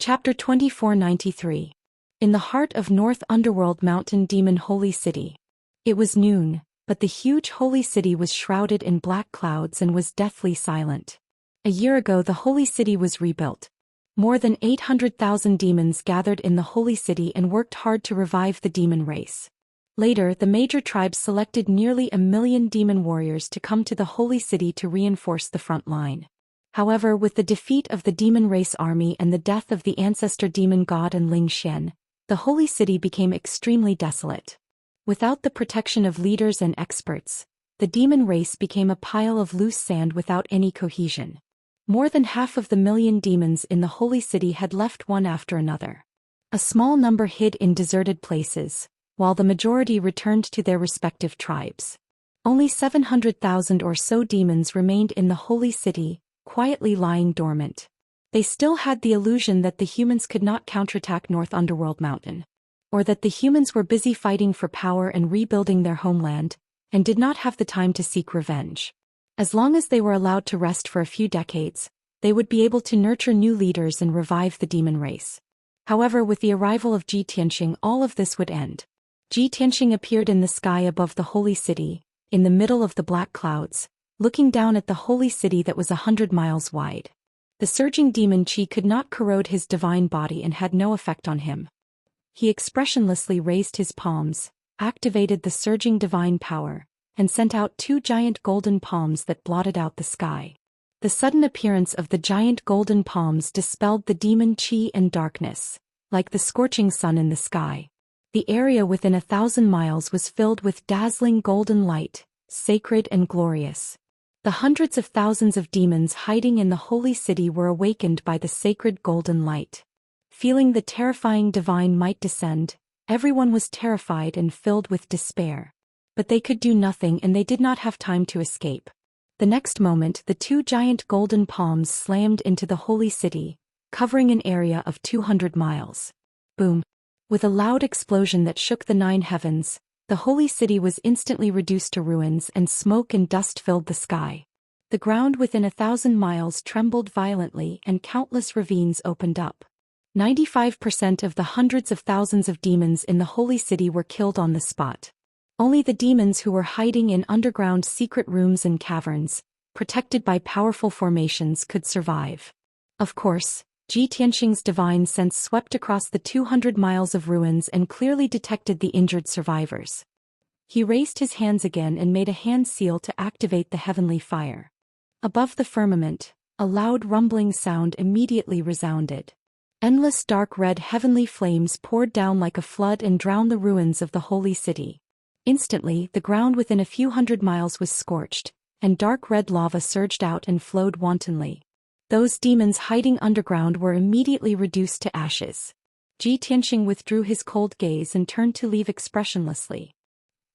Chapter 2493. In the heart of North Underworld Mountain Demon Holy City. It was noon, but the huge holy city was shrouded in black clouds and was deathly silent. A year ago the holy city was rebuilt. More than 800,000 demons gathered in the holy city and worked hard to revive the demon race. Later, the major tribes selected nearly 1 million demon warriors to come to the holy city to reinforce the front line. However, with the defeat of the demon race army and the death of the ancestor demon god and Zhou Xian, the holy city became extremely desolate. Without the protection of leaders and experts, the demon race became a pile of loose sand without any cohesion. More than half of the million demons in the holy city had left one after another. A small number hid in deserted places, while the majority returned to their respective tribes. Only 700,000 or so demons remained in the holy city, quietly lying dormant. They still had the illusion that the humans could not counterattack North Underworld Mountain, or that the humans were busy fighting for power and rebuilding their homeland, and did not have the time to seek revenge. As long as they were allowed to rest for a few decades, they would be able to nurture new leaders and revive the demon race. However, with the arrival of Zhou Xian, all of this would end. Zhou Xian appeared in the sky above the holy city, in the middle of the black clouds, looking down at the holy city that was 100 miles wide. The surging demon chi could not corrode his divine body and had no effect on him. He expressionlessly raised his palms, activated the surging divine power, and sent out 2 giant golden palms that blotted out the sky. The sudden appearance of the giant golden palms dispelled the demon chi and darkness, like the scorching sun in the sky. The area within 1,000 miles was filled with dazzling golden light, sacred and glorious. The hundreds of thousands of demons hiding in the holy city were awakened by the sacred golden light. Feeling the terrifying divine might descend, everyone was terrified and filled with despair. But they could do nothing and they did not have time to escape. The next moment the 2 giant golden palms slammed into the holy city, covering an area of 200 miles. Boom! With a loud explosion that shook the 9 heavens, the holy city was instantly reduced to ruins and smoke and dust filled the sky. The ground within 1,000 miles trembled violently and countless ravines opened up. 95% of the hundreds of thousands of demons in the holy city were killed on the spot. Only the demons who were hiding in underground secret rooms and caverns, protected by powerful formations, could survive. Of course, Zhou Xian's divine sense swept across the 200 miles of ruins and clearly detected the injured survivors. He raised his hands again and made a hand seal to activate the heavenly fire. Above the firmament, a loud rumbling sound immediately resounded. Endless dark red heavenly flames poured down like a flood and drowned the ruins of the holy city. Instantly, the ground within a few hundred miles was scorched, and dark red lava surged out and flowed wantonly. Those demons hiding underground were immediately reduced to ashes. Zhou Xian withdrew his cold gaze and turned to leave expressionlessly.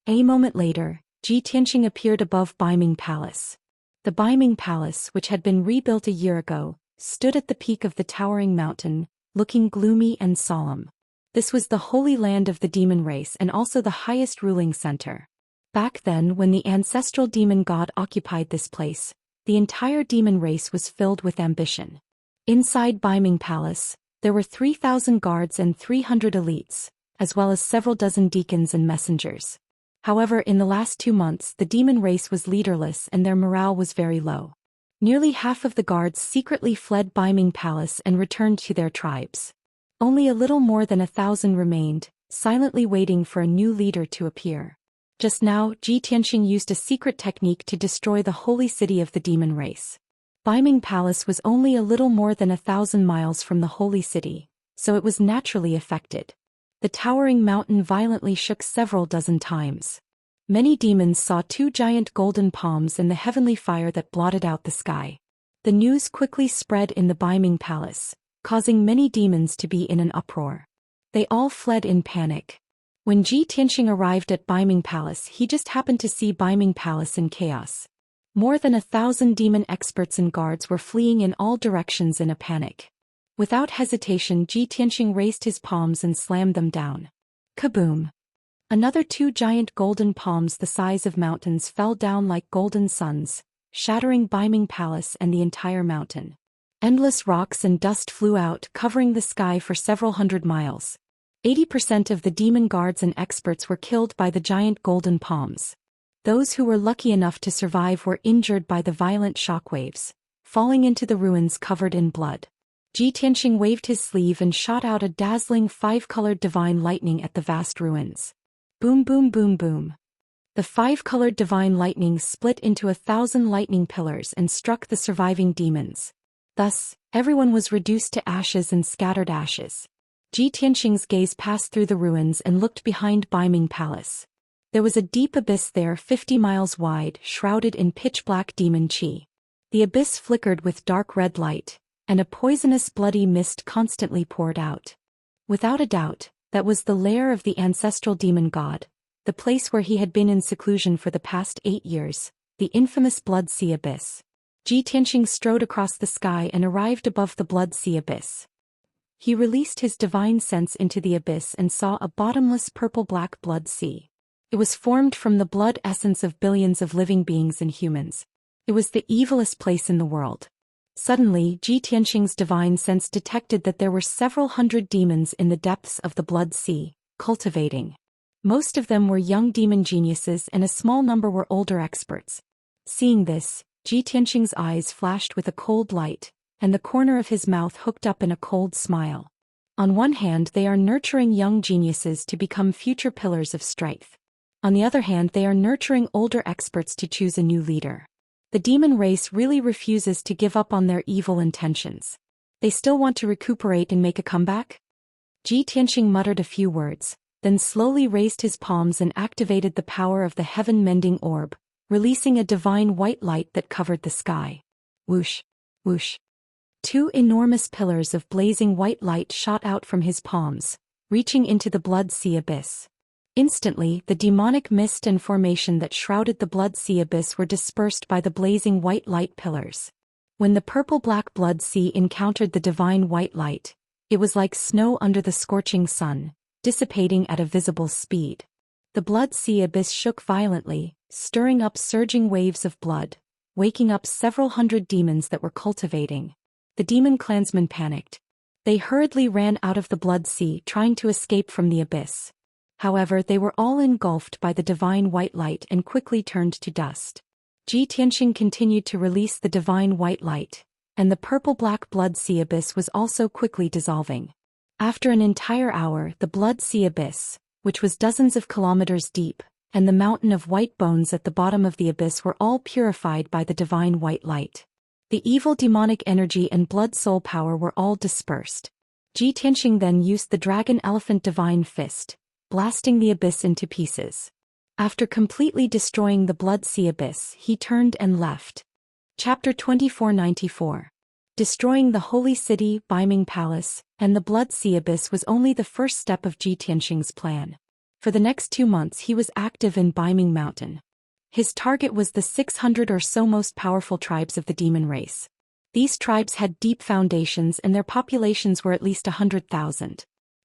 A moment later, Zhou Xian appeared above Baiming Palace. The Baiming Palace, which had been rebuilt a year ago, stood at the peak of the towering mountain, looking gloomy and solemn. This was the holy land of the demon race and also the highest ruling center. Back then, when the ancestral demon god occupied this place, the entire demon race was filled with ambition. Inside Baiming Palace, there were 3,000 guards and 300 elites, as well as several dozen deacons and messengers. However, in the last 2 months the demon race was leaderless and their morale was very low. Nearly half of the guards secretly fled Baiming Palace and returned to their tribes. Only a little more than 1,000 remained, silently waiting for a new leader to appear. Just now, Zhou Xian used a secret technique to destroy the holy city of the demon race. Baiming Palace was only a little more than 1,000 miles from the holy city, so it was naturally affected. The towering mountain violently shook several dozen times. Many demons saw 2 giant golden palms and the heavenly fire that blotted out the sky. The news quickly spread in the Baiming Palace, causing many demons to be in an uproar. They all fled in panic. When Zhou Xian arrived at Baiming Palace, he just happened to see Baiming Palace in chaos. More than 1,000 demon experts and guards were fleeing in all directions in a panic. Without hesitation, Zhou Xian raised his palms and slammed them down. Kaboom! Another 2 giant golden palms the size of mountains fell down like golden suns, shattering Baiming Palace and the entire mountain. Endless rocks and dust flew out, covering the sky for several hundred miles. 80% of the demon guards and experts were killed by the giant golden palms. Those who were lucky enough to survive were injured by the violent shockwaves, falling into the ruins covered in blood. Ji Tianxing waved his sleeve and shot out a dazzling 5-colored divine lightning at the vast ruins. Boom boom boom boom. The 5-colored divine lightning split into 1,000 lightning pillars and struck the surviving demons. Thus, everyone was reduced to ashes and scattered ashes. Ji Tianxing's gaze passed through the ruins and looked behind Baiming Palace. There was a deep abyss there 50 miles wide, shrouded in pitch-black demon qi. The abyss flickered with dark red light, and a poisonous bloody mist constantly poured out. Without a doubt, that was the lair of the ancestral demon god, the place where he had been in seclusion for the past 8 years, the infamous Blood Sea Abyss. Ji Tianxing strode across the sky and arrived above the Blood Sea Abyss. He released his divine sense into the abyss and saw a bottomless purple-black blood sea. It was formed from the blood essence of billions of living beings and humans. It was the evilest place in the world. Suddenly, Ji Tianxing's divine sense detected that there were several hundred demons in the depths of the blood sea, cultivating. Most of them were young demon geniuses and a small number were older experts. Seeing this, Ji Tianxing's eyes flashed with a cold light, and the corner of his mouth hooked up in a cold smile. On one hand, they are nurturing young geniuses to become future pillars of strength. On the other hand, they are nurturing older experts to choose a new leader. The demon race really refuses to give up on their evil intentions. They still want to recuperate and make a comeback? Ji Tianxing muttered a few words, then slowly raised his palms and activated the power of the heaven-mending orb, releasing a divine white light that covered the sky. Whoosh, whoosh. 2 enormous pillars of blazing white light shot out from his palms, reaching into the blood sea abyss. Instantly, the demonic mist and formation that shrouded the blood sea abyss were dispersed by the blazing white light pillars. When the purple-black blood sea encountered the divine white light, it was like snow under the scorching sun, dissipating at a visible speed. The blood sea abyss shook violently, stirring up surging waves of blood, waking up several hundred demons that were cultivating. The demon clansmen panicked. They hurriedly ran out of the blood sea, trying to escape from the abyss. However, they were all engulfed by the divine white light and quickly turned to dust. Ji Tianxing continued to release the divine white light, and the purple-black blood sea abyss was also quickly dissolving. After an entire hour, the blood sea abyss, which was dozens of kilometers deep, and the mountain of white bones at the bottom of the abyss were all purified by the divine white light. The evil demonic energy and blood soul power were all dispersed. Ji Tianxing then used the dragon elephant divine fist, blasting the abyss into pieces. After completely destroying the blood sea abyss, he turned and left. Chapter 2494. Destroying the holy city, Baiming Palace, and the blood sea abyss was only the first step of Ji Tianxing's plan. For the next 2 months he was active in Baiming Mountain. His target was the 600 or so most powerful tribes of the demon race. These tribes had deep foundations and their populations were at least 100,000.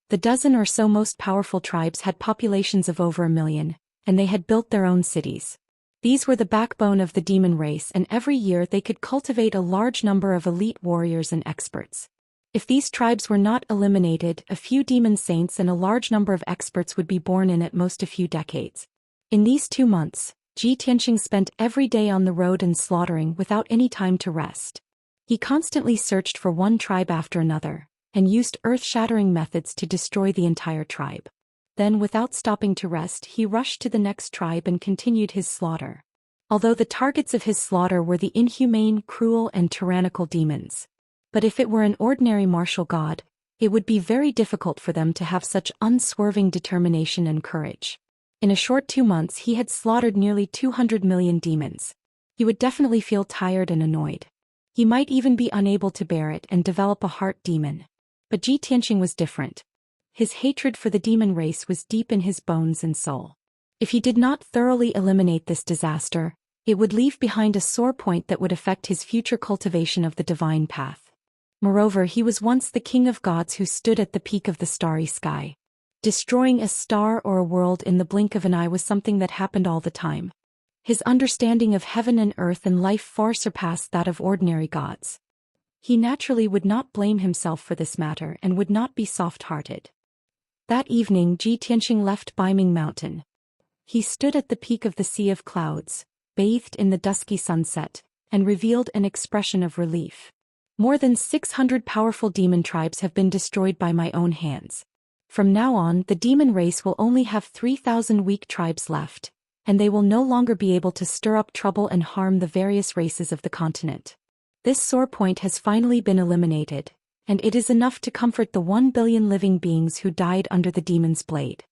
The dozen or so most powerful tribes had populations of over 1 million, and they had built their own cities. These were the backbone of the demon race, and every year they could cultivate a large number of elite warriors and experts. If these tribes were not eliminated, a few demon saints and a large number of experts would be born in at most a few decades. In these 2 months, Ji Tianxing spent every day on the road and slaughtering without any time to rest. He constantly searched for one tribe after another, and used earth-shattering methods to destroy the entire tribe. Then, without stopping to rest, he rushed to the next tribe and continued his slaughter. Although the targets of his slaughter were the inhumane, cruel, and tyrannical demons. But if it were an ordinary martial god, it would be very difficult for them to have such unswerving determination and courage. In a short 2 months he had slaughtered nearly 200 million demons. He would definitely feel tired and annoyed. He might even be unable to bear it and develop a heart demon. But Ji Tianxing was different. His hatred for the demon race was deep in his bones and soul. If he did not thoroughly eliminate this disaster, it would leave behind a sore point that would affect his future cultivation of the divine path. Moreover, he was once the king of gods who stood at the peak of the starry sky. Destroying a star or a world in the blink of an eye was something that happened all the time. His understanding of heaven and earth and life far surpassed that of ordinary gods. He naturally would not blame himself for this matter and would not be soft-hearted. That evening Ji Tianxing left Baiming Mountain. He stood at the peak of the Sea of Clouds, bathed in the dusky sunset, and revealed an expression of relief. More than 600 powerful demon tribes have been destroyed by my own hands. From now on, the demon race will only have 3,000 weak tribes left, and they will no longer be able to stir up trouble and harm the various races of the continent. This sore point has finally been eliminated, and it is enough to comfort the 1 billion living beings who died under the demon's blade.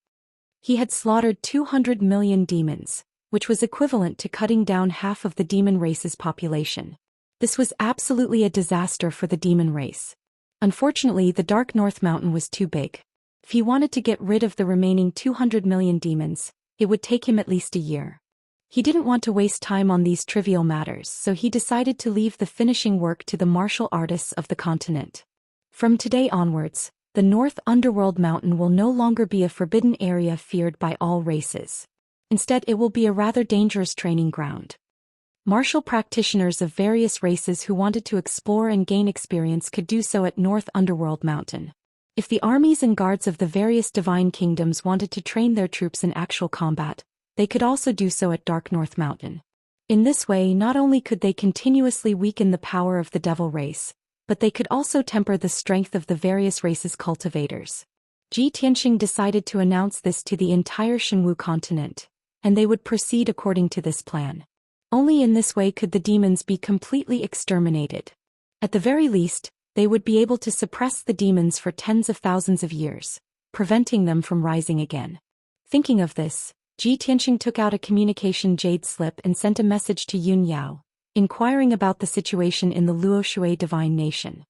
He had slaughtered 200 million demons, which was equivalent to cutting down half of the demon race's population. This was absolutely a disaster for the demon race. Unfortunately, the Dark North Mountain was too big. If he wanted to get rid of the remaining 200 million demons, it would take him at least a year. He didn't want to waste time on these trivial matters, so he decided to leave the finishing work to the martial artists of the continent. From today onwards, the North Underworld Mountain will no longer be a forbidden area feared by all races. Instead, it will be a rather dangerous training ground. Martial practitioners of various races who wanted to explore and gain experience could do so at North Underworld Mountain. If the armies and guards of the various divine kingdoms wanted to train their troops in actual combat, they could also do so at Dark North Mountain. In this way, not only could they continuously weaken the power of the devil race, but they could also temper the strength of the various races' cultivators. Ji Tianxing decided to announce this to the entire Shenwu continent, and they would proceed according to this plan. Only in this way could the demons be completely exterminated. At the very least, they would be able to suppress the demons for tens of thousands of years, preventing them from rising again. Thinking of this, Ji Tianxing took out a communication jade slip and sent a message to Yun Yao, inquiring about the situation in the Luoshui divine nation.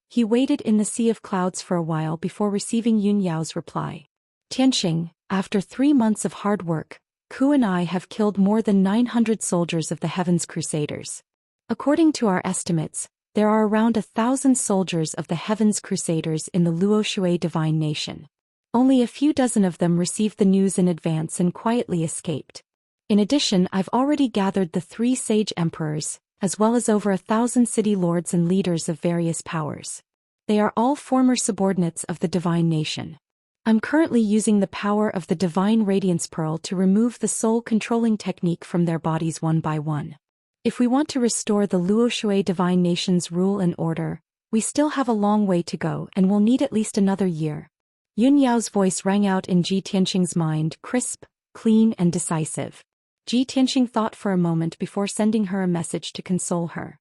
He waited in the Sea of Clouds for a while before receiving Yun Yao's reply. Tianxing, after 3 months of hard work, Ku and I have killed more than 900 soldiers of the Heaven's Crusaders. According to our estimates, there are around 1,000 soldiers of the Heaven's Crusaders in the Luoshui divine nation. Only a few dozen of them received the news in advance and quietly escaped. In addition, I've already gathered the 3 sage emperors, as well as over 1,000 city lords and leaders of various powers. They are all former subordinates of the divine nation. I'm currently using the power of the divine radiance pearl to remove the soul-controlling technique from their bodies one by one. If we want to restore the Luoshui divine nation's rule and order, we still have a long way to go and will need at least another year. Yun Yao's voice rang out in Ji Tianxing's mind, crisp, clean and decisive. Ji Tianxing thought for a moment before sending her a message to console her.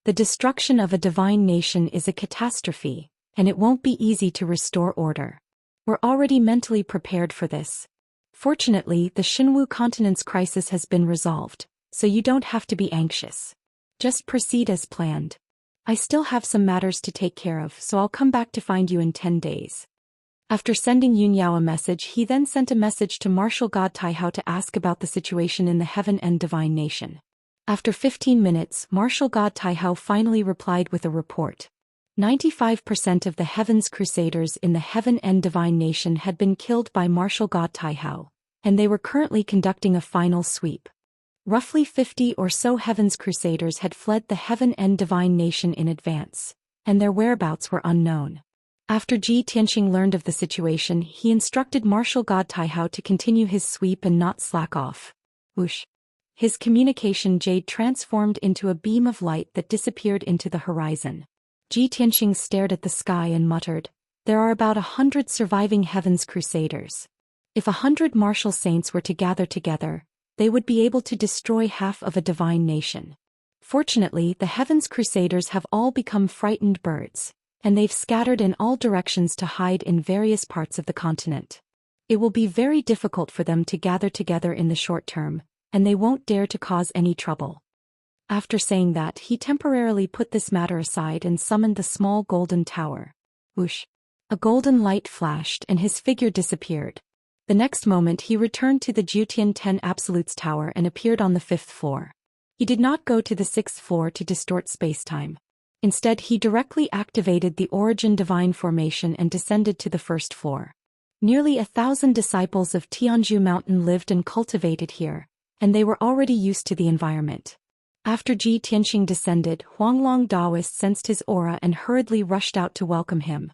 The destruction of a divine nation is a catastrophe, and it won't be easy to restore order. We're already mentally prepared for this. Fortunately, the Shenwu continent's crisis has been resolved, so you don't have to be anxious. Just proceed as planned. I still have some matters to take care of, so I'll come back to find you in 10 days. After sending Yun Yao a message, he then sent a message to Martial God Taihao to ask about the situation in the Heaven and Divine Nation. After 15 minutes, Martial God Taihao finally replied with a report. 95% of the Heaven's Crusaders in the Heaven and Divine Nation had been killed by Martial God Taihao, and they were currently conducting a final sweep. Roughly 50 or so Heaven's Crusaders had fled the Heaven and Divine Nation in advance, and their whereabouts were unknown. After Ji Tianxing learned of the situation, he instructed Martial God Taihao to continue his sweep and not slack off. Whoosh! His communication jade transformed into a beam of light that disappeared into the horizon. Ji Tianxing stared at the sky and muttered, "There are about 100 surviving Heaven's Crusaders. If 100 martial saints were to gather together, they would be able to destroy half of a divine nation. Fortunately, the Heaven's Crusaders have all become frightened birds, and they've scattered in all directions to hide in various parts of the continent. It will be very difficult for them to gather together in the short term, and they won't dare to cause any trouble." After saying that, he temporarily put this matter aside and summoned the small golden tower. Whoosh! A golden light flashed and his figure disappeared. The next moment he returned to the Jutian 10 Absolutes Tower and appeared on the 5th floor. He did not go to the 6th floor to distort spacetime. Instead, he directly activated the Origin Divine Formation and descended to the 1st floor. Nearly 1,000 disciples of Tianzhu Mountain lived and cultivated here, and they were already used to the environment. After Ji Tianxing descended, Huanglong Daoist sensed his aura and hurriedly rushed out to welcome him.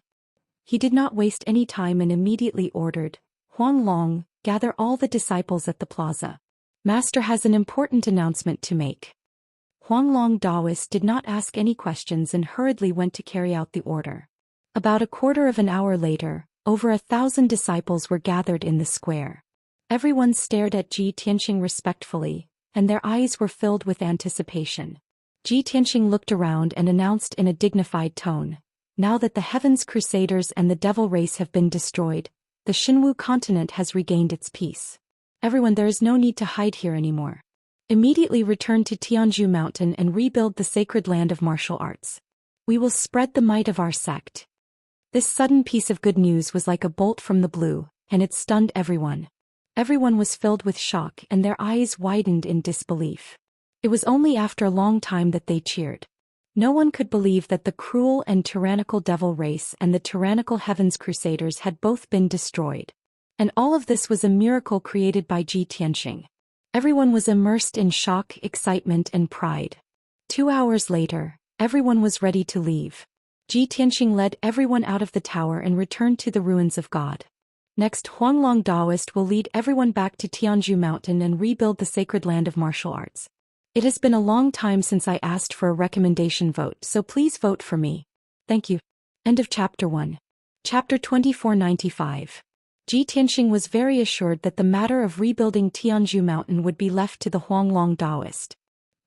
He did not waste any time and immediately ordered, "Huanglong, gather all the disciples at the plaza. Master has an important announcement to make." Huanglong Daoist did not ask any questions and hurriedly went to carry out the order. About a quarter of an hour later, over 1,000 disciples were gathered in the square. Everyone stared at Ji Tianxing respectfully, and their eyes were filled with anticipation. Ji Tianxing looked around and announced in a dignified tone, "Now that the Heavens Crusaders and the Devil race have been destroyed, the Xinwu continent has regained its peace. Everyone, there is no need to hide here anymore. Immediately return to Tianzhu Mountain and rebuild the sacred land of martial arts. We will spread the might of our sect." This sudden piece of good news was like a bolt from the blue, and it stunned everyone. Everyone was filled with shock and their eyes widened in disbelief. It was only after a long time that they cheered. No one could believe that the cruel and tyrannical devil race and the tyrannical Heavens Crusaders had both been destroyed. And all of this was a miracle created by Ji Tianxing. Everyone was immersed in shock, excitement, and pride. 2 hours later, everyone was ready to leave. Ji Tianxing led everyone out of the tower and returned to the ruins of God. Next, Huanglong Daoist will lead everyone back to Tianzhu Mountain and rebuild the sacred land of martial arts. It has been a long time since I asked for a recommendation vote, so please vote for me. Thank you. End of Chapter 1. Chapter 2495. Ji Tianxing was very assured that the matter of rebuilding Tianzhu Mountain would be left to the Huanglong Daoist.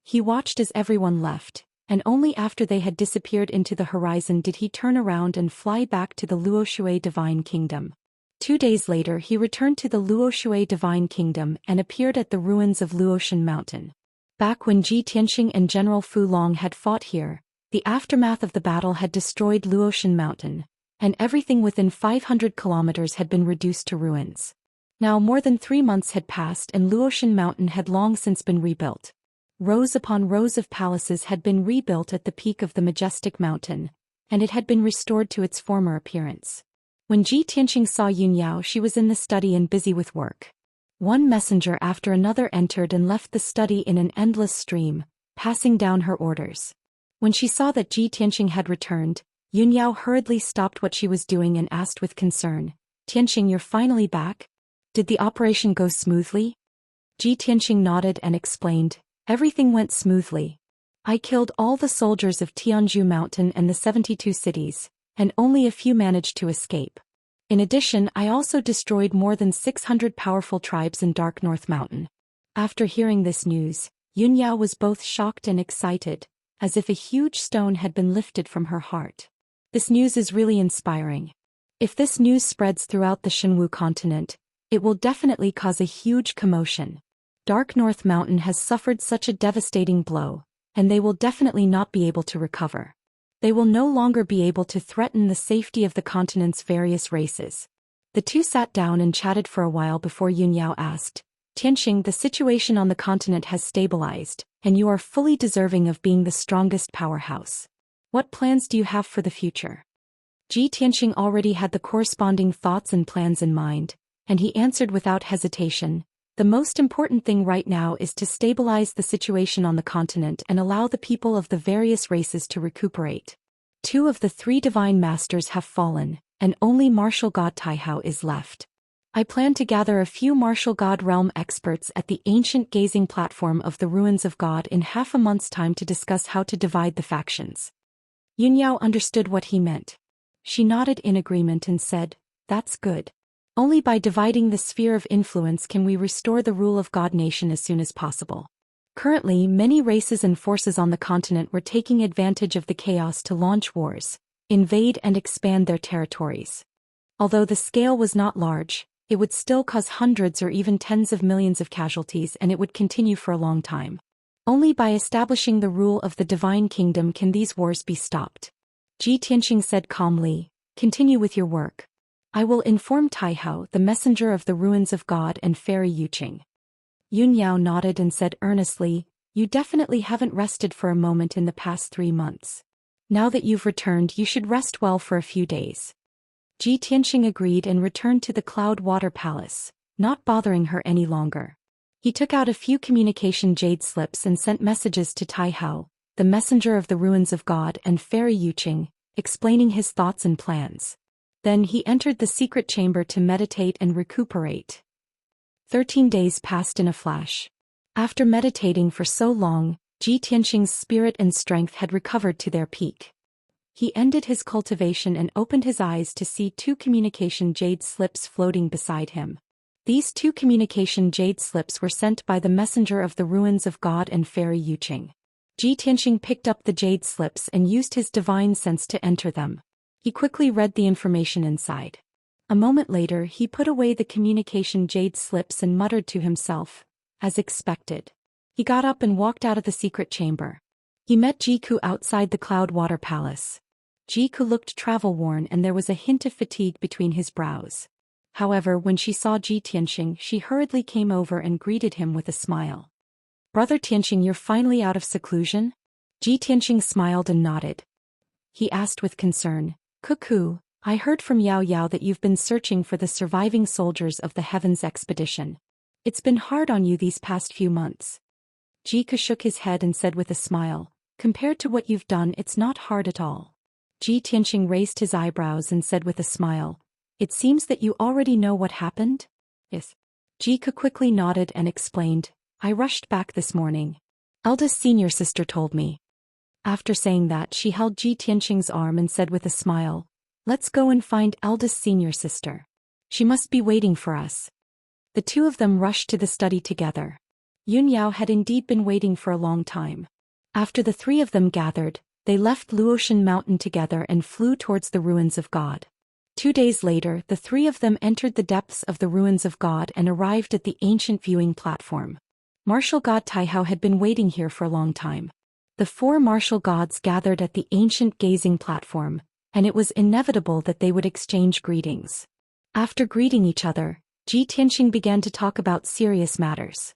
He watched as everyone left, and only after they had disappeared into the horizon did he turn around and fly back to the Luoshui Divine Kingdom. 2 days later he returned to the Luoshui Divine Kingdom and appeared at the ruins of Luoshan Mountain. Back when Ji Tianxing and General Fu Long had fought here, the aftermath of the battle had destroyed Luoshan Mountain, and everything within 500 kilometers had been reduced to ruins. Now more than 3 months had passed and Luoshan Mountain had long since been rebuilt. Rows upon rows of palaces had been rebuilt at the peak of the majestic mountain, and it had been restored to its former appearance. When Ji Tianxing saw Yunyao, she was in the study and busy with work. One messenger after another entered and left the study in an endless stream, passing down her orders. When she saw that Ji Tianxing had returned, Yunyao hurriedly stopped what she was doing and asked with concern, "Tianxing, you're finally back? Did the operation go smoothly?" Ji Tianxing nodded and explained, "Everything went smoothly. I killed all the soldiers of Tianzhu Mountain and the 72 cities, and only a few managed to escape. In addition, I also destroyed more than 600 powerful tribes in Dark North Mountain." After hearing this news, Yunyao was both shocked and excited, as if a huge stone had been lifted from her heart. This news is really inspiring. If this news spreads throughout the Xinwu continent, it will definitely cause a huge commotion. Dark North Mountain has suffered such a devastating blow, and they will definitely not be able to recover. They will no longer be able to threaten the safety of the continent's various races. The two sat down and chatted for a while before Yunyao asked, "Tianxing, the situation on the continent has stabilized, and you are fully deserving of being the strongest powerhouse. What plans do you have for the future?" Ji Tianxing already had the corresponding thoughts and plans in mind, and he answered without hesitation, "The most important thing right now is to stabilize the situation on the continent and allow the people of the various races to recuperate. 2 of the 3 divine masters have fallen, and only martial god Taihao is left. I plan to gather a few martial god realm experts at the ancient gazing platform of the ruins of God in half a month's time to discuss how to divide the factions." Yunyao understood what he meant. She nodded in agreement and said, "That's good. Only by dividing the sphere of influence can we restore the rule of God nation as soon as possible. Currently, many races and forces on the continent were taking advantage of the chaos to launch wars, invade and expand their territories. Although the scale was not large, it would still cause hundreds or even tens of millions of casualties, and it would continue for a long time. Only by establishing the rule of the divine kingdom can these wars be stopped." Ji Tianxing said calmly, "Continue with your work. I will inform Taihao, the messenger of the ruins of God, and Fairy Yuqing." Yunyao nodded and said earnestly, "You definitely haven't rested for a moment in the past 3 months. Now that you've returned, you should rest well for a few days." Ji Tianxing agreed and returned to the Cloud Water Palace, not bothering her any longer. He took out a few communication jade slips and sent messages to Taihao, the messenger of the ruins of God and Fairy Yuqing, explaining his thoughts and plans. Then he entered the secret chamber to meditate and recuperate. 13 days passed in a flash. After meditating for so long, Ji Tianxing's spirit and strength had recovered to their peak. He ended his cultivation and opened his eyes to see 2 communication jade slips floating beside him. These 2 communication jade slips were sent by the messenger of the ruins of God and Fairy Yuqing. Ji Tianxing picked up the jade slips and used his divine sense to enter them. He quickly read the information inside. A moment later he put away the communication jade slips and muttered to himself, as expected. He got up and walked out of the secret chamber. He met Jiku outside the Cloud Water Palace. Jiku looked travel-worn and there was a hint of fatigue between his brows. However, when she saw Ji Tianxing, she hurriedly came over and greeted him with a smile. "Brother Tianxing, you're finally out of seclusion?" Ji Tianxing smiled and nodded. He asked with concern, "Cuckoo, I heard from Yao Yao that you've been searching for the surviving soldiers of the Heavens expedition. It's been hard on you these past few months." Jiku shook his head and said with a smile, "Compared to what you've done, it's not hard at all." Ji Tianxing raised his eyebrows and said with a smile, "It seems that you already know what happened?" "Yes." Jiku quickly nodded and explained, "I rushed back this morning. Eldest senior sister told me." After saying that, she held Ji Tianxing's arm and said with a smile, "Let's go and find eldest senior sister. She must be waiting for us." The 2 of them rushed to the study together. Yun Yao had indeed been waiting for a long time. After the 3 of them gathered, they left Luotian Mountain together and flew towards the ruins of God. 2 days later, the 3 of them entered the depths of the ruins of God and arrived at the ancient viewing platform. Martial god Taihao had been waiting here for a long time. The 4 martial gods gathered at the ancient gazing platform, and it was inevitable that they would exchange greetings. After greeting each other, Ji Tianxing began to talk about serious matters.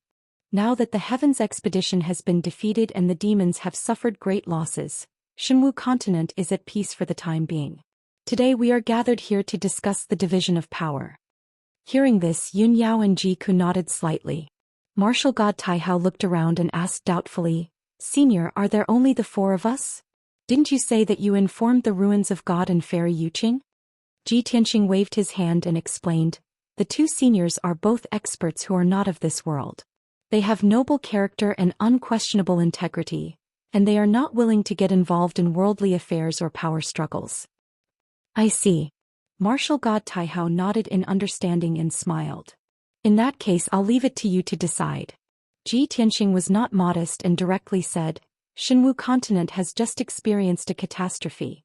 Now that the Heavens expedition has been defeated and the demons have suffered great losses, Shenwu continent is at peace for the time being. Today we are gathered here to discuss the division of power. Hearing this, Yun Yao and Jiku nodded slightly. Martial god Taihao looked around and asked doubtfully, "Senior, are there only the 4 of us? Didn't you say that you informed the ruins of God and Fairy Yuqing?" Ji Tianxing waved his hand and explained, "The 2 seniors are both experts who are not of this world. They have noble character and unquestionable integrity, and they are not willing to get involved in worldly affairs or power struggles." "I see." Martial god Taihao nodded in understanding and smiled. "In that case, I'll leave it to you to decide." Ji Tianxing was not modest and directly said, "Shenwu continent has just experienced a catastrophe.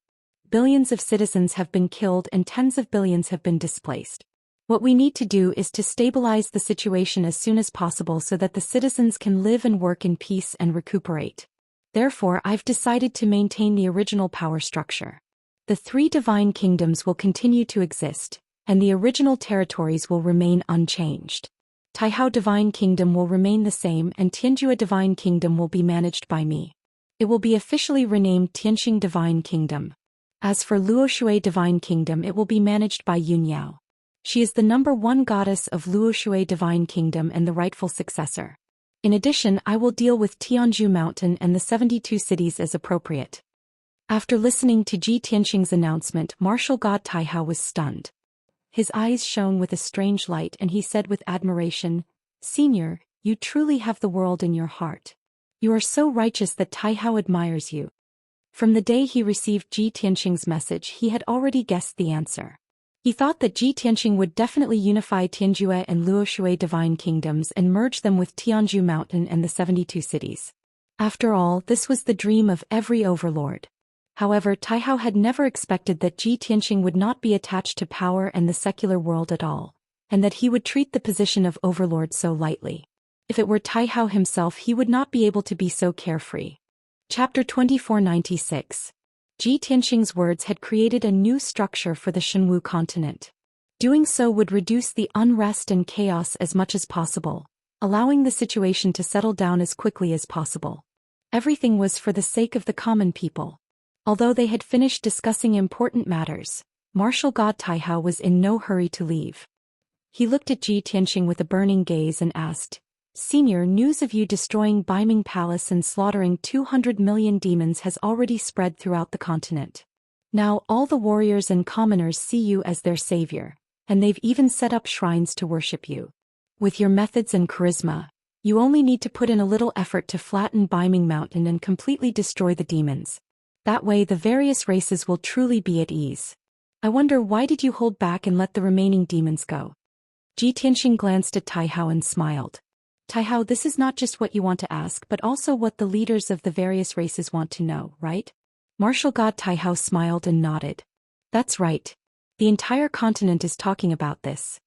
Billions of citizens have been killed and tens of billions have been displaced. What we need to do is to stabilize the situation as soon as possible so that the citizens can live and work in peace and recuperate. Therefore, I've decided to maintain the original power structure. The 3 divine kingdoms will continue to exist, and the original territories will remain unchanged. Taihao Divine Kingdom will remain the same and Tianjua Divine Kingdom will be managed by me. It will be officially renamed Tianxing Divine Kingdom. As for Luoshui Divine Kingdom, it will be managed by Yun Yao. She is the #1 goddess of Luoshui Divine Kingdom and the rightful successor. In addition, I will deal with Tianju Mountain and the 72 cities as appropriate." After listening to Ji Tianxing's announcement, martial god Taihao was stunned. His eyes shone with a strange light and he said with admiration, "Senior, you truly have the world in your heart. You are so righteous that Taihao admires you." From the day he received Ji Tianxing's message, he had already guessed the answer. He thought that Ji Tianxing would definitely unify Tianjue and Luoshui divine kingdoms and merge them with Tianju Mountain and the 72 cities. After all, this was the dream of every overlord. However, Taihao had never expected that Ji Tianxing would not be attached to power and the secular world at all, and that he would treat the position of overlord so lightly. If it were Taihao himself, he would not be able to be so carefree. Chapter 2496. Ji Tianxing's words had created a new structure for the Shenwu continent. Doing so would reduce the unrest and chaos as much as possible, allowing the situation to settle down as quickly as possible. Everything was for the sake of the common people. Although they had finished discussing important matters, martial god Taihao was in no hurry to leave. He looked at Ji Tianxing with a burning gaze and asked, Senior, news of you destroying Beiming Palace and slaughtering 200 million demons has already spread throughout the continent. Now all the warriors and commoners see you as their savior, and they've even set up shrines to worship you. With your methods and charisma, you only need to put in a little effort to flatten Beiming Mountain and completely destroy the demons. That way the various races will truly be at ease. I wonder, why did you hold back and let the remaining demons go? Ji Tianxing glanced at Taihao and smiled. Taihao, this is not just what you want to ask but also what the leaders of the various races want to know, right? Martial God Taihao smiled and nodded. That's right. The entire continent is talking about this.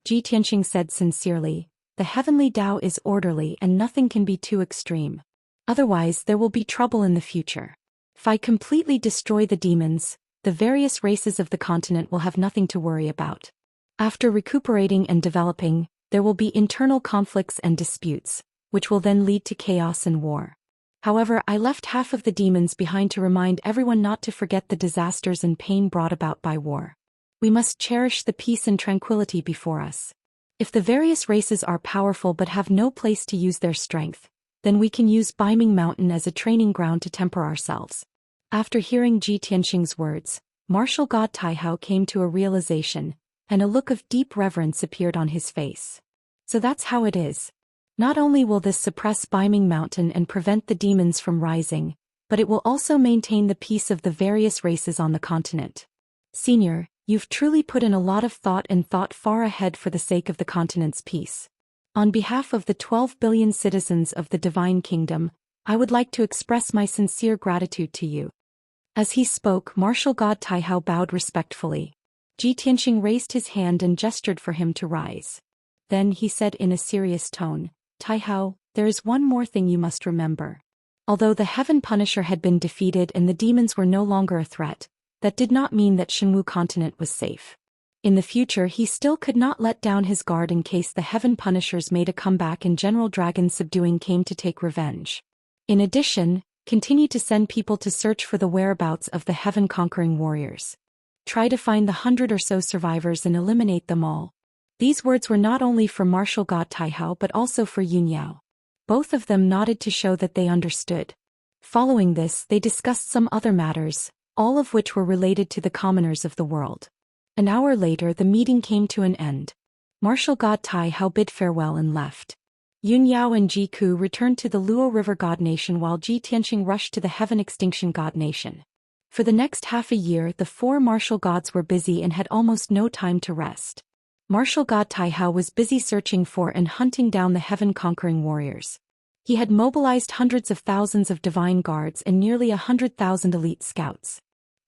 Ji Tianxing said sincerely, the heavenly Tao is orderly and nothing can be too extreme. Otherwise there will be trouble in the future. If I completely destroy the demons, the various races of the continent will have nothing to worry about. After recuperating and developing, there will be internal conflicts and disputes, which will then lead to chaos and war. However, I left half of the demons behind to remind everyone not to forget the disasters and pain brought about by war. We must cherish the peace and tranquility before us. If the various races are powerful but have no place to use their strength, then we can use Beiming Mountain as a training ground to temper ourselves. After hearing Ji Tianxing's words, Martial God Taihao came to a realization, and a look of deep reverence appeared on his face. So that's how it is. Not only will this suppress Beiming Mountain and prevent the demons from rising, but it will also maintain the peace of the various races on the continent. Senior, you've truly put in a lot of thought and thought far ahead for the sake of the continent's peace. On behalf of the 12 billion citizens of the Divine Kingdom, I would like to express my sincere gratitude to you. As he spoke, Martial God Taihao bowed respectfully. Ji Tianxing raised his hand and gestured for him to rise. Then he said in a serious tone, Taihao, there is one more thing you must remember. Although the Heaven Punisher had been defeated and the demons were no longer a threat, that did not mean that Shenwu continent was safe. In the future he still could not let down his guard in case the Heaven Punishers made a comeback and General Dragon Subduing came to take revenge. In addition, continue to send people to search for the whereabouts of the heaven-conquering warriors. Try to find the 100 or so survivors and eliminate them all. These words were not only for Martial God Taihao but also for Yunyao. Both of them nodded to show that they understood. Following this, they discussed some other matters, all of which were related to the commoners of the world. An hour later the meeting came to an end. Martial God Taihao bid farewell and left. Yunyao and Ji Ku returned to the Luo River God Nation while Ji Tianxing rushed to the Heaven Extinction God Nation. For the next half a year the four martial gods were busy and had almost no time to rest. Martial God Taihao was busy searching for and hunting down the heaven-conquering warriors. He had mobilized hundreds of thousands of divine guards and nearly 100,000 elite scouts.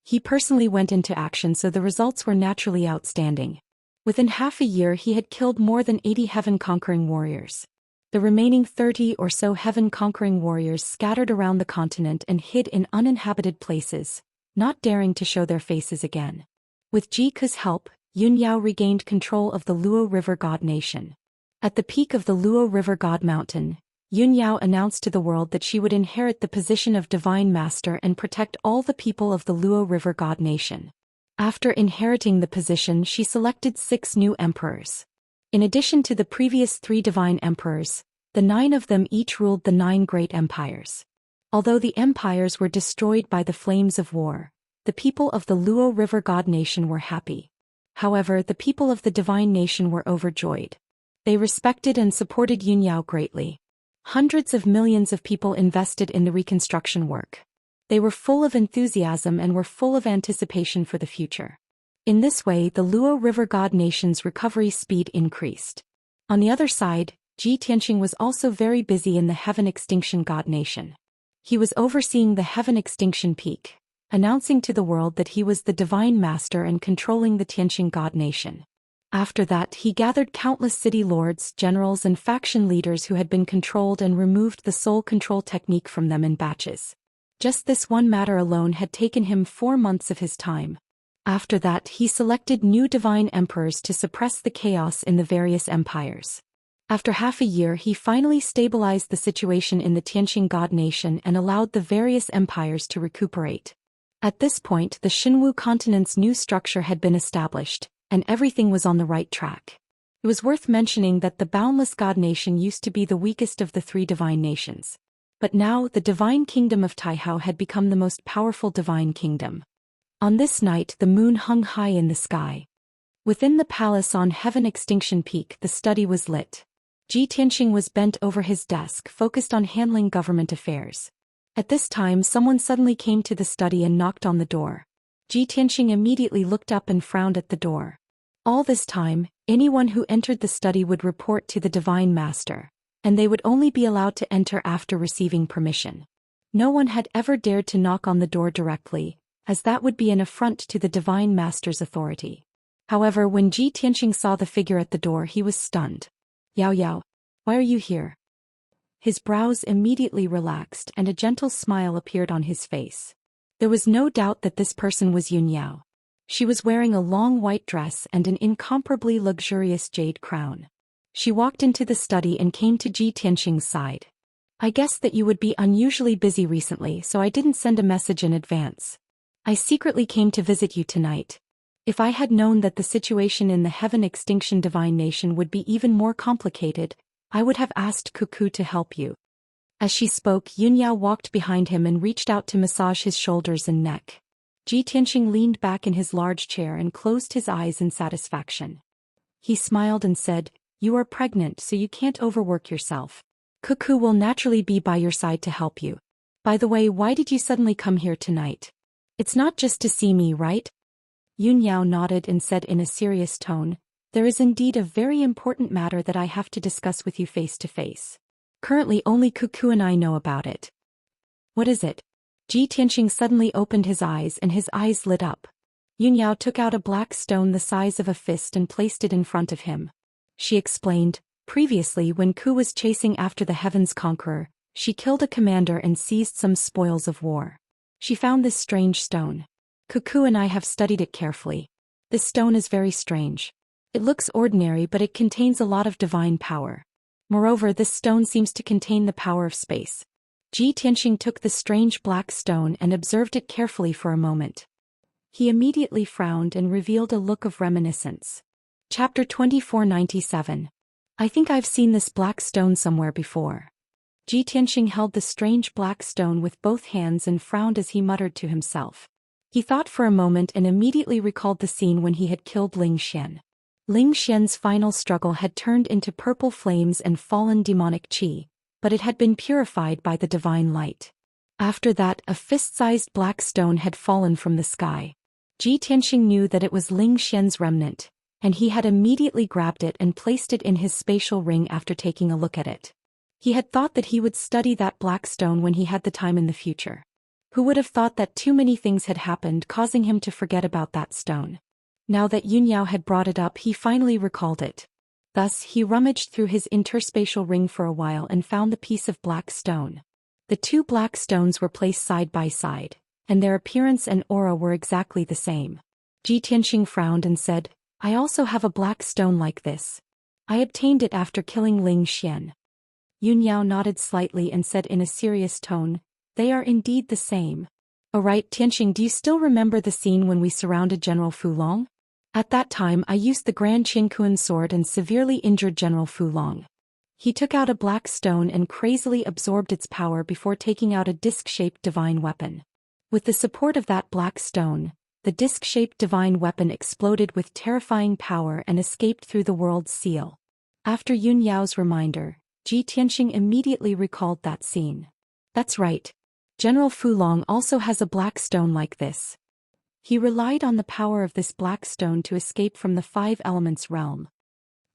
He personally went into action, so the results were naturally outstanding. Within half a year he had killed more than 80 heaven-conquering warriors. The remaining 30 or so heaven-conquering warriors scattered around the continent and hid in uninhabited places, not daring to show their faces again. With Ji Ku's help, Yunyao regained control of the Luo River God Nation. At the peak of the Luo River God Mountain, Yunyao announced to the world that she would inherit the position of Divine Master and protect all the people of the Luo River God Nation. After inheriting the position, she selected 6 new emperors. In addition to the previous 3 divine emperors, the 9 of them each ruled the 9 great empires. Although the empires were destroyed by the flames of war, the people of the Luo River God Nation were happy. However, the people of the Divine Nation were overjoyed. They respected and supported Yunyao greatly. Hundreds of millions of people invested in the reconstruction work. They were full of enthusiasm and were full of anticipation for the future. In this way, the Luo River God Nation's recovery speed increased. On the other side, Ji Tianxing was also very busy in the Heaven Extinction God Nation. He was overseeing the Heaven Extinction Peak, announcing to the world that he was the Divine Master and controlling the Tianxing God Nation. After that, he gathered countless city lords, generals and faction leaders who had been controlled and removed the soul control technique from them in batches. Just this one matter alone had taken him 4 months of his time. After that, he selected new divine emperors to suppress the chaos in the various empires. After half a year, he finally stabilized the situation in the Tianxing God Nation and allowed the various empires to recuperate. At this point, the Shenwu continent's new structure had been established, and everything was on the right track. It was worth mentioning that the boundless god nation used to be the weakest of the three divine nations. But now the divine kingdom of Taihao had become the most powerful divine kingdom. On this night the moon hung high in the sky. Within the palace on Heaven Extinction Peak the study was lit. Ji Tianqing was bent over his desk focused on handling government affairs. At this time someone suddenly came to the study and knocked on the door. Ji Tianqing immediately looked up and frowned at the door. All this time, anyone who entered the study would report to the Divine Master, and they would only be allowed to enter after receiving permission. No one had ever dared to knock on the door directly, as that would be an affront to the Divine Master's authority. However, when Ji Tianqing saw the figure at the door he was stunned. "Yao Yao, why are you here?" His brows immediately relaxed and a gentle smile appeared on his face. There was no doubt that this person was Yun Yao. She was wearing a long white dress and an incomparably luxurious jade crown. She walked into the study and came to Ji Tianqing's side. "I guessed that you would be unusually busy recently, so I didn't send a message in advance. I secretly came to visit you tonight. If I had known that the situation in the Heaven Extinction Divine Nation would be even more complicated, I would have asked Cuckoo to help you." As she spoke, Yun Yao walked behind him and reached out to massage his shoulders and neck. Ji Tianqing leaned back in his large chair and closed his eyes in satisfaction. He smiled and said, "You are pregnant, so you can't overwork yourself. Cuckoo will naturally be by your side to help you. By the way, why did you suddenly come here tonight? It's not just to see me, right?" Yun Yao nodded and said in a serious tone, "There is indeed a very important matter that I have to discuss with you face to face. Currently only Cuckoo and I know about it." "What is it?" Ji Tianqing suddenly opened his eyes and his eyes lit up. Yun Yao took out a black stone the size of a fist and placed it in front of him. She explained, "Previously when Ku was chasing after the Heaven's Conqueror, she killed a commander and seized some spoils of war. She found this strange stone. Cuckoo and I have studied it carefully. This stone is very strange. It looks ordinary but it contains a lot of divine power. Moreover, this stone seems to contain the power of space." Ji Tianqing took the strange black stone and observed it carefully for a moment. He immediately frowned and revealed a look of reminiscence. Chapter 2497. "I think I've seen this black stone somewhere before." Ji Tianqing held the strange black stone with both hands and frowned as he muttered to himself. He thought for a moment and immediately recalled the scene when he had killed Ling Xian. Ling Xian's final struggle had turned into purple flames and fallen demonic qi, but it had been purified by the divine light. After that, a fist-sized black stone had fallen from the sky. Ji Tianqing knew that it was Ling Xian's remnant, and he had immediately grabbed it and placed it in his spatial ring after taking a look at it. He had thought that he would study that black stone when he had the time in the future. Who would have thought that too many things had happened causing him to forget about that stone? Now that Yun Yao had brought it up he finally recalled it. Thus he rummaged through his interspatial ring for a while and found the piece of black stone. The two black stones were placed side by side, and their appearance and aura were exactly the same. Ji Tianqing frowned and said, "I also have a black stone like this. I obtained it after killing Ling Xian." Yun Yao nodded slightly and said in a serious tone, "They are indeed the same. Alright Tianqing, do you still remember the scene when we surrounded General Fu Long? At that time I used the Grand Qingkuan sword and severely injured General Fu Long. He took out a black stone and crazily absorbed its power before taking out a disc-shaped divine weapon. With the support of that black stone, the disc-shaped divine weapon exploded with terrifying power and escaped through the world's seal." After Yun Yao's reminder, Ji Tianqing immediately recalled that scene. "That's right. General Fu Long also has a black stone like this. He relied on the power of this black stone to escape from the Five Elements realm."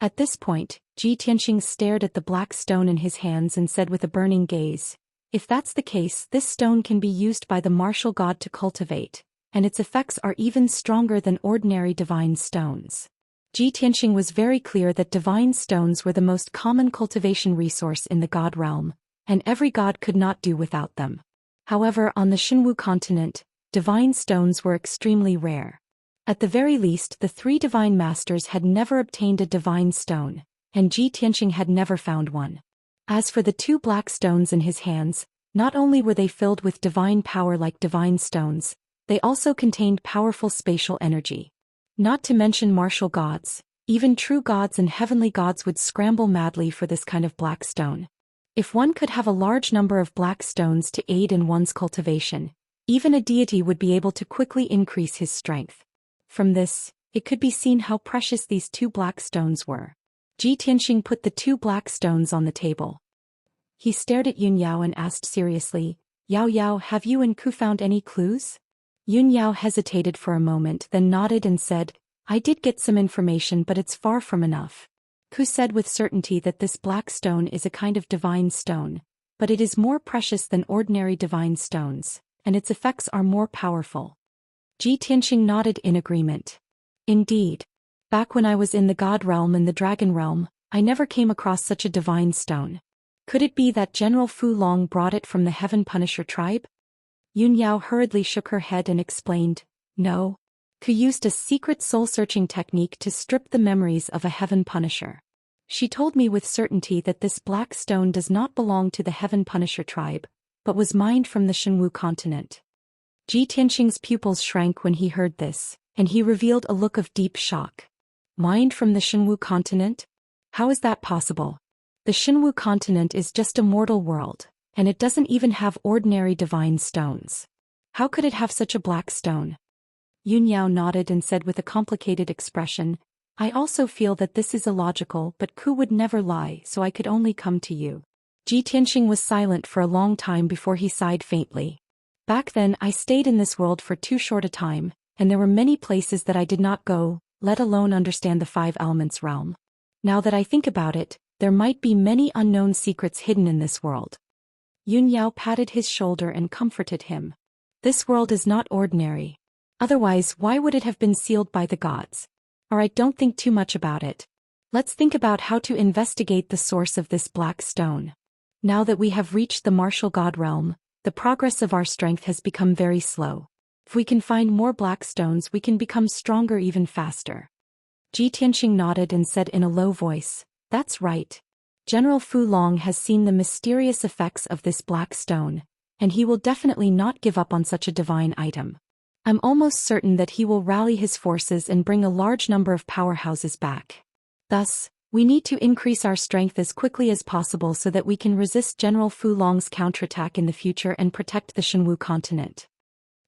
At this point, Ji Tianqing stared at the black stone in his hands and said with a burning gaze, "If that's the case, this stone can be used by the martial god to cultivate, and its effects are even stronger than ordinary divine stones." Ji Tianqing was very clear that divine stones were the most common cultivation resource in the god realm, and every god could not do without them. However, on the Shenwu continent, divine stones were extremely rare. At the very least, the three divine masters had never obtained a divine stone, and Ji Tianqing had never found one. As for the two black stones in his hands, not only were they filled with divine power like divine stones, they also contained powerful spatial energy. Not to mention martial gods, Even true gods and heavenly gods would scramble madly for this kind of black stone. If one could have a large number of black stones to aid in one's cultivation, even a deity would be able to quickly increase his strength. From this, it could be seen how precious these 2 black stones were. Ji Tianxing put the 2 black stones on the table. He stared at Yun Yao and asked seriously, "Yao Yao, have you and Ku found any clues?" Yun Yao hesitated for a moment, then nodded and said, "I did get some information, but it's far from enough." Ku said with certainty that this black stone is a kind of divine stone, but it is more precious than ordinary divine stones, and its effects are more powerful. Ji Tianxing nodded in agreement. Indeed. Back when I was in the God realm and the Dragon realm, I never came across such a divine stone. Could it be that General Fu Long brought it from the Heaven Punisher tribe? Yun Yao hurriedly shook her head and explained, "No. Ku used a secret soul-searching technique to strip the memories of a Heaven Punisher. She told me with certainty that this black stone does not belong to the Heaven Punisher tribe, but was mined from the Shenwu continent." Ji Tianxing's pupils shrank when he heard this, and he revealed a look of deep shock. Mined from the Shenwu continent? How is that possible? The Shenwu continent is just a mortal world, and it doesn't even have ordinary divine stones. How could it have such a black stone? Yun Yao nodded and said with a complicated expression, "I also feel that this is illogical, but Ku would never lie, so I could only come to you." Ji Tianxing was silent for a long time before he sighed faintly. "Back then I stayed in this world for too short a time, and there were many places that I did not go, let alone understand the 5 elements realm. Now that I think about it, there might be many unknown secrets hidden in this world." Yun Yao patted his shoulder and comforted him. "This world is not ordinary. Otherwise, why would it have been sealed by the gods? Alright, don't think too much about it. Let's think about how to investigate the source of this black stone. Now that we have reached the martial god realm, the progress of our strength has become very slow. If we can find more black stones, we can become stronger even faster." Ji Tianxing nodded and said in a low voice, "That's right. General Fu Long has seen the mysterious effects of this black stone, and he will definitely not give up on such a divine item. I'm almost certain that he will rally his forces and bring a large number of powerhouses back. Thus, we need to increase our strength as quickly as possible so that we can resist General Fu Long's counterattack in the future and protect the Shenwu continent."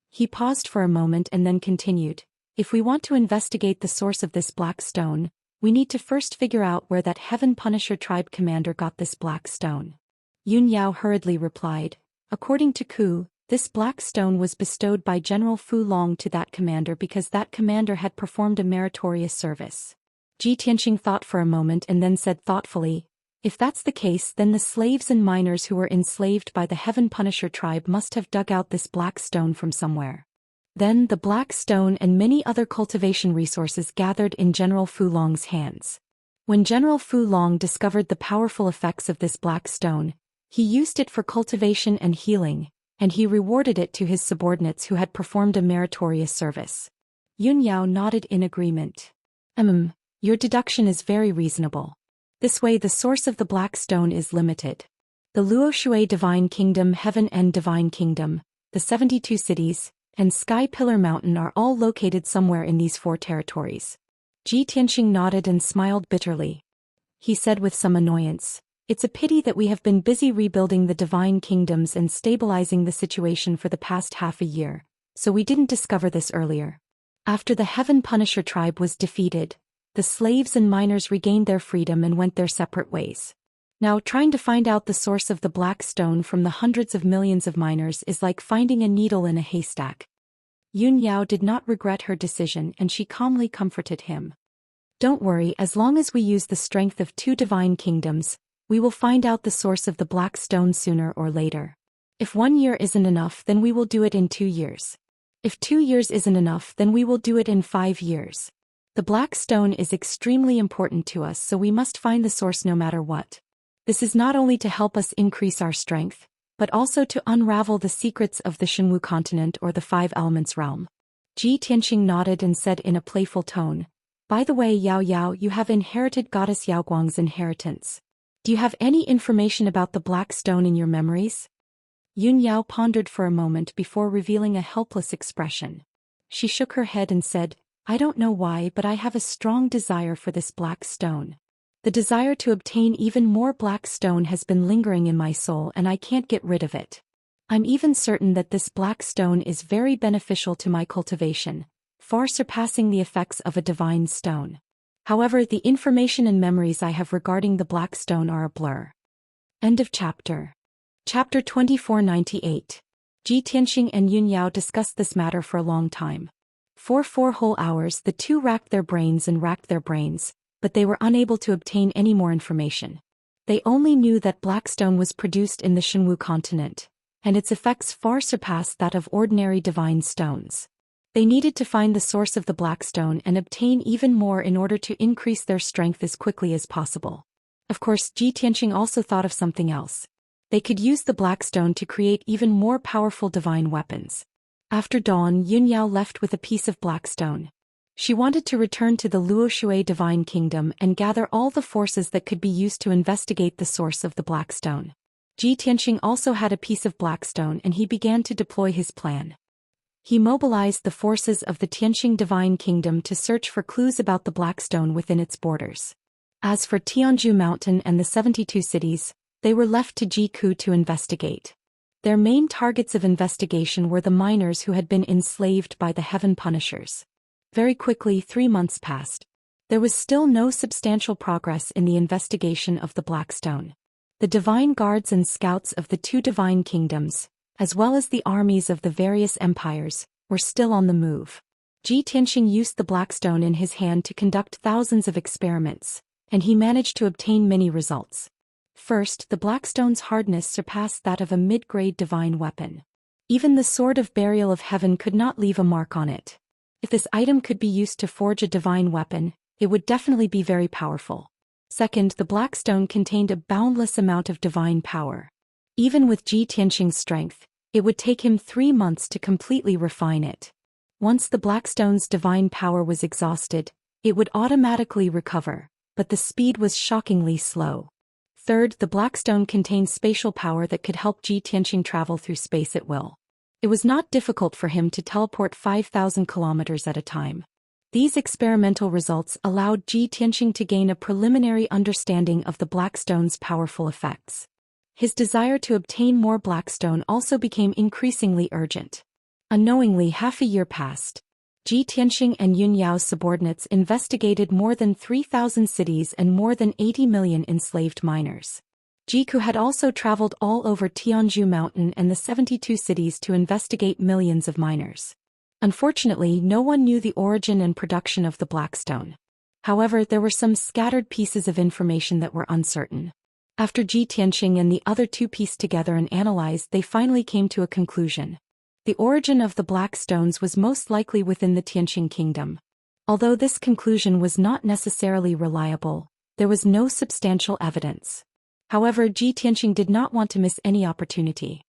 He paused for a moment and then continued, "If we want to investigate the source of this black stone, we need to first figure out where that Heaven Punisher tribe commander got this black stone." Yun Yao hurriedly replied, "According to Ku, this black stone was bestowed by General Fu Long to that commander because that commander had performed a meritorious service." Ji Tianxing thought for a moment and then said thoughtfully, "If that's the case, then the slaves and miners who were enslaved by the Heaven Punisher tribe must have dug out this black stone from somewhere. Then the black stone and many other cultivation resources gathered in General Fu Long's hands. When General Fu Long discovered the powerful effects of this black stone, he used it for cultivation and healing, and he rewarded it to his subordinates who had performed a meritorious service." Yun Yao nodded in agreement. Your deduction is very reasonable. This way the source of the black stone is limited. The Luoshui Divine Kingdom, Heaven End Divine Kingdom, the 72 cities, and Sky Pillar Mountain are all located somewhere in these 4 territories. Ji Tianxing nodded and smiled bitterly. He said with some annoyance, "It's a pity that we have been busy rebuilding the divine kingdoms and stabilizing the situation for the past half a year, so we didn't discover this earlier." After the Heaven Punisher tribe was defeated, the slaves and miners regained their freedom and went their separate ways. Now, trying to find out the source of the black stone from the hundreds of millions of miners is like finding a needle in a haystack. Yun Yao did not regret her decision and she calmly comforted him. "Don't worry, as long as we use the strength of 2 divine kingdoms, we will find out the source of the black stone sooner or later. If 1 year isn't enough, then we will do it in 2 years. If 2 years isn't enough, then we will do it in 5 years. The black stone is extremely important to us, so we must find the source no matter what. This is not only to help us increase our strength, but also to unravel the secrets of the Shenwu continent or the 5 elements realm." Ji Tianxing nodded and said in a playful tone, "By the way, Yao Yao, you have inherited Goddess Yao Guang's inheritance. Do you have any information about the black stone in your memories?" Yun Yao pondered for a moment before revealing a helpless expression. She shook her head and said, I don't know why, but I have a strong desire for this black stone. The desire to obtain even more black stone has been lingering in my soul and I can't get rid of it. I'm even certain that this black stone is very beneficial to my cultivation, far surpassing the effects of a divine stone. However, the information and memories I have regarding the black stone are a blur. End of chapter. Chapter 2498. Ji Tianxing and Yun Yao discussed this matter for a long time. For 4 whole hours the two racked their brains, but they were unable to obtain any more information. They only knew that blackstone was produced in the Shenwu continent, and its effects far surpassed that of ordinary divine stones. They needed to find the source of the blackstone and obtain even more in order to increase their strength as quickly as possible. Of course, Ji Tianxing also thought of something else. They could use the blackstone to create even more powerful divine weapons. After dawn, Yun Yao left with a piece of blackstone. She wanted to return to the Luoshui divine kingdom and gather all the forces that could be used to investigate the source of the blackstone. Ji Tianxing also had a piece of blackstone and he began to deploy his plan. He mobilized the forces of the Tianxing divine kingdom to search for clues about the blackstone within its borders. As for Tianzhu Mountain and the 72 cities, they were left to Jiku to investigate. Their main targets of investigation were the miners who had been enslaved by the Heaven Punishers. Very quickly 3 months passed. There was still no substantial progress in the investigation of the blackstone. The divine guards and scouts of the 2 divine kingdoms, as well as the armies of the various empires, were still on the move. Ji Tianxing used the blackstone in his hand to conduct thousands of experiments, and he managed to obtain many results. First, the blackstone's hardness surpassed that of a mid-grade divine weapon. Even the Sword of Burial of Heaven could not leave a mark on it. If this item could be used to forge a divine weapon, it would definitely be very powerful. Second, the blackstone contained a boundless amount of divine power. Even with Ji Tianxing's strength, it would take him 3 months to completely refine it. Once the blackstone's divine power was exhausted, it would automatically recover, but the speed was shockingly slow. Third, the blackstone contained spatial power that could help Ji Tianxing travel through space at will. It was not difficult for him to teleport 5,000 kilometers at a time. These experimental results allowed Ji Tianxing to gain a preliminary understanding of the blackstone's powerful effects. His desire to obtain more blackstone also became increasingly urgent. Unknowingly, half a year passed. Ji Tianxing and Yun Yao's subordinates investigated more than 3,000 cities and more than 80 million enslaved miners. Jiku had also traveled all over Tianzhu Mountain and the 72 cities to investigate millions of miners. Unfortunately, no one knew the origin and production of the blackstone. However, there were some scattered pieces of information that were uncertain. After Ji Tianxing and the other 2 pieced together and analyzed, they finally came to a conclusion. The origin of the black stones was most likely within the Tianxing kingdom. Although this conclusion was not necessarily reliable, there was no substantial evidence. However, Ji Tianxing did not want to miss any opportunity.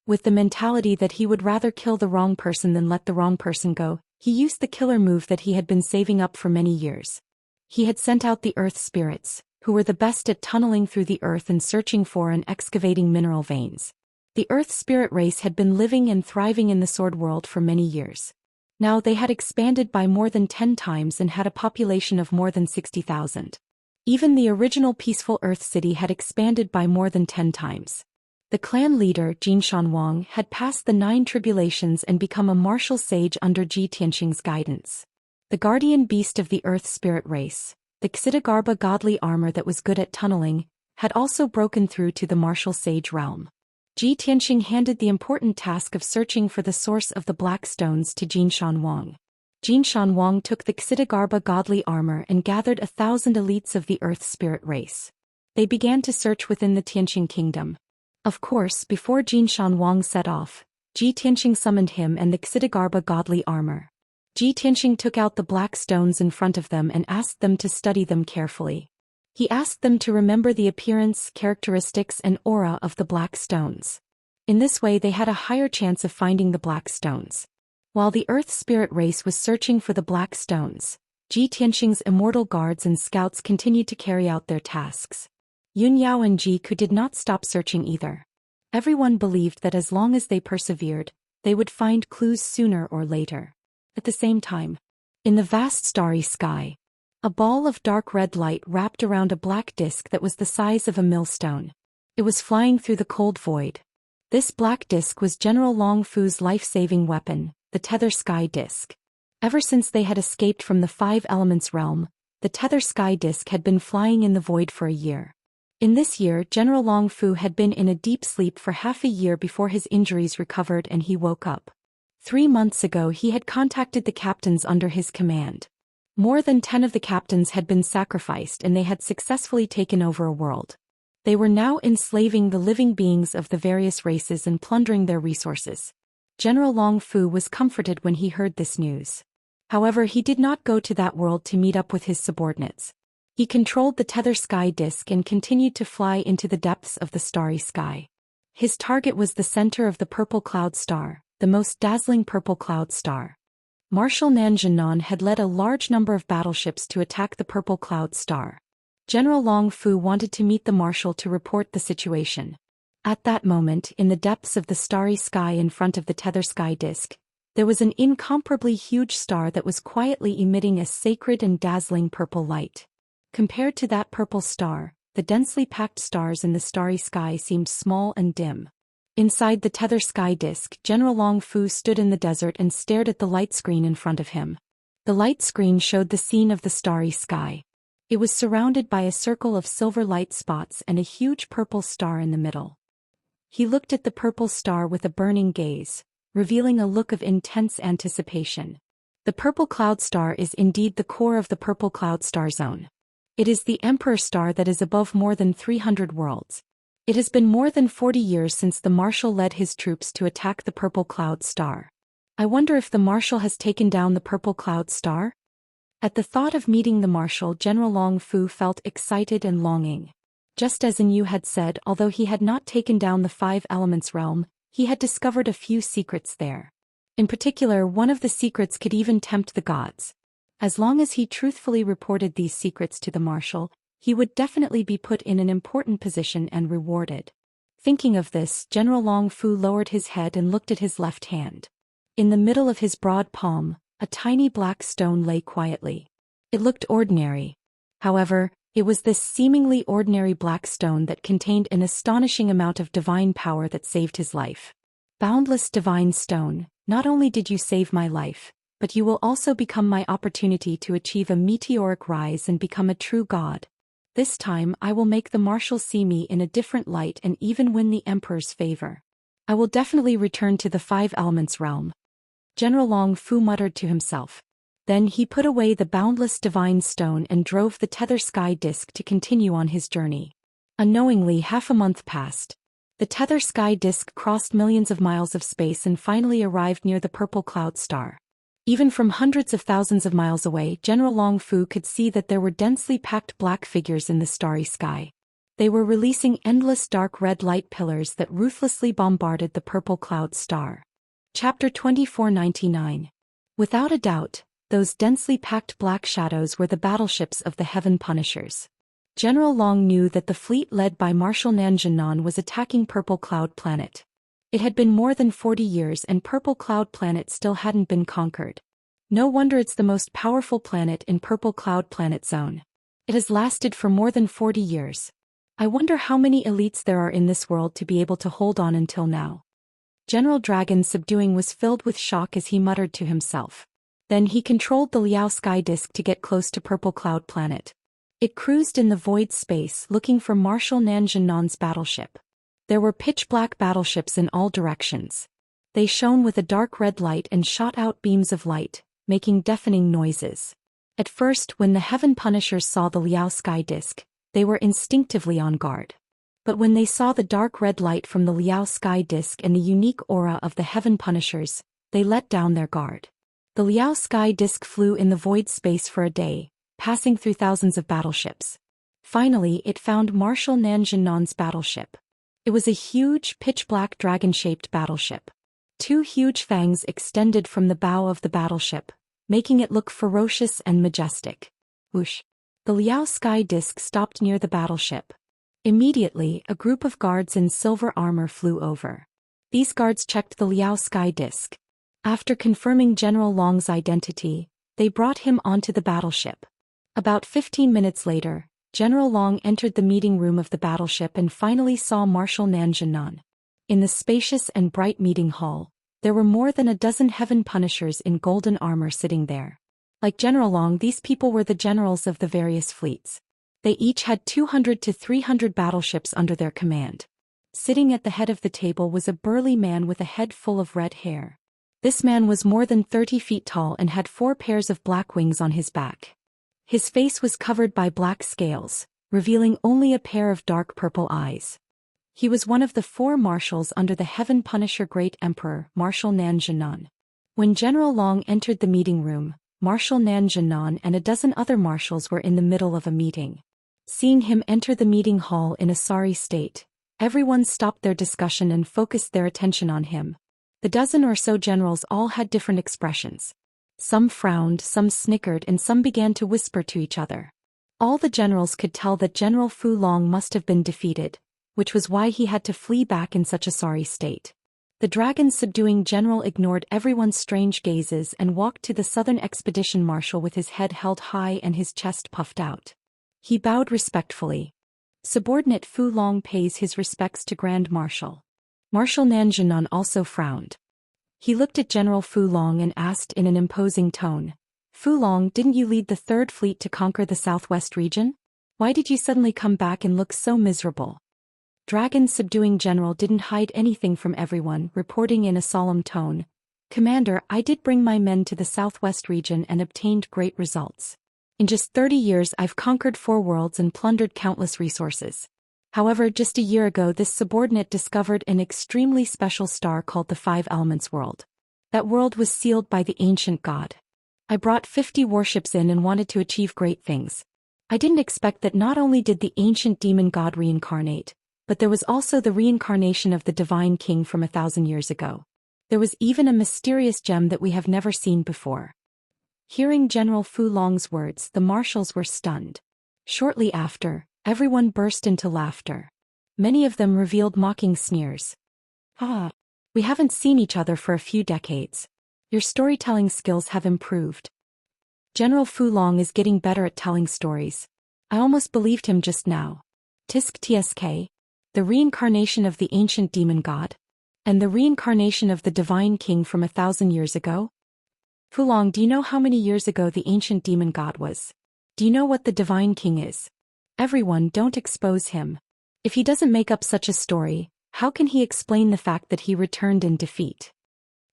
With the mentality that he would rather kill the wrong person than let the wrong person go, he used the killer move that he had been saving up for many years. He had sent out the earth spirits, who were the best at tunneling through the earth and searching for and excavating mineral veins. The earth spirit race had been living and thriving in the sword world for many years. Now they had expanded by more than 10 times and had a population of more than 60,000. Even the original peaceful earth city had expanded by more than 10 times. The clan leader, Jin Shanwang, had passed the 9 tribulations and become a martial sage under Ji Tianxing's guidance. The guardian beast of the earth spirit race, the Xitigarbha godly armor that was good at tunneling, had also broken through to the martial sage realm. Ji Tianxing handed the important task of searching for the source of the black stones to Jin Shanwang. Jin Shanwang took the Xitigarbha godly armor and gathered 1,000 elites of the earth spirit race. They began to search within the Tianxing kingdom. Of course, before Jin Shanwang set off, Ji Tianxing summoned him and the Xitigarbha godly armor. Ji Tianxing took out the black stones in front of them and asked them to study them carefully. He asked them to remember the appearance, characteristics, and aura of the black stones. In this way they had a higher chance of finding the black stones. While the earth spirit race was searching for the black stones, Ji Tianxing's immortal guards and scouts continued to carry out their tasks. Yun Yao and Jiku did not stop searching either. Everyone believed that as long as they persevered, they would find clues sooner or later. At the same time, In the vast starry sky, a ball of dark red light wrapped around a black disk that was the size of a millstone. It was flying through the cold void. This black disk was General Long Fu's life-saving weapon, the Tether Sky Disk. Ever since they had escaped from the Five Elements realm, the Tether Sky Disk had been flying in the void for a year. In this year, General Long Fu had been in a deep sleep for half a year before his injuries recovered and he woke up. 3 months ago he had contacted the captains under his command. More than 10 of the captains had been sacrificed and they had successfully taken over a world. They were now enslaving the living beings of the various races and plundering their resources. General Long Fu was comforted when he heard this news. However, he did not go to that world to meet up with his subordinates. He controlled the Tether Sky Disk and continued to fly into the depths of the starry sky. His target was the center of the purple cloud star, the most dazzling purple cloud star. Marshal Nanjinan had led a large number of battleships to attack the purple cloud star. General Long Fu wanted to meet the marshal to report the situation. At that moment, in the depths of the starry sky in front of the Tether Sky Disk, there was an incomparably huge star that was quietly emitting a sacred and dazzling purple light. Compared to that purple star, the densely packed stars in the starry sky seemed small and dim. Inside the Tether Sky Disk, General Long Fu stood in the desert and stared at the light screen in front of him. The light screen showed the scene of the starry sky. It was surrounded by a circle of silver light spots and a huge purple star in the middle. He looked at the purple star with a burning gaze, revealing a look of intense anticipation. The purple cloud star is indeed the core of the purple cloud star zone. It is the Emperor star that is above more than 300 worlds. It has been more than 40 years since the Marshal led his troops to attack the purple cloud star. I wonder if the Marshal has taken down the purple cloud star? At the thought of meeting the Marshal, General Long Fu felt excited and longing. Just as Yu had said, although he had not taken down the Five Elements realm, he had discovered a few secrets there. In particular, one of the secrets could even tempt the gods. As long as he truthfully reported these secrets to the Marshal, he would definitely be put in an important position and rewarded. Thinking of this, General Long Fu lowered his head and looked at his left hand. In the middle of his broad palm, a tiny black stone lay quietly. It looked ordinary. However, it was this seemingly ordinary black stone that contained an astonishing amount of divine power that saved his life. Boundless divine stone, not only did you save my life, but you will also become my opportunity to achieve a meteoric rise and become a true god. This time I will make the Marshal see me in a different light and even win the Emperor's favor. I will definitely return to the Five Elements realm. General Long Fu muttered to himself. Then he put away the boundless divine stone and drove the Tether Sky Disk to continue on his journey. Unknowingly, half a month passed. The Tether Sky Disk crossed millions of miles of space and finally arrived near the purple cloud star. Even from hundreds of thousands of miles away, General Long Fu could see that there were densely packed black figures in the starry sky. They were releasing endless dark red light pillars that ruthlessly bombarded the purple cloud star. Chapter 2499. Without a doubt, those densely packed black shadows were the battleships of the Heaven Punishers. General Long knew that the fleet led by Marshal Nanjinan was attacking Purple Cloud Planet. It had been more than 40 years and Purple Cloud Planet still hadn't been conquered. No wonder it's the most powerful planet in Purple Cloud Planet Zone. It has lasted for more than 40 years. I wonder how many elites there are in this world to be able to hold on until now. General Dragon Subduing was filled with shock as he muttered to himself. Then he controlled the Liao Sky Disk to get close to Purple Cloud Planet. It cruised in the void space looking for Marshal Nanjinan's battleship. There were pitch-black battleships in all directions. They shone with a dark red light and shot out beams of light, making deafening noises. At first, when the Heaven Punishers saw the Liao Sky Disk, they were instinctively on guard. But when they saw the dark red light from the Liao Sky Disk and the unique aura of the Heaven Punishers, they let down their guard. The Liao Sky Disk flew in the void space for a day, passing through thousands of battleships. Finally, it found Marshal Nanjinan's battleship. It was a huge, pitch-black dragon-shaped battleship. Two huge fangs extended from the bow of the battleship, making it look ferocious and majestic. Whoosh! The Liao Sky Disk stopped near the battleship. Immediately, a group of guards in silver armor flew over. These guards checked the Liao Sky Disk. After confirming General Long's identity, They brought him onto the battleship. About 15 minutes later, General Long entered the meeting room of the battleship and finally saw Marshal Nanjinan. In the spacious and bright meeting hall, there were more than a dozen heaven punishers in golden armor sitting there. Like General Long, these people were the generals of the various fleets. They each had 200 to 300 battleships under their command. Sitting at the head of the table was a burly man with a head full of red hair. This man was more than 30 feet tall and had 4 pairs of black wings on his back. His face was covered by black scales, revealing only a pair of dark purple eyes. He was one of the 4 marshals under the Heaven Punisher Great Emperor, Marshal Nanjinan. When General Long entered the meeting room, Marshal Nanjinan and a dozen other marshals were in the middle of a meeting. Seeing him enter the meeting hall in a sorry state, everyone stopped their discussion and focused their attention on him. The dozen or so generals all had different expressions. Some frowned, some snickered, and some began to whisper to each other. All the generals could tell that General Fu Long must have been defeated, which was why he had to flee back in such a sorry state. The dragon's subduing general ignored everyone's strange gazes and walked to the Southern Expedition Marshal with his head held high and his chest puffed out. He bowed respectfully. Subordinate Fu Long pays his respects to Grand Marshal. Marshal Nanjinan also frowned. He looked at General Fu Long and asked in an imposing tone, "Fu Long, didn't you lead the 3rd Fleet to conquer the southwest region? Why did you suddenly come back and look so miserable?" Dragon's subduing general didn't hide anything from everyone, reporting in a solemn tone, "Commander, I did bring my men to the southwest region and obtained great results. In just 30 years I've conquered 4 worlds and plundered countless resources. However, just a year ago this subordinate discovered an extremely special star called the 5 Elements world. That world was sealed by the ancient god. I brought 50 warships in and wanted to achieve great things. I didn't expect that not only did the ancient demon god reincarnate, but there was also the reincarnation of the divine king from 1,000 years ago. There was even a mysterious gem that we have never seen before." Hearing General Fu Long's words, the marshals were stunned. Shortly after, everyone burst into laughter. Many of them revealed mocking sneers. We haven't seen each other for a few decades. Your storytelling skills have improved. General Fu Long is getting better at telling stories. I almost believed him just now. Tisk tsk. The reincarnation of the ancient demon god? And the reincarnation of the divine king from 1,000 years ago? Fu Long, do you know how many years ago the ancient demon god was? Do you know what the divine king is? Everyone, don't expose him. If he doesn't make up such a story, how can he explain the fact that he returned in defeat?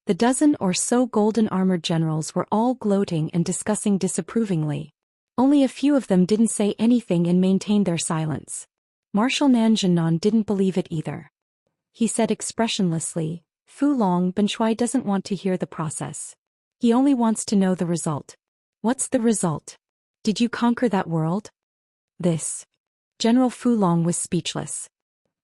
The dozen or so golden-armored generals were all gloating and discussing disapprovingly. Only a few of them didn't say anything and maintained their silence. Marshal Nanjinan didn't believe it either. He said expressionlessly, "Fu Long, Ben Shui doesn't want to hear the process. He only wants to know the result." "What's the result? Did you conquer that world?" "This." General Fu Long was speechless.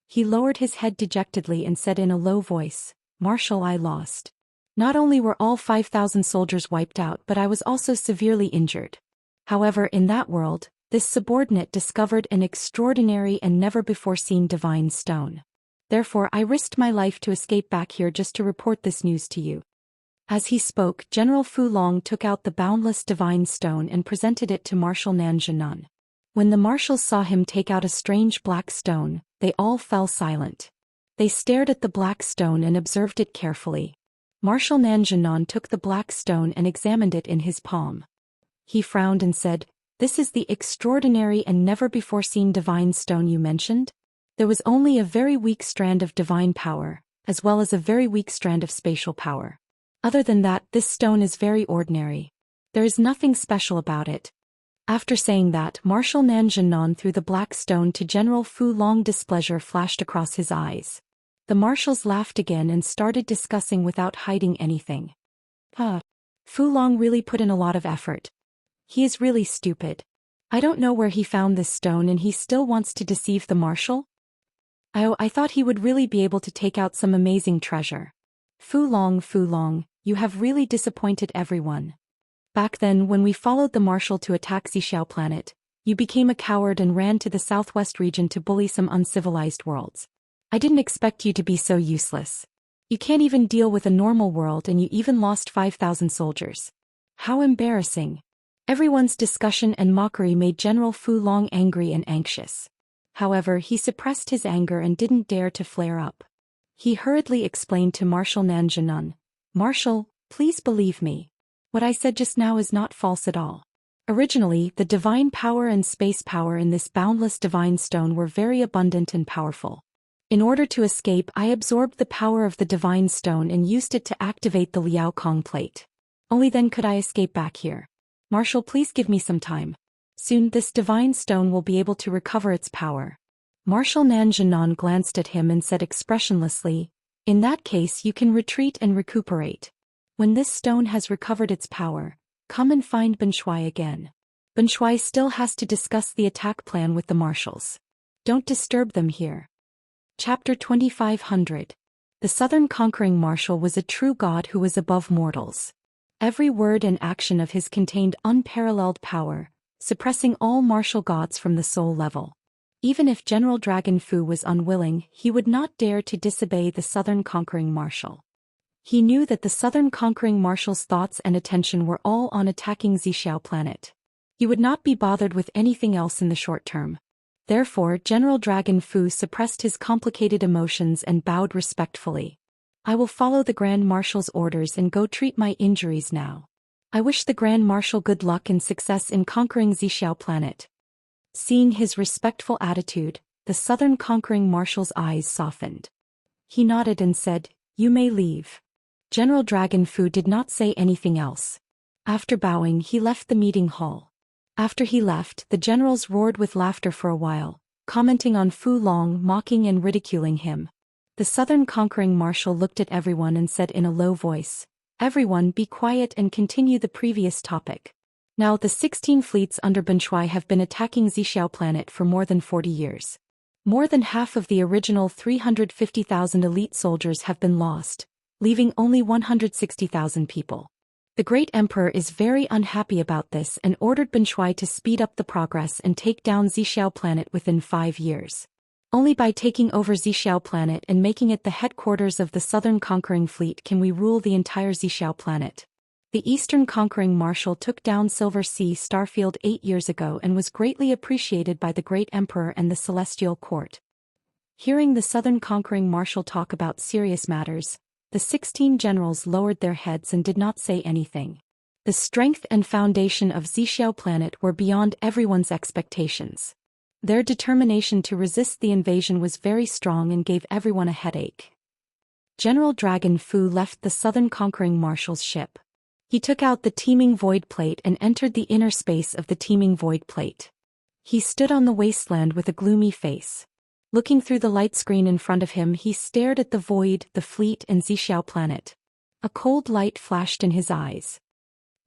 He lowered his head dejectedly and said in a low voice, "Marshal, I lost. Not only were all 5,000 soldiers wiped out, but I was also severely injured. However, in that world, this subordinate discovered an extraordinary and never-before-seen divine stone. Therefore, I risked my life to escape back here just to report this news to you." As he spoke, General Fu Long took out the boundless divine stone and presented it to Marshal Nanjinan. When the marshals saw him take out a strange black stone, they all fell silent. They stared at the black stone and observed it carefully. Marshal Nanjinan took the black stone and examined it in his palm. He frowned and said, "This is the extraordinary and never-before-seen divine stone you mentioned?" There was only a very weak strand of divine power, as well as a very weak strand of spatial power. Other than that, this stone is very ordinary. There is nothing special about it. After saying that, Marshal Nanjinan threw the black stone to General Fu Long. Displeasure flashed across his eyes. The marshals laughed again and started discussing without hiding anything. Fu Long really put in a lot of effort. He is really stupid. I don't know where he found this stone and he still wants to deceive the marshal? I thought he would really be able to take out some amazing treasure. Fu Long, you have really disappointed everyone. Back then, when we followed the marshal to attack Xiao planet, you became a coward and ran to the southwest region to bully some uncivilized worlds. I didn't expect you to be so useless. You can't even deal with a normal world and you even lost 5,000 soldiers. How embarrassing. Everyone's discussion and mockery made General Fu Long angry and anxious. However, he suppressed his anger and didn't dare to flare up. He hurriedly explained to Marshal Nanjinan, "Marshal, please believe me. What I said just now is not false at all. Originally, the divine power and space power in this boundless divine stone were very abundant and powerful. In order to escape, I absorbed the power of the divine stone and used it to activate the Liao Kong plate. Only then could I escape back here. Marshal, please give me some time. Soon this divine stone will be able to recover its power." Marshal Nanjinan glanced at him and said expressionlessly, "In that case you can retreat and recuperate. When this stone has recovered its power, come and find Ben Shuai again. Ben Shuai still has to discuss the attack plan with the marshals. Don't disturb them here." Chapter 2500. The Southern Conquering Marshal was a true god who was above mortals. Every word and action of his contained unparalleled power, suppressing all martial gods from the soul level. Even if General Dragon Fu was unwilling, he would not dare to disobey the Southern Conquering Marshal. He knew that the Southern Conquering Marshal's thoughts and attention were all on attacking Xixiao planet. He would not be bothered with anything else in the short term. Therefore, General Dragon Fu suppressed his complicated emotions and bowed respectfully. "I will follow the Grand Marshal's orders and go treat my injuries now. I wish the Grand Marshal good luck and success in conquering Xixiao planet." Seeing his respectful attitude, the Southern Conquering Marshal's eyes softened. He nodded and said, "You may leave." General Dragon Fu did not say anything else. After bowing, he left the meeting hall. After he left, the generals roared with laughter for a while, commenting on Fu Long, mocking and ridiculing him. The Southern Conquering Marshal looked at everyone and said in a low voice, "Everyone be quiet and continue the previous topic. Now the 16 fleets under Ben Shuai have been attacking Xixiao planet for more than 40 years. More than half of the original 350,000 elite soldiers have been lost, leaving only 160,000 people. The Great Emperor is very unhappy about this and ordered Ben Shuai to speed up the progress and take down Xixiao planet within 5 years. Only by taking over Xixiao planet and making it the headquarters of the Southern Conquering Fleet can we rule the entire Xixiao planet. The Eastern Conquering Marshal took down Silver Sea Starfield 8 years ago and was greatly appreciated by the Great Emperor and the Celestial Court." Hearing the Southern Conquering Marshal talk about serious matters, the 16 generals lowered their heads and did not say anything. The strength and foundation of Xixiao planet were beyond everyone's expectations. Their determination to resist the invasion was very strong and gave everyone a headache. General Dragon Fu left the Southern Conquering Marshal's ship. He took out the teeming void plate and entered the inner space of the teeming void plate. He stood on the wasteland with a gloomy face. Looking through the light screen in front of him, he stared at the void, the fleet and Xixiao planet. A cold light flashed in his eyes.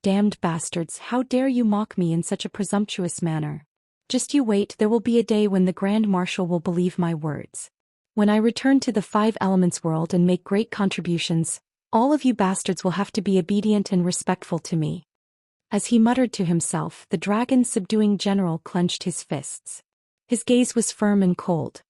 "Damned bastards, how dare you mock me in such a presumptuous manner? Just you wait, there will be a day when the Grand Marshal will believe my words. When I return to the Five Elements world and make great contributions, all of you bastards will have to be obedient and respectful to me." As he muttered to himself, the dragon-subduing general clenched his fists. His gaze was firm and cold.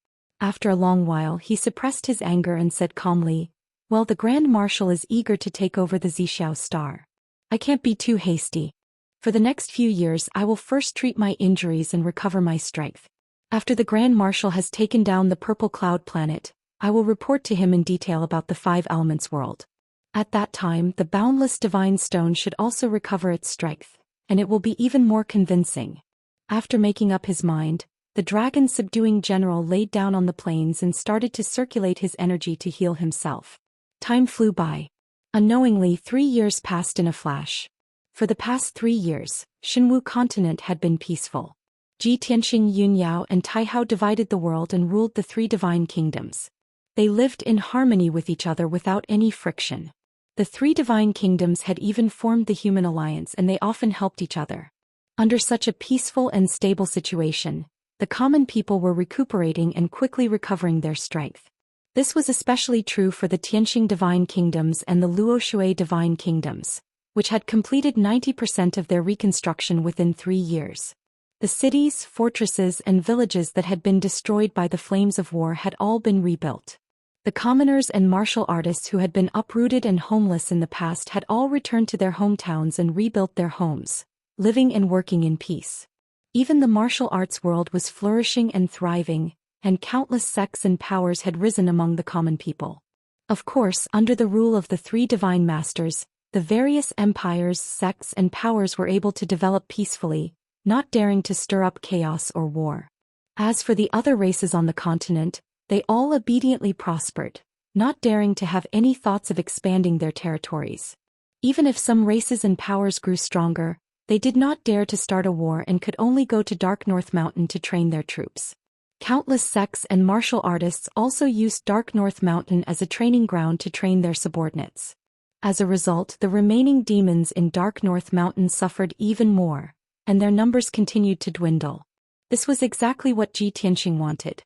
After a long while, he suppressed his anger and said calmly, "Well, the Grand Marshal is eager to take over the Xixiao star. I can't be too hasty. For the next few years I will first treat my injuries and recover my strength. After the Grand Marshal has taken down the Purple Cloud planet, I will report to him in detail about the Five Elements world. At that time, the boundless divine stone should also recover its strength, and it will be even more convincing." After making up his mind, the dragon-subduing general laid down on the plains and started to circulate his energy to heal himself. Time flew by. Unknowingly, 3 years passed in a flash. For the past 3 years, Shenwu continent had been peaceful. Ji Tianxing Yunyao and Taihao divided the world and ruled the 3 divine kingdoms. They lived in harmony with each other without any friction. The 3 divine kingdoms had even formed the human alliance and they often helped each other. Under such a peaceful and stable situation, the common people were recuperating and quickly recovering their strength. This was especially true for the Tianxing divine kingdoms and the Luoshui divine kingdoms, which had completed 90% of their reconstruction within 3 years. The cities, fortresses and villages that had been destroyed by the flames of war had all been rebuilt. The commoners and martial artists who had been uprooted and homeless in the past had all returned to their hometowns and rebuilt their homes, living and working in peace. Even the martial arts world was flourishing and thriving, and countless sects and powers had risen among the common people. Of course, under the rule of the three divine masters, the various empires, sects, and powers were able to develop peacefully, not daring to stir up chaos or war. As for the other races on the continent, they all obediently prospered, not daring to have any thoughts of expanding their territories. Even if some races and powers grew stronger, they did not dare to start a war and could only go to Dark North Mountain to train their troops. Countless sects and martial artists also used Dark North Mountain as a training ground to train their subordinates. As a result, the remaining demons in Dark North Mountain suffered even more, and their numbers continued to dwindle. This was exactly what Ji Tianxing wanted.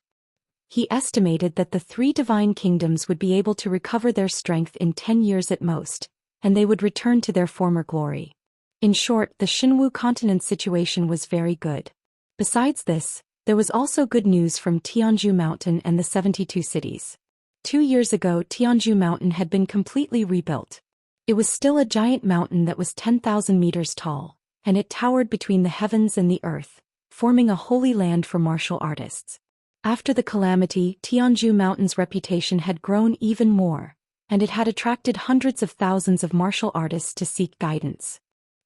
He estimated that the three divine kingdoms would be able to recover their strength in 10 years at most, and they would return to their former glory. In short, the Xinwu continent's situation was very good. Besides this, there was also good news from Tianzhu Mountain and the 72 cities. 2 years ago, Tianzhu Mountain had been completely rebuilt. It was still a giant mountain that was 10,000 meters tall, and it towered between the heavens and the earth, forming a holy land for martial artists. After the calamity, Tianzhu Mountain's reputation had grown even more, and it had attracted hundreds of thousands of martial artists to seek guidance.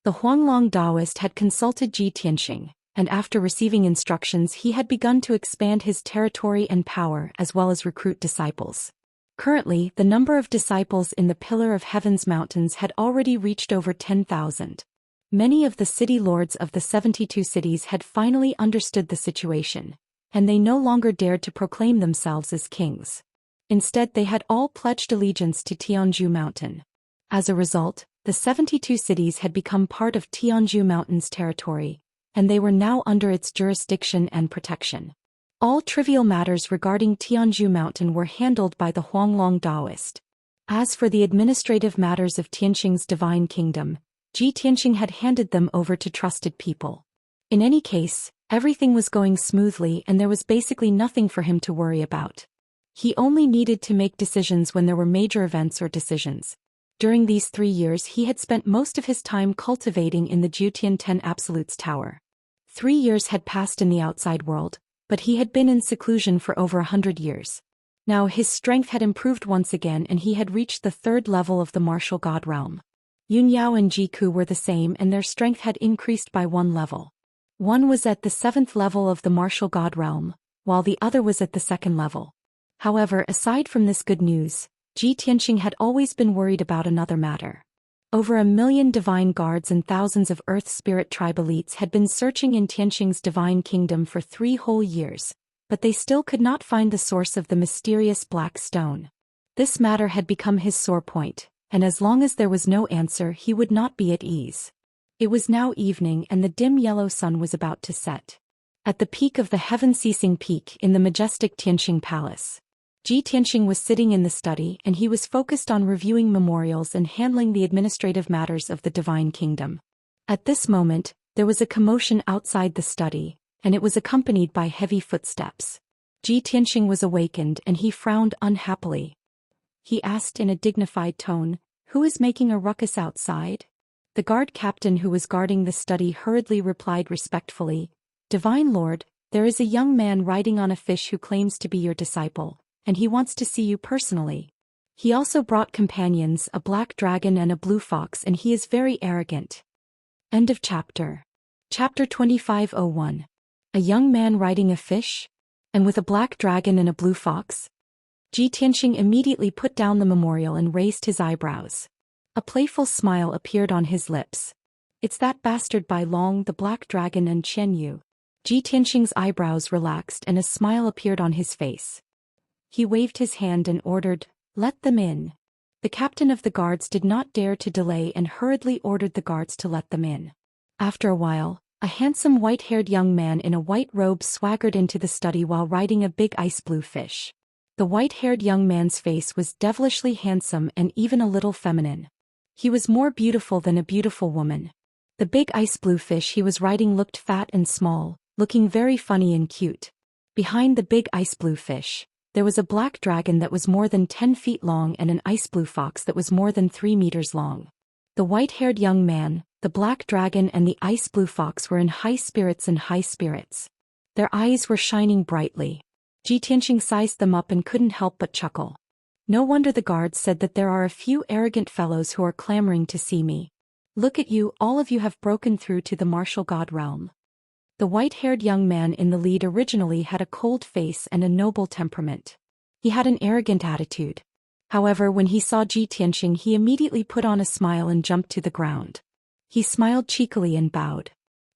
The Huanglong Daoist had consulted Ji Tianxing, and after receiving instructions he had begun to expand his territory and power as well as recruit disciples. Currently, the number of disciples in the Pillar of Heaven's mountains had already reached over 10,000. Many of the city lords of the 72 cities had finally understood the situation, and they no longer dared to proclaim themselves as kings. Instead, they had all pledged allegiance to Tianzhu Mountain. As a result, the 72 cities had become part of Tianzhu Mountain's territory, and they were now under its jurisdiction and protection. All trivial matters regarding Tianzhu Mountain were handled by the Huanglong Daoist. As for the administrative matters of Tianxing's divine kingdom, Ji Tianxing had handed them over to trusted people. In any case, everything was going smoothly and there was basically nothing for him to worry about. He only needed to make decisions when there were major events or decisions. During these 3 years he had spent most of his time cultivating in the Jiutian 10 Absolutes Tower. 3 years had passed in the outside world, but he had been in seclusion for over 100 years. Now his strength had improved once again and he had reached the 3rd level of the martial god realm. Yun Yao and Jiku were the same and their strength had increased by 1 level. One was at the 7th level of the martial god realm, while the other was at the 2nd level. However, aside from this good news, Ji Tianxing had always been worried about another matter. Over 1 million divine guards and thousands of earth spirit tribe elites had been searching in Tianxing's divine kingdom for 3 whole years, but they still could not find the source of the mysterious black stone. This matter had become his sore point, and as long as there was no answer he would not be at ease. It was now evening and the dim yellow sun was about to set. At the peak of the heaven-ceasing peak in the majestic Tianxing Palace, Ji Tianxing was sitting in the study and he was focused on reviewing memorials and handling the administrative matters of the divine kingdom. At this moment, there was a commotion outside the study, and it was accompanied by heavy footsteps. Ji Tianxing was awakened and he frowned unhappily. He asked in a dignified tone, "Who is making a ruckus outside?" The guard captain who was guarding the study hurriedly replied respectfully, "Divine Lord, there is a young man riding on a fish who claims to be your disciple, and he wants to see you personally. He also brought companions, a black dragon and a blue fox, and he is very arrogant." End of chapter. Chapter 2501. A young man riding a fish? And with a black dragon and a blue fox? Ji Tianxing immediately put down the memorial and raised his eyebrows. A playful smile appeared on his lips. "It's that bastard Bai Long, the black dragon, and Chen Yu." Ji Tianxing's eyebrows relaxed and a smile appeared on his face. He waved his hand and ordered, "Let them in." The captain of the guards did not dare to delay and hurriedly ordered the guards to let them in. After a while, a handsome white-haired young man in a white robe swaggered into the study while riding a big ice-blue fish. The white-haired young man's face was devilishly handsome and even a little feminine. He was more beautiful than a beautiful woman. The big ice-blue fish he was riding looked fat and small, looking very funny and cute. Behind the big ice-blue fish, There was a black dragon that was more than 10 feet long and an ice blue fox that was more than 3 meters long. The white-haired young man, the black dragon and the ice blue fox were in high spirits. Their eyes were shining brightly. Tianxia sized them up and couldn't help but chuckle. No wonder the guards said that there are a few arrogant fellows who are clamoring to see me. Look at you, all of you have broken through to the martial god realm. The white-haired young man in the lead originally had a cold face and a noble temperament. He had an arrogant attitude. However, when he saw Tianxia, he immediately put on a smile and jumped to the ground. He smiled cheekily and bowed.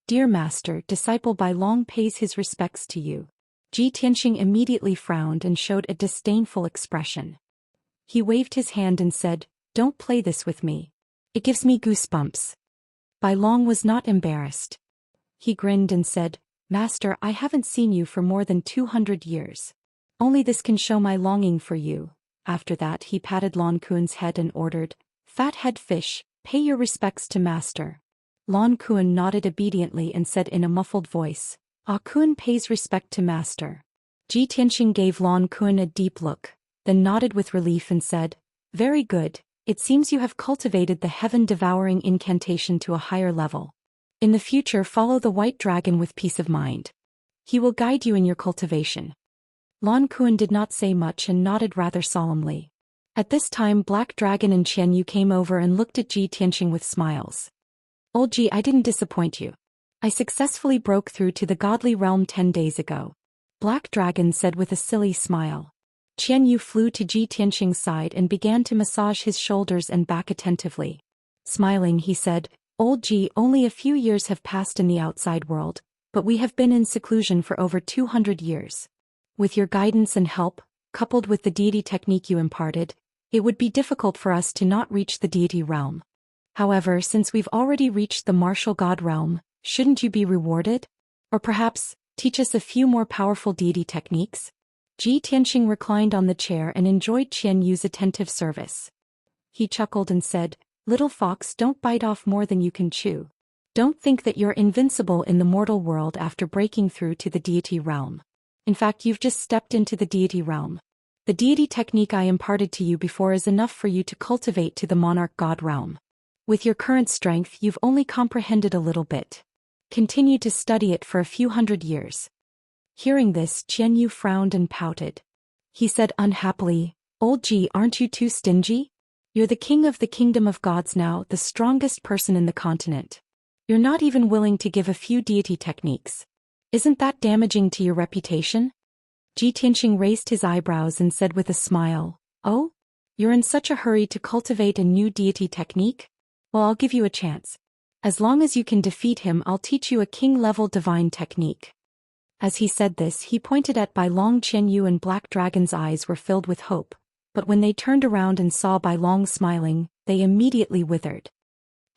"Dear master, disciple Bai Long pays his respects to you." Tianxia immediately frowned and showed a disdainful expression. He waved his hand and said, "Don't play this with me. It gives me goosebumps." Bai Long was not embarrassed. He grinned and said, "Master, I haven't seen you for more than 200 years. Only this can show my longing for you." After that he patted Lan Kuan's head and ordered, "Fat-head fish, pay your respects to master." Lan Kuan nodded obediently and said in a muffled voice, "Ah Kuan pays respect to master." Tianxia gave Lan Kuan a deep look, then nodded with relief and said, "Very good, it seems you have cultivated the heaven-devouring incantation to a higher level. In the future follow the white dragon with peace of mind. He will guide you in your cultivation." Lan Kuan did not say much and nodded rather solemnly. At this time Black Dragon and Qianyu came over and looked at Tianxia with smiles. "Old Ji, I didn't disappoint you. I successfully broke through to the godly realm 10 days ago," Black Dragon said with a silly smile. Qianyu flew to Tianxia's side and began to massage his shoulders and back attentively. Smiling, he said, "Old Ji, only a few years have passed in the outside world, but we have been in seclusion for over 200 years. With your guidance and help, coupled with the deity technique you imparted, it would be difficult for us to not reach the deity realm. However, since we've already reached the martial god realm, shouldn't you be rewarded? Or perhaps, teach us a few more powerful deity techniques?" Tianxia reclined on the chair and enjoyed Qianyu's attentive service. He chuckled and said, "Little fox, don't bite off more than you can chew. Don't think that you're invincible in the mortal world after breaking through to the deity realm. In fact, you've just stepped into the deity realm. The deity technique I imparted to you before is enough for you to cultivate to the monarch god realm. With your current strength, you've only comprehended a little bit. Continue to study it for a few hundred years." Hearing this, Qianyu frowned and pouted. He said unhappily, "Old Ji, aren't you too stingy? You're the king of the kingdom of gods now, the strongest person in the continent. You're not even willing to give a few deity techniques. Isn't that damaging to your reputation?" Tianxia raised his eyebrows and said with a smile, "Oh? You're in such a hurry to cultivate a new deity technique? Well, I'll give you a chance. As long as you can defeat him, I'll teach you a king-level divine technique." As he said this, he pointed at Bai Long. Qianyu and Black Dragon's eyes were filled with hope, but when they turned around and saw Bai Long smiling, they immediately withered.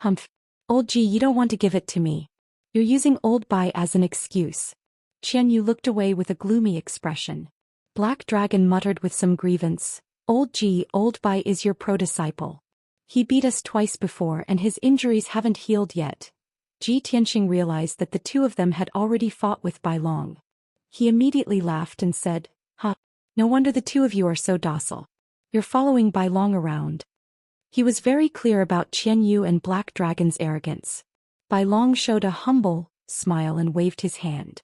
"Humph. Old Ji, you don't want to give it to me. You're using old Bai as an excuse." Qianyu looked away with a gloomy expression. Black Dragon muttered with some grievance, "Old Ji, old Bai is your pro-disciple. He beat us twice before and his injuries haven't healed yet." Tianxia realized that the two of them had already fought with Bai Long. He immediately laughed and said, No wonder the two of you are so docile. You're following Bai Long around." He was very clear about Qianyu and Black Dragon's arrogance. Bai Long showed a humble smile and waved his hand.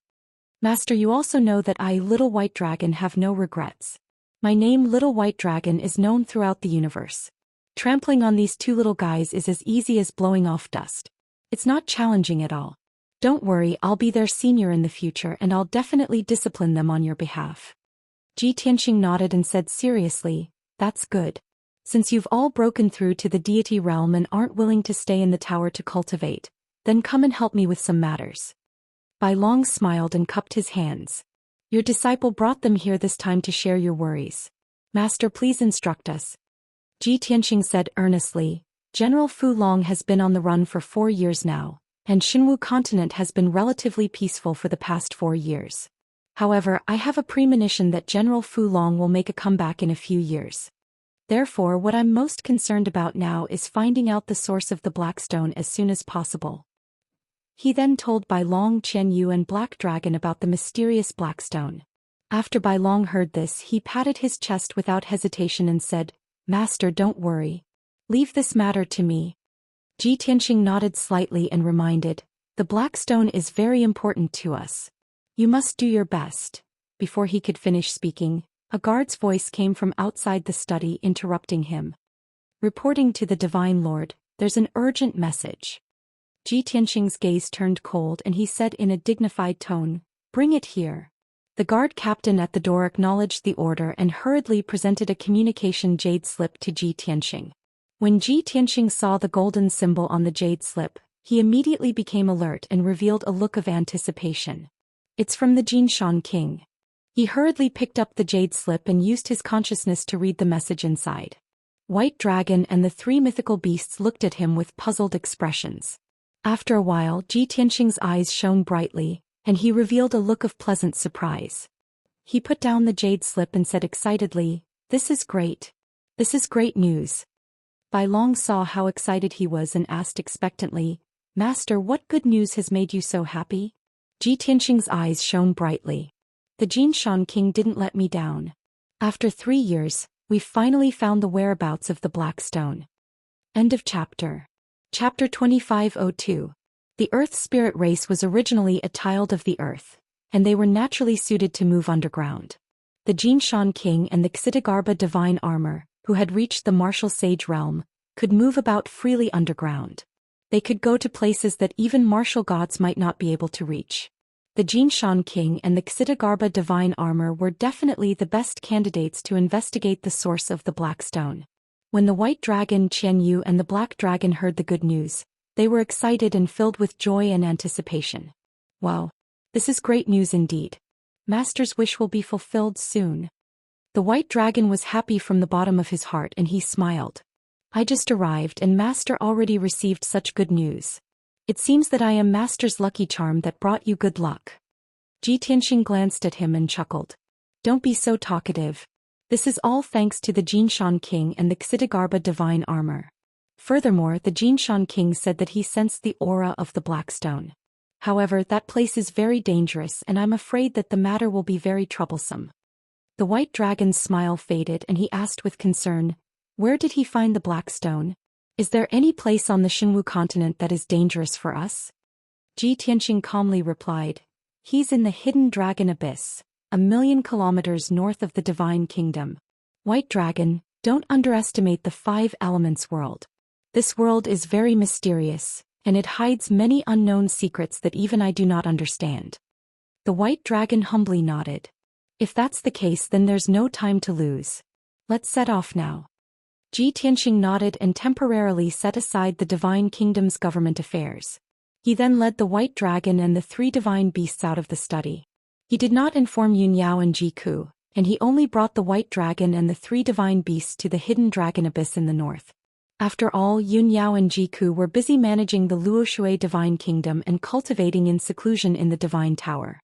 "Master, you also know that I, Little White Dragon, have no regrets. My name, Little White Dragon, is known throughout the universe. Trampling on these two little guys is as easy as blowing off dust. It's not challenging at all. Don't worry, I'll be their senior in the future and I'll definitely discipline them on your behalf." Tianxia nodded and said seriously, "That's good. Since you've all broken through to the deity realm and aren't willing to stay in the tower to cultivate, then come and help me with some matters." Bai Long smiled and cupped his hands. "Your disciple brought them here this time to share your worries. Master, please instruct us." Tianxia said earnestly, "General Fu Long has been on the run for 4 years now, and Xinwu continent has been relatively peaceful for the past 4 years. However, I have a premonition that General Fu Long will make a comeback in a few years. Therefore, what I'm most concerned about now is finding out the source of the Blackstone as soon as possible." He then told Bai Long, Qianyu and Black Dragon about the mysterious Blackstone. After Bai Long heard this, he patted his chest without hesitation and said, "Master, don't worry. Leave this matter to me." Ji Tianxing nodded slightly and reminded, "The black stone is very important to us. You must do your best." Before he could finish speaking, a guard's voice came from outside the study interrupting him. "Reporting to the Divine Lord, there's an urgent message." Ji Tianxing's gaze turned cold and he said in a dignified tone, "Bring it here." The guard captain at the door acknowledged the order and hurriedly presented a communication jade slip to Ji Tianxing. When Ji Tianxing saw the golden symbol on the jade slip, he immediately became alert and revealed a look of anticipation. "It's from the Jinshan king." He hurriedly picked up the jade slip and used his consciousness to read the message inside. White Dragon and the three mythical beasts looked at him with puzzled expressions. After a while, Ji Tianxing's eyes shone brightly, and he revealed a look of pleasant surprise. He put down the jade slip and said excitedly, "This is great. This is great news." Bai Long saw how excited he was and asked expectantly, "Master, what good news has made you so happy?" Ji Tianxing's eyes shone brightly. "The Jinshan king didn't let me down. After 3 years, we finally found the whereabouts of the Black Stone." End of chapter. Chapter 2502. The Earth spirit race was originally a child of the Earth, and they were naturally suited to move underground. The Jinshan king and the Xitigarbha divine armor, who had reached the martial sage realm, could move about freely underground. They could go to places that even martial gods might not be able to reach. The Jinshan king and the Xitigarbha divine armor were definitely the best candidates to investigate the source of the Black Stone. When the white dragon Qianyu and the black dragon heard the good news, they were excited and filled with joy and anticipation. "Wow! This is great news indeed. Master's wish will be fulfilled soon." The white dragon was happy from the bottom of his heart and he smiled. "I just arrived and Master already received such good news. It seems that I am Master's lucky charm that brought you good luck." Ji Tianxing glanced at him and chuckled. "Don't be so talkative. This is all thanks to the Jinshan king and the Xitigarbha divine armor." Furthermore, the Jinshan king said that he sensed the aura of the Black Stone. "However, that place is very dangerous and I'm afraid that the matter will be very troublesome." The white dragon's smile faded and he asked with concern, "Where did he find the Black Stone? Is there any place on the Xinwu continent that is dangerous for us?" Ji Tianxing calmly replied, "He's in the hidden dragon abyss, 1,000,000 kilometers north of the divine kingdom. White dragon, don't underestimate the 5 elements world. This world is very mysterious, and it hides many unknown secrets that even I do not understand." The white dragon humbly nodded. "If that's the case, then there's no time to lose. Let's set off now." Ji Tianxing nodded and temporarily set aside the divine kingdom's government affairs. He then led the white dragon and the 3 divine beasts out of the study. He did not inform Yun Yao and Ji Ku, and he only brought the white dragon and the 3 divine beasts to the hidden dragon abyss in the north. After all, Yun Yao and Ji Ku were busy managing the Luoshui divine kingdom and cultivating in seclusion in the divine tower.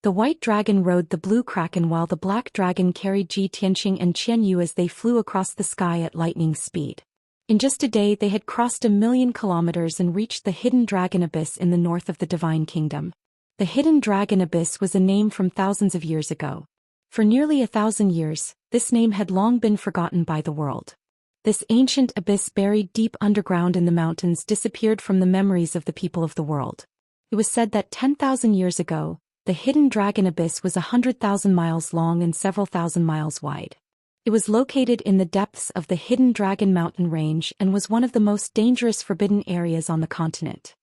The white dragon rode the blue kraken while the black dragon carried Ji Tianxing and Qianyu as they flew across the sky at lightning speed. In just a day they had crossed 1,000,000 kilometers and reached the hidden dragon abyss in the north of the divine kingdom. The hidden dragon abyss was a name from thousands of years ago. For nearly 1,000 years, this name had long been forgotten by the world. This ancient abyss buried deep underground in the mountains disappeared from the memories of the people of the world. It was said that 10,000 years ago, the hidden dragon abyss was 100,000 miles long and several thousand miles wide. It was located in the depths of the hidden dragon mountain range and was one of the most dangerous forbidden areas on the continent.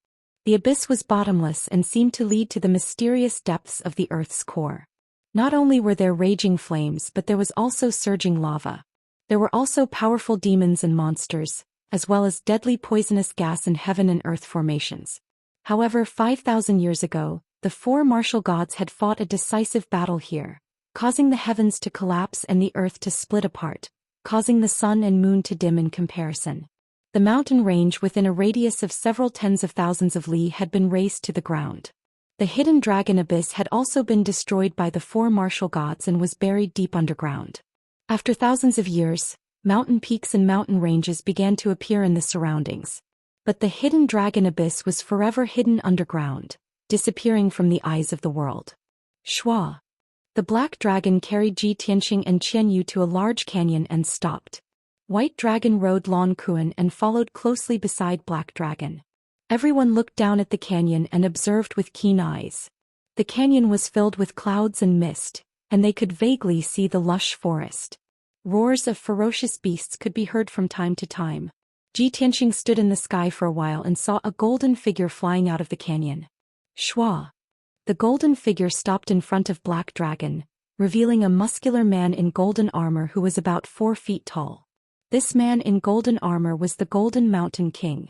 The abyss was bottomless and seemed to lead to the mysterious depths of the Earth's core. Not only were there raging flames, but there was also surging lava. There were also powerful demons and monsters, as well as deadly poisonous gas and heaven and earth formations. However, 5,000 years ago, the 4 martial gods had fought a decisive battle here, causing the heavens to collapse and the earth to split apart, causing the sun and moon to dim in comparison. The mountain range within a radius of several tens of thousands of li had been razed to the ground. The hidden dragon abyss had also been destroyed by the 4 martial gods and was buried deep underground. After thousands of years, mountain peaks and mountain ranges began to appear in the surroundings. But the hidden dragon abyss was forever hidden underground, disappearing from the eyes of the world. Schwa. The black dragon carried Ji Tianxing and Qian Yu to a large canyon and stopped. White Dragon rode Lan Kuan and followed closely beside Black Dragon. Everyone looked down at the canyon and observed with keen eyes. The canyon was filled with clouds and mist, and they could vaguely see the lush forest. Roars of ferocious beasts could be heard from time to time. Ji Tianxing stood in the sky for a while and saw a golden figure flying out of the canyon. Shua. The golden figure stopped in front of Black Dragon, revealing a muscular man in golden armor who was about 4 feet tall. This man in golden armor was the Golden Mountain King.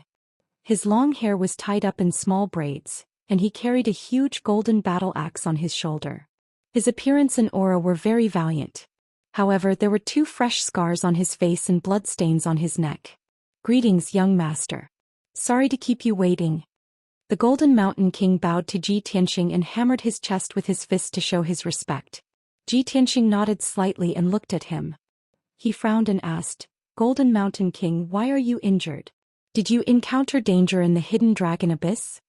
His long hair was tied up in small braids, and he carried a huge golden battle axe on his shoulder. His appearance and aura were very valiant. However, there were 2 fresh scars on his face and bloodstains on his neck. "Greetings, young master. Sorry to keep you waiting." The Golden Mountain King bowed to Ji Tianxing and hammered his chest with his fist to show his respect. Ji Tianxing nodded slightly and looked at him. He frowned and asked, "Golden Mountain King, why are you injured? Did you encounter danger in the hidden dragon abyss?"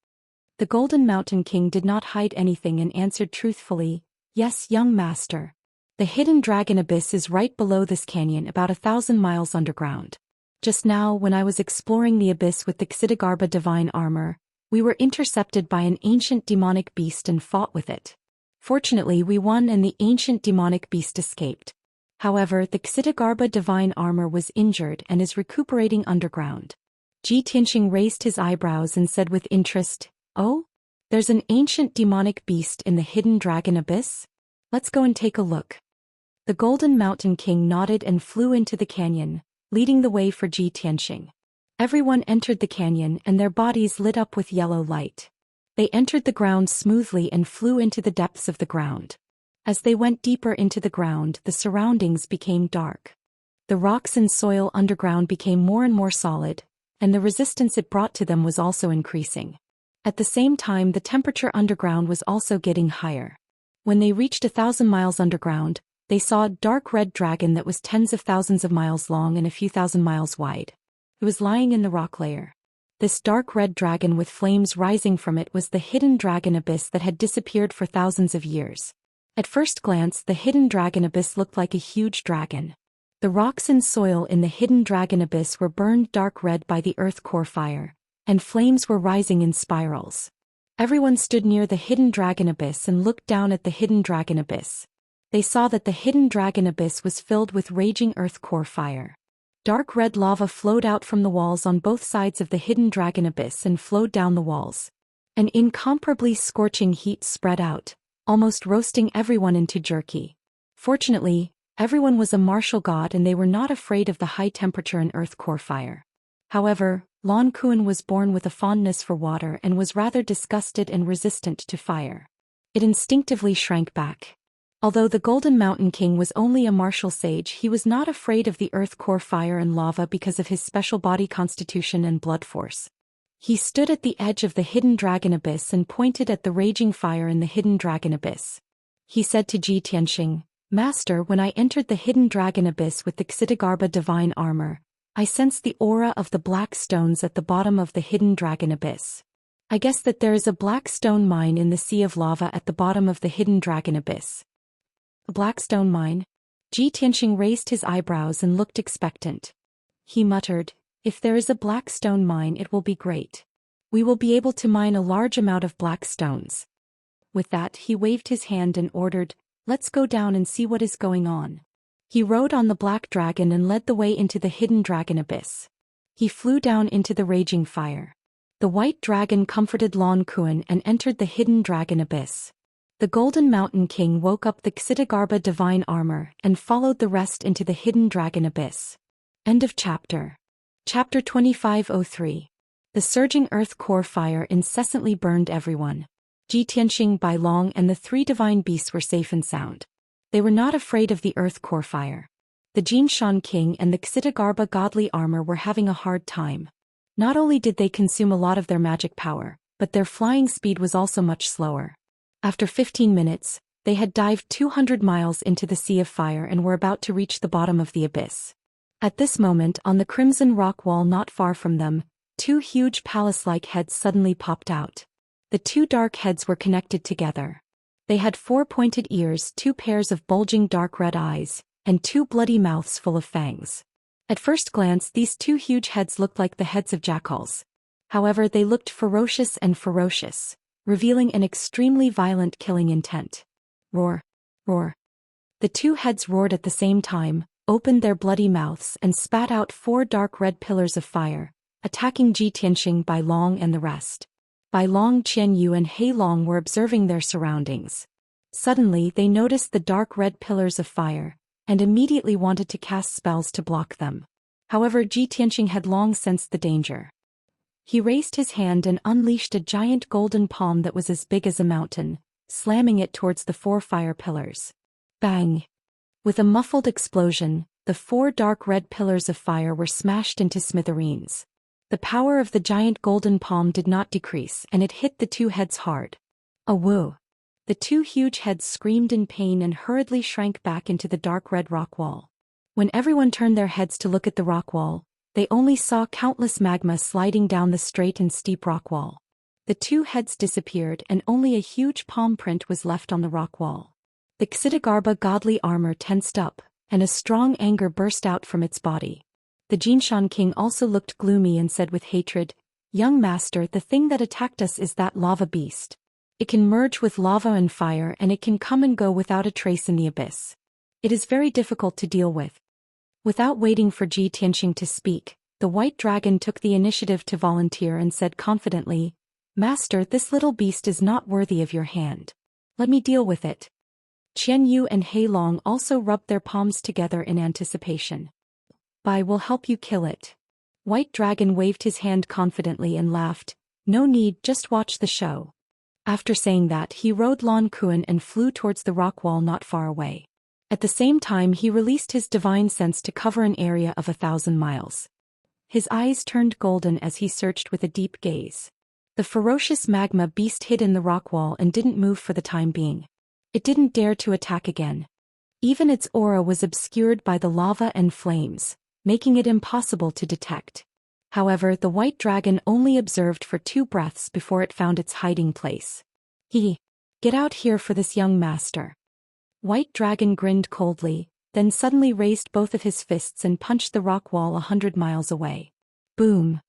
The Golden Mountain King did not hide anything and answered truthfully, "Yes, young master. The hidden dragon abyss is right below this canyon, about 1,000 miles underground. Just now, when I was exploring the abyss with the Xianxia divine armor, we were intercepted by an ancient demonic beast and fought with it. Fortunately, we won and the ancient demonic beast escaped. However, the Xianxia divine armor was injured and is recuperating underground." Ji Tianxing raised his eyebrows and said with interest, "Oh? There's an ancient demonic beast in the hidden dragon abyss? Let's go and take a look." The Golden Mountain King nodded and flew into the canyon, leading the way for Ji Tianxing. Everyone entered the canyon and their bodies lit up with yellow light. They entered the ground smoothly and flew into the depths of the ground. As they went deeper into the ground, the surroundings became dark. The rocks and soil underground became more and more solid, and the resistance it brought to them was also increasing. At the same time, the temperature underground was also getting higher. When they reached 1,000 miles underground, they saw a dark red dragon that was tens of thousands of miles long and a few thousand miles wide. It was lying in the rock layer. This dark red dragon with flames rising from it was the hidden dragon abyss that had disappeared for thousands of years. At first glance, the hidden dragon abyss looked like a huge dragon. The rocks and soil in the hidden dragon abyss were burned dark red by the earth core fire, and flames were rising in spirals. Everyone stood near the hidden dragon abyss and looked down at the hidden dragon abyss. They saw that the hidden dragon abyss was filled with raging earth core fire. Dark red lava flowed out from the walls on both sides of the hidden dragon abyss and flowed down the walls. An incomparably scorching heat spread out, almost roasting everyone into jerky. Fortunately, everyone was a martial god and they were not afraid of the high temperature and earth core fire. However, Lan Kuan was born with a fondness for water and was rather disgusted and resistant to fire. It instinctively shrank back. Although the Golden Mountain King was only a martial sage, he was not afraid of the earth core fire and lava because of his special body constitution and blood force. He stood at the edge of the hidden dragon abyss and pointed at the raging fire in the hidden dragon abyss. He said to Ji Tianxing, "Master, when I entered the hidden dragon abyss with the Xianxia divine armor, I sensed the aura of the black stones at the bottom of the hidden dragon abyss. I guess that there is a black stone mine in the sea of lava at the bottom of the hidden dragon abyss." "A black stone mine?" Ji Tianxing raised his eyebrows and looked expectant. He muttered, "If there is a black stone mine, it will be great. We will be able to mine a large amount of black stones." With that, he waved his hand and ordered, "Let's go down and see what is going on." He rode on the black dragon and led the way into the hidden dragon abyss. He flew down into the raging fire. The white dragon comforted Lan Kuan and entered the hidden dragon abyss. The Golden Mountain King woke up the Xianxia divine armor and followed the rest into the hidden dragon abyss. End of chapter. Chapter 2503. The surging earth core fire incessantly burned everyone. Ji Tianxing, Bai Long and the 3 divine beasts were safe and sound. They were not afraid of the earth core fire. The Jinshan King and the Xianxia godly armor were having a hard time. Not only did they consume a lot of their magic power, but their flying speed was also much slower. After 15 minutes, they had dived 200 miles into the sea of fire and were about to reach the bottom of the abyss. At this moment, on the crimson rock wall not far from them, 2 huge palace-like heads suddenly popped out. The 2 dark heads were connected together. They had 4 pointed ears, 2 pairs of bulging dark red eyes, and 2 bloody mouths full of fangs. At first glance, these 2 huge heads looked like the heads of jackals. However, they looked ferocious, revealing an extremely violent killing intent. Roar! Roar! The 2 heads roared at the same time, opened their bloody mouths and spat out 4 dark red pillars of fire, attacking Ji Tianxing, Bai Long and the rest. Bai Long, Qian Yu and Hei Long were observing their surroundings. Suddenly they noticed the dark red pillars of fire, and immediately wanted to cast spells to block them. However, Ji Tianxing had long sensed the danger. He raised his hand and unleashed a giant golden palm that was as big as a mountain, slamming it towards the 4 fire pillars. Bang! With a muffled explosion, the 4 dark red pillars of fire were smashed into smithereens. The power of the giant golden palm did not decrease, and it hit the 2 heads hard. A woo! The 2 huge heads screamed in pain and hurriedly shrank back into the dark red rock wall. When everyone turned their heads to look at the rock wall, they only saw countless magma sliding down the straight and steep rock wall. The 2 heads disappeared and only a huge palm print was left on the rock wall. The Xianxia godly armor tensed up, and a strong anger burst out from its body. The Jinshan king also looked gloomy and said with hatred, "Young master, the thing that attacked us is that lava beast. It can merge with lava and fire, and it can come and go without a trace in the abyss. It is very difficult to deal with." Without waiting for Ji Tianxing to speak, the white dragon took the initiative to volunteer and said confidently, "Master, this little beast is not worthy of your hand. Let me deal with it." Qian Yu and Hei Long also rubbed their palms together in anticipation. "Bai will help you kill it." White Dragon waved his hand confidently and laughed, "No need, just watch the show." After saying that, he rode Lan Kuan and flew towards the rock wall not far away. At the same time, he released his divine sense to cover an area of 1,000 miles. His eyes turned golden as he searched with a deep gaze. The ferocious magma beast hid in the rock wall and didn't move for the time being. It didn't dare to attack again. Even its aura was obscured by the lava and flames, making it impossible to detect. However, the white dragon only observed for 2 breaths before it found its hiding place. Get out here for this, young master." White Dragon grinned coldly, then suddenly raised both of his fists and punched the rock wall 100 miles away. Boom!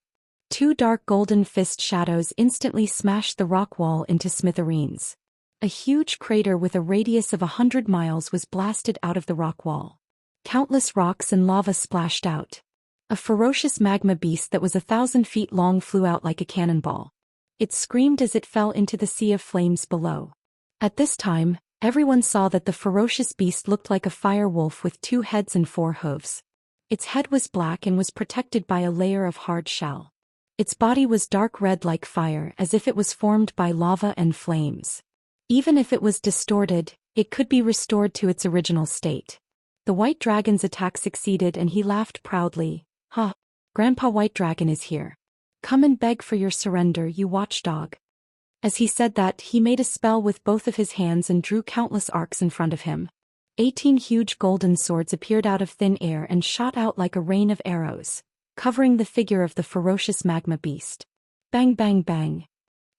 2 dark golden fist shadows instantly smashed the rock wall into smithereens. A huge crater with a radius of 100 miles was blasted out of the rock wall. Countless rocks and lava splashed out. A ferocious magma beast that was 1,000 feet long flew out like a cannonball. It screamed as it fell into the sea of flames below. At this time, everyone saw that the ferocious beast looked like a fire wolf with 2 heads and 4 hooves. Its head was black and was protected by a layer of hard shell. Its body was dark red like fire, as if it was formed by lava and flames. Even if it was distorted, it could be restored to its original state. The white dragon's attack succeeded and he laughed proudly. "Ha! Grandpa White Dragon is here. Come and beg for your surrender, you watchdog." As he said that, he made a spell with both of his hands and drew countless arcs in front of him. 18 huge golden swords appeared out of thin air and shot out like a rain of arrows, covering the figure of the ferocious magma beast. Bang bang bang.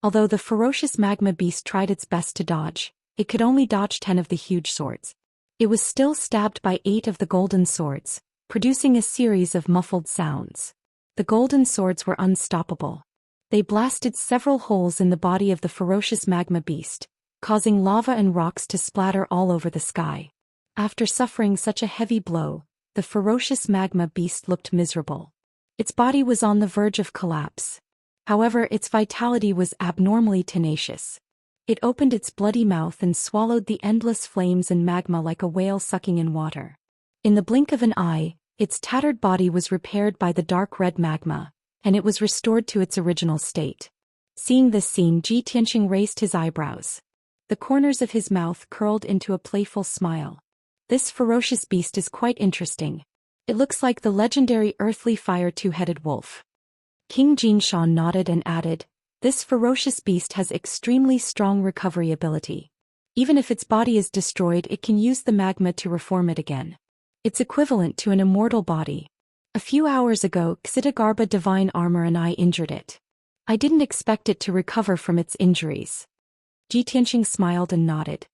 Although the ferocious magma beast tried its best to dodge, it could only dodge 10 of the huge swords. It was still stabbed by 8 of the golden swords, producing a series of muffled sounds. The golden swords were unstoppable. They blasted several holes in the body of the ferocious magma beast, causing lava and rocks to splatter all over the sky. After suffering such a heavy blow, the ferocious magma beast looked miserable. Its body was on the verge of collapse. However, its vitality was abnormally tenacious. It opened its bloody mouth and swallowed the endless flames and magma like a whale sucking in water. In the blink of an eye, its tattered body was repaired by the dark red magma, and it was restored to its original state. Seeing this scene, Ji Tianxing raised his eyebrows. The corners of his mouth curled into a playful smile. This ferocious beast is quite interesting. It looks like the legendary earthly fire 2-headed wolf. King Jinshan nodded and added, "This ferocious beast has extremely strong recovery ability. Even if its body is destroyed, it can use the magma to reform it again. It's equivalent to an immortal body. A few hours ago, Xianxia divine armor and I injured it. I didn't expect it to recover from its injuries." Ji Tianxing smiled and nodded.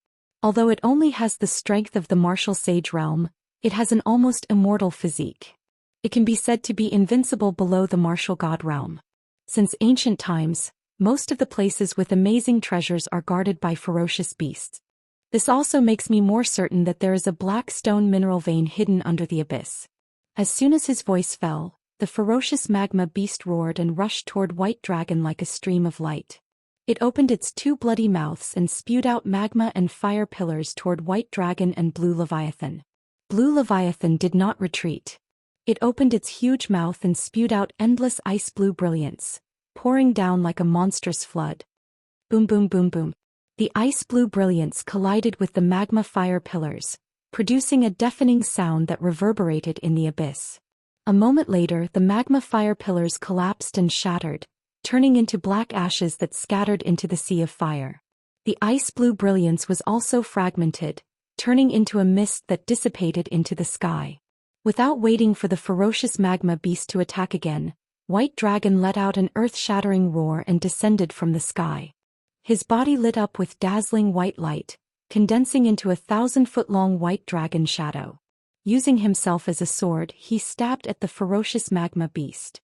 Although it only has the strength of the martial sage realm, it has an almost immortal physique. It can be said to be invincible below the martial god realm. Since ancient times, most of the places with amazing treasures are guarded by ferocious beasts. This also makes me more certain that there is a black stone mineral vein hidden under the abyss. As soon as his voice fell, the ferocious magma beast roared and rushed toward White Dragon like a stream of light. It opened its two bloody mouths and spewed out magma and fire pillars toward White Dragon and Blue Leviathan. Blue Leviathan did not retreat. It opened its huge mouth and spewed out endless ice blue brilliance, pouring down like a monstrous flood. Boom boom boom boom. The ice blue brilliance collided with the magma fire pillars, producing a deafening sound that reverberated in the abyss. A moment later, the magma fire pillars collapsed and shattered, turning into black ashes that scattered into the sea of fire. The ice blue brilliance was also fragmented, turning into a mist that dissipated into the sky. Without waiting for the ferocious magma beast to attack again, White Dragon let out an earth-shattering roar and descended from the sky. His body lit up with dazzling white light, condensing into 1,000-foot-long white dragon shadow. Using himself as a sword, he stabbed at the ferocious magma beast.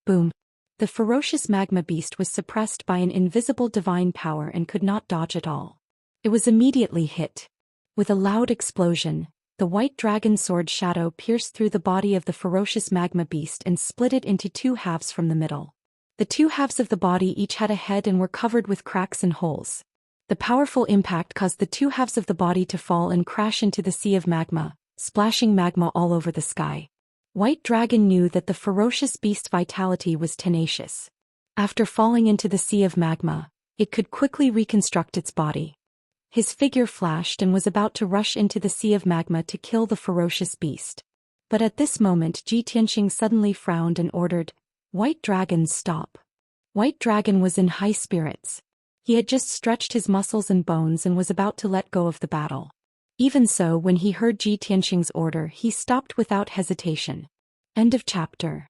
Boom! The ferocious magma beast was suppressed by an invisible divine power and could not dodge at all. It was immediately hit. With a loud explosion, the white dragon sword shadow pierced through the body of the ferocious magma beast and split it into two halves from the middle. The two halves of the body each had a head and were covered with cracks and holes. The powerful impact caused the two halves of the body to fall and crash into the sea of magma, splashing magma all over the sky. White Dragon knew that the ferocious beast's vitality was tenacious. After falling into the sea of magma, it could quickly reconstruct its body. His figure flashed and was about to rush into the sea of magma to kill the ferocious beast. But at this moment Ji Tianxing suddenly frowned and ordered, "White Dragon, stop." White Dragon was in high spirits. He had just stretched his muscles and bones and was about to let go of the battle. Even so, when he heard Ji Tianxing's order, he stopped without hesitation. End of chapter.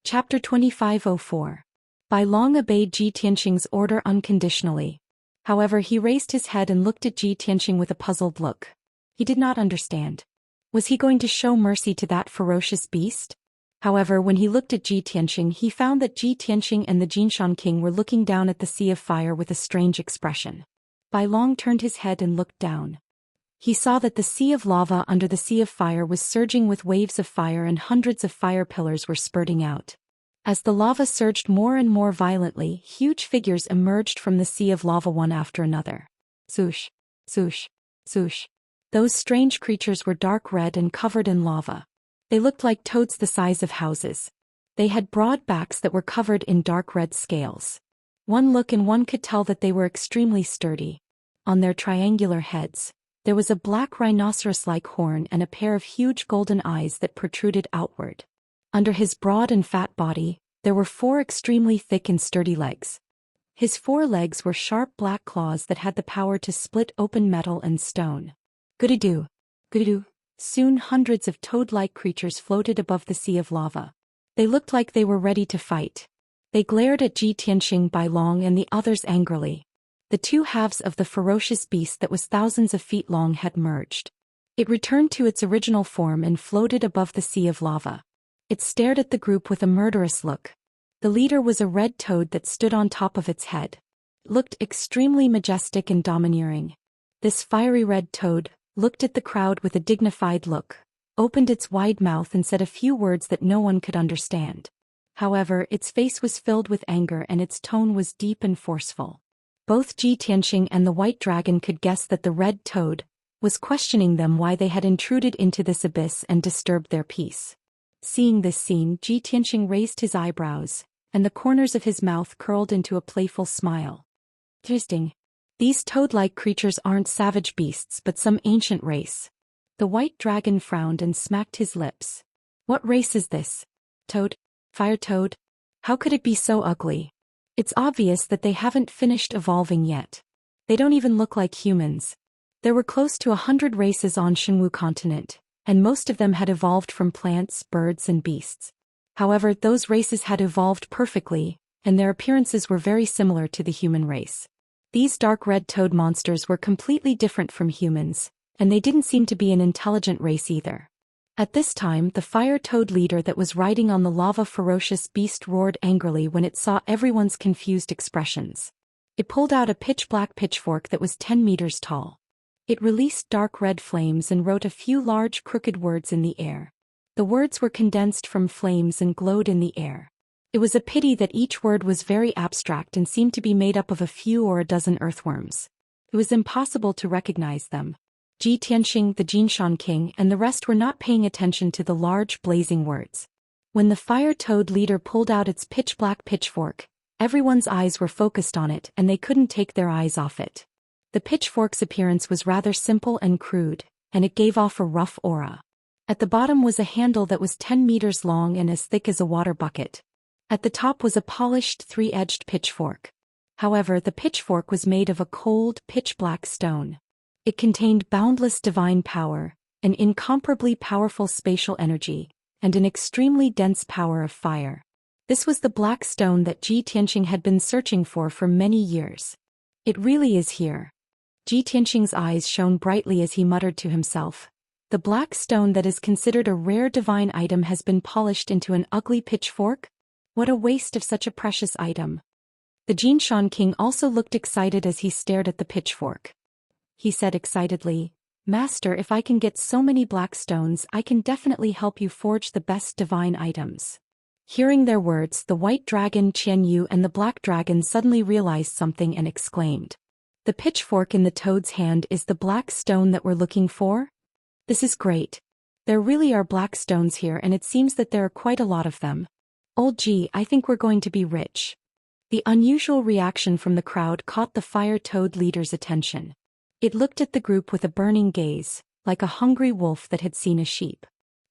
Chapter 2504. Bai Long obeyed Ji Tianxing's order unconditionally. However, he raised his head and looked at Ji Tianxing with a puzzled look. He did not understand. Was he going to show mercy to that ferocious beast? However, when he looked at Ji Tianxing, he found that Ji Tianxing and the Jinshan King were looking down at the sea of fire with a strange expression. Bai Long turned his head and looked down. He saw that the sea of lava under the sea of fire was surging with waves of fire and hundreds of fire pillars were spurting out. As the lava surged more and more violently, huge figures emerged from the sea of lava one after another. Swoosh, swoosh, swoosh. Those strange creatures were dark red and covered in lava. They looked like toads the size of houses. They had broad backs that were covered in dark red scales. One look and one could tell that they were extremely sturdy. On their triangular heads, there was a black rhinoceros-like horn and a pair of huge golden eyes that protruded outward. Under his broad and fat body, there were 4 extremely thick and sturdy legs. His 4 legs were sharp black claws that had the power to split open metal and stone. Goody-doo, goody-doo. Soon hundreds of toad-like creatures floated above the sea of lava. They looked like they were ready to fight. They glared at Ji Tianxing, Bai Long and the others angrily. The two halves of the ferocious beast that was thousands of feet long had merged. It returned to its original form and floated above the sea of lava. It stared at the group with a murderous look. The leader was a red toad that stood on top of its head. It looked extremely majestic and domineering. This fiery red toad looked at the crowd with a dignified look, opened its wide mouth and said a few words that no one could understand. However, its face was filled with anger and its tone was deep and forceful. Both Ji Tianxing and the White Dragon could guess that the red toad was questioning them why they had intruded into this abyss and disturbed their peace. Seeing this scene, Ji Tianxing raised his eyebrows, and the corners of his mouth curled into a playful smile. Interesting. These toad-like creatures aren't savage beasts but some ancient race. The White Dragon frowned and smacked his lips. What race is this? Toad? Fire toad? How could it be so ugly? It's obvious that they haven't finished evolving yet. They don't even look like humans. There were close to 100 races on Shenwu continent, and most of them had evolved from plants, birds and beasts. However, those races had evolved perfectly, and their appearances were very similar to the human race. These dark red toad monsters were completely different from humans, and they didn't seem to be an intelligent race either. At this time, the fire toad leader that was riding on the lava ferocious beast roared angrily when it saw everyone's confused expressions. It pulled out a pitch-black pitchfork that was 10 meters tall. It released dark red flames and wrote a few large crooked words in the air. The words were condensed from flames and glowed in the air. It was a pity that each word was very abstract and seemed to be made up of a few or a dozen earthworms. It was impossible to recognize them. Zhou Xian, the Xianxia king, and the rest were not paying attention to the large blazing words. When the fire toad leader pulled out its pitch-black pitchfork, everyone's eyes were focused on it and they couldn't take their eyes off it. The pitchfork's appearance was rather simple and crude, and it gave off a rough aura. At the bottom was a handle that was 10 meters long and as thick as a water bucket. At the top was a polished three-edged pitchfork. However, the pitchfork was made of a cold, pitch-black stone. It contained boundless divine power, an incomparably powerful spatial energy, and an extremely dense power of fire. This was the black stone that Zhou Xian had been searching for many years. It really is here. Zhou Xian's eyes shone brightly as he muttered to himself. The black stone that is considered a rare divine item has been polished into an ugly pitchfork? What a waste of such a precious item. The Xianxia king also looked excited as he stared at the pitchfork. He said excitedly, "Master, if I can get so many black stones, I can definitely help you forge the best divine items." Hearing their words, the white dragon Qianyu and the black dragon suddenly realized something and exclaimed, "The pitchfork in the toad's hand is the black stone that we're looking for? This is great. There really are black stones here and it seems that there are quite a lot of them. Old G, I think we're going to be rich." The unusual reaction from the crowd caught the fire toad leader's attention. It looked at the group with a burning gaze, like a hungry wolf that had seen a sheep.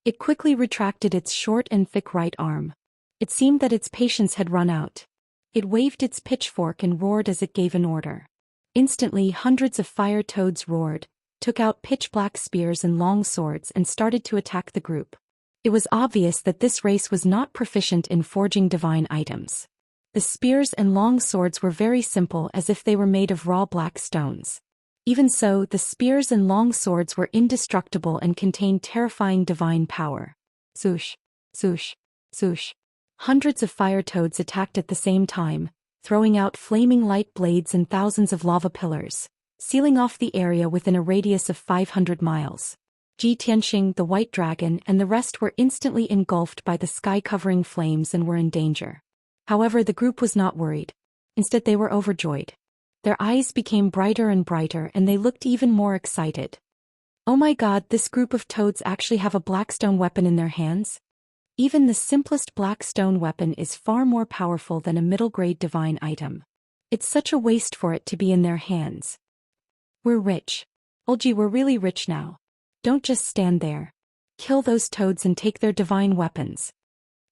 It quickly retracted its short and thick right arm. It seemed that its patience had run out. It waved its pitchfork and roared as it gave an order. Instantly, hundreds of fire toads roared, took out pitch-black spears and long swords and started to attack the group. It was obvious that this race was not proficient in forging divine items. The spears and long swords were very simple as if they were made of raw black stones. Even so, the spears and long swords were indestructible and contained terrifying divine power. Swoosh, swoosh, swoosh. Hundreds of fire toads attacked at the same time, throwing out flaming light blades and thousands of lava pillars, sealing off the area within a radius of 500 miles. Zhou Xian, the white dragon, and the rest were instantly engulfed by the sky-covering flames and were in danger. However, the group was not worried. Instead, they were overjoyed. Their eyes became brighter and brighter and they looked even more excited. "Oh my god, this group of toads actually have a blackstone weapon in their hands? Even the simplest blackstone weapon is far more powerful than a middle-grade divine item. It's such a waste for it to be in their hands. We're rich. Olji, we're really rich now. Don't just stand there. Kill those toads and take their divine weapons."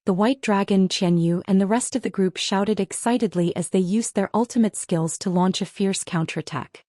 The white dragon Qianyu and the rest of the group shouted excitedly as they used their ultimate skills to launch a fierce counterattack.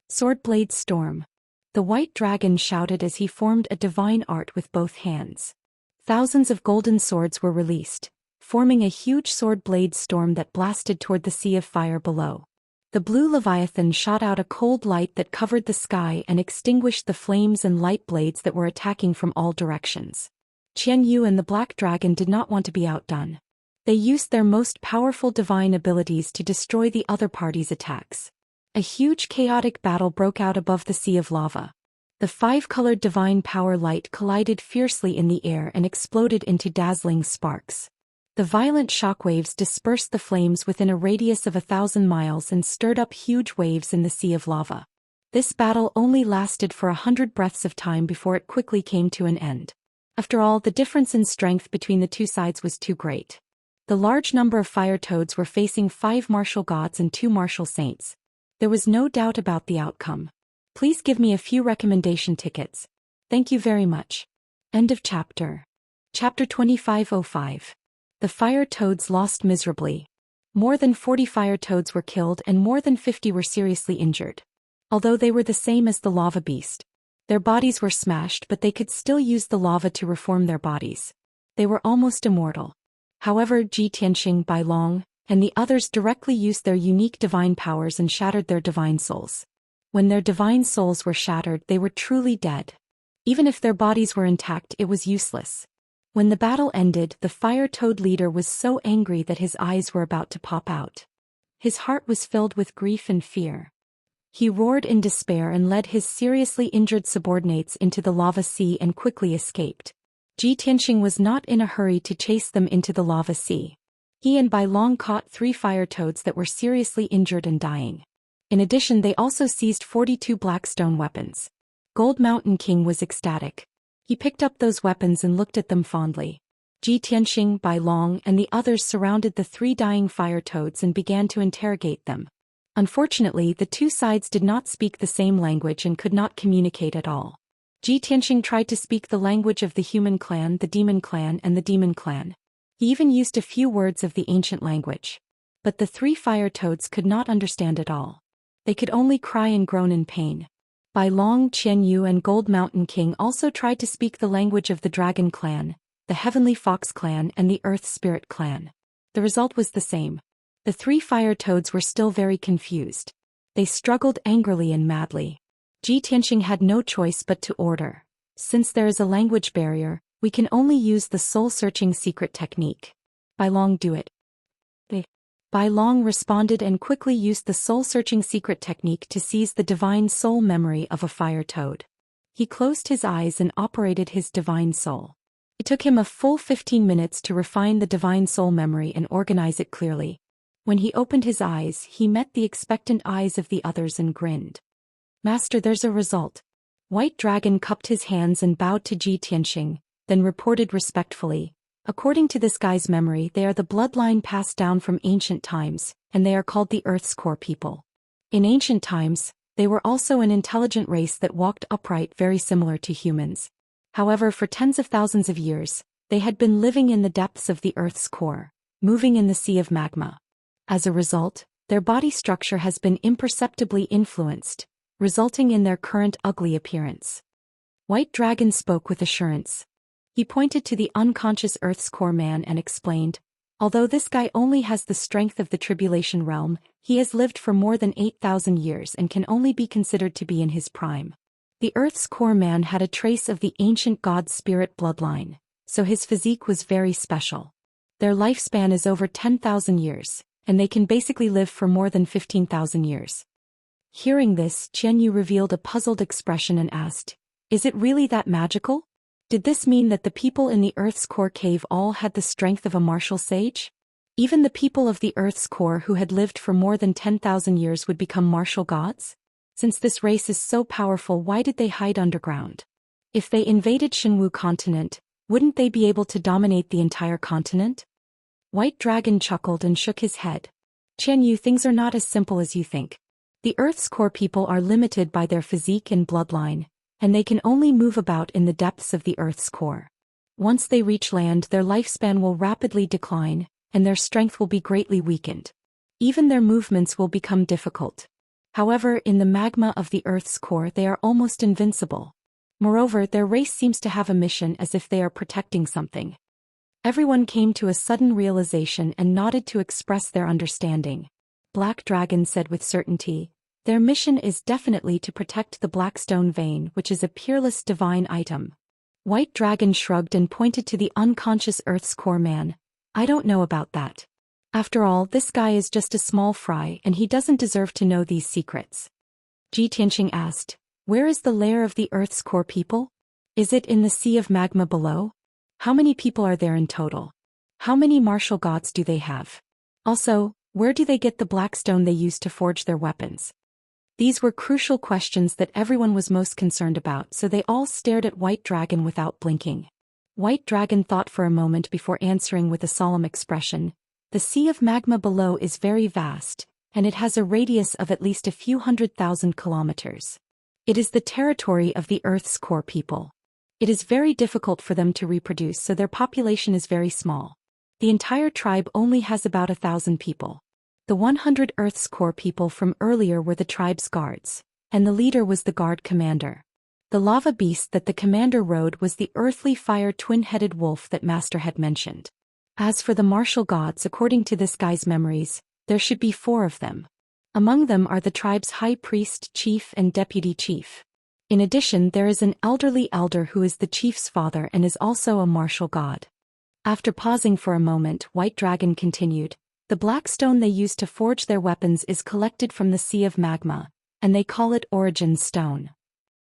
Swordblade Storm. The white dragon shouted as he formed a divine art with both hands. Thousands of golden swords were released, forming a huge sword blade storm that blasted toward the sea of fire below. The blue leviathan shot out a cold light that covered the sky and extinguished the flames and light blades that were attacking from all directions. Qianyu and the black dragon did not want to be outdone. They used their most powerful divine abilities to destroy the other party's attacks. A huge chaotic battle broke out above the sea of lava. The five-colored divine power light collided fiercely in the air and exploded into dazzling sparks. The violent shockwaves dispersed the flames within a radius of 1,000 miles and stirred up huge waves in the sea of lava. This battle only lasted for 100 breaths of time before it quickly came to an end. After all, the difference in strength between the two sides was too great. The large number of fire toads were facing 5 martial gods and 2 martial saints. There was no doubt about the outcome. Please give me a few recommendation tickets. Thank you very much. End of chapter. Chapter 2505. The fire toads lost miserably. More than 40 fire toads were killed and more than 50 were seriously injured. Although they were the same as the lava beast. Their bodies were smashed, but they could still use the lava to reform their bodies. They were almost immortal. However, Zhou Xian, Bai Long, and the others directly used their unique divine powers and shattered their divine souls. When their divine souls were shattered, they were truly dead. Even if their bodies were intact, it was useless. When the battle ended, the fire toad leader was so angry that his eyes were about to pop out. His heart was filled with grief and fear. He roared in despair and led his seriously injured subordinates into the lava sea and quickly escaped. Xianxia was not in a hurry to chase them into the lava sea. He and Bai Long caught 3 fire toads that were seriously injured and dying. In addition, they also seized 42 black stone weapons. Gold Mountain King was ecstatic. He picked up those weapons and looked at them fondly. Xianxia, Bai Long, and the others surrounded the 3 dying fire toads and began to interrogate them. Unfortunately, the 2 sides did not speak the same language and could not communicate at all. Xianxia tried to speak the language of the human clan, the demon clan, and the demon clan. He even used a few words of the ancient language. But the 3 fire toads could not understand at all. They could only cry and groan in pain. Bai Long, Qian Yu, and Gold Mountain King also tried to speak the language of the Dragon Clan, the Heavenly Fox Clan, and the Earth Spirit Clan. The result was the same. The 3 fire toads were still very confused. They struggled angrily and madly. Xianxia had no choice but to order. Since there is a language barrier, we can only use the soul-searching secret technique. Bai Long, do it. Bai Long responded and quickly used the soul-searching secret technique to seize the divine soul memory of a fire toad. He closed his eyes and operated his divine soul. It took him a full 15 minutes to refine the divine soul memory and organize it clearly. When he opened his eyes, he met the expectant eyes of the others and grinned. "Master, there's a result." White Dragon cupped his hands and bowed to Xianxia, then reported respectfully, "According to this guy's memory, they are the bloodline passed down from ancient times, and they are called the Earth's core people. In ancient times, they were also an intelligent race that walked upright, very similar to humans. However, for tens of thousands of years, they had been living in the depths of the Earth's core, moving in the sea of magma. As a result, their body structure has been imperceptibly influenced, resulting in their current ugly appearance." White Dragon spoke with assurance. He pointed to the unconscious Earth's core man and explained, "Although this guy only has the strength of the Tribulation realm, he has lived for more than 8,000 years and can only be considered to be in his prime. The Earth's core man had a trace of the ancient god spirit bloodline, so his physique was very special. Their lifespan is over 10,000 years, and they can basically live for more than 15,000 years." Hearing this, Qian Yu revealed a puzzled expression and asked, "Is it really that magical? Did this mean that the people in the Earth's core cave all had the strength of a martial sage? Even the people of the Earth's core who had lived for more than 10,000 years would become martial gods? Since this race is so powerful, why did they hide underground? If they invaded Shenwu continent, wouldn't they be able to dominate the entire continent?" White Dragon chuckled and shook his head. "Qian Yu, things are not as simple as you think. The Earth's core people are limited by their physique and bloodline, and they can only move about in the depths of the Earth's core. Once they reach land, their lifespan will rapidly decline, and their strength will be greatly weakened. Even their movements will become difficult. However, in the magma of the Earth's core, they are almost invincible. Moreover, their race seems to have a mission, as if they are protecting something." Everyone came to a sudden realization and nodded to express their understanding. Black Dragon said with certainty, "Their mission is definitely to protect the Blackstone Vein, which is a peerless divine item." White Dragon shrugged and pointed to the unconscious Earth's core man. "I don't know about that. After all, this guy is just a small fry and he doesn't deserve to know these secrets." Xianxia asked, "Where is the lair of the Earth's core people? Is it in the sea of magma below? How many people are there in total? How many martial gods do they have? Also, where do they get the blackstone they use to forge their weapons?" These were crucial questions that everyone was most concerned about, so they all stared at White Dragon without blinking. White Dragon thought for a moment before answering with a solemn expression, "The sea of magma below is very vast, and it has a radius of at least a few 100,000 kilometers. It is the territory of the Earth's core people. It is very difficult for them to reproduce, so their population is very small. The entire tribe only has about 1,000 people. The 100 Earth's core people from earlier were the tribe's guards, and the leader was the guard commander. The lava beast that the commander rode was the earthly fire twin-headed wolf that Master had mentioned. As for the martial gods, according to this guy's memories, there should be 4 of them. Among them are the tribe's high priest, chief, and deputy chief. In addition, there is an elderly elder who is the chief's father and is also a martial god. After pausing for a moment, White Dragon continued, the black stone they use to forge their weapons is collected from the Sea of Magma, and they call it Origin Stone.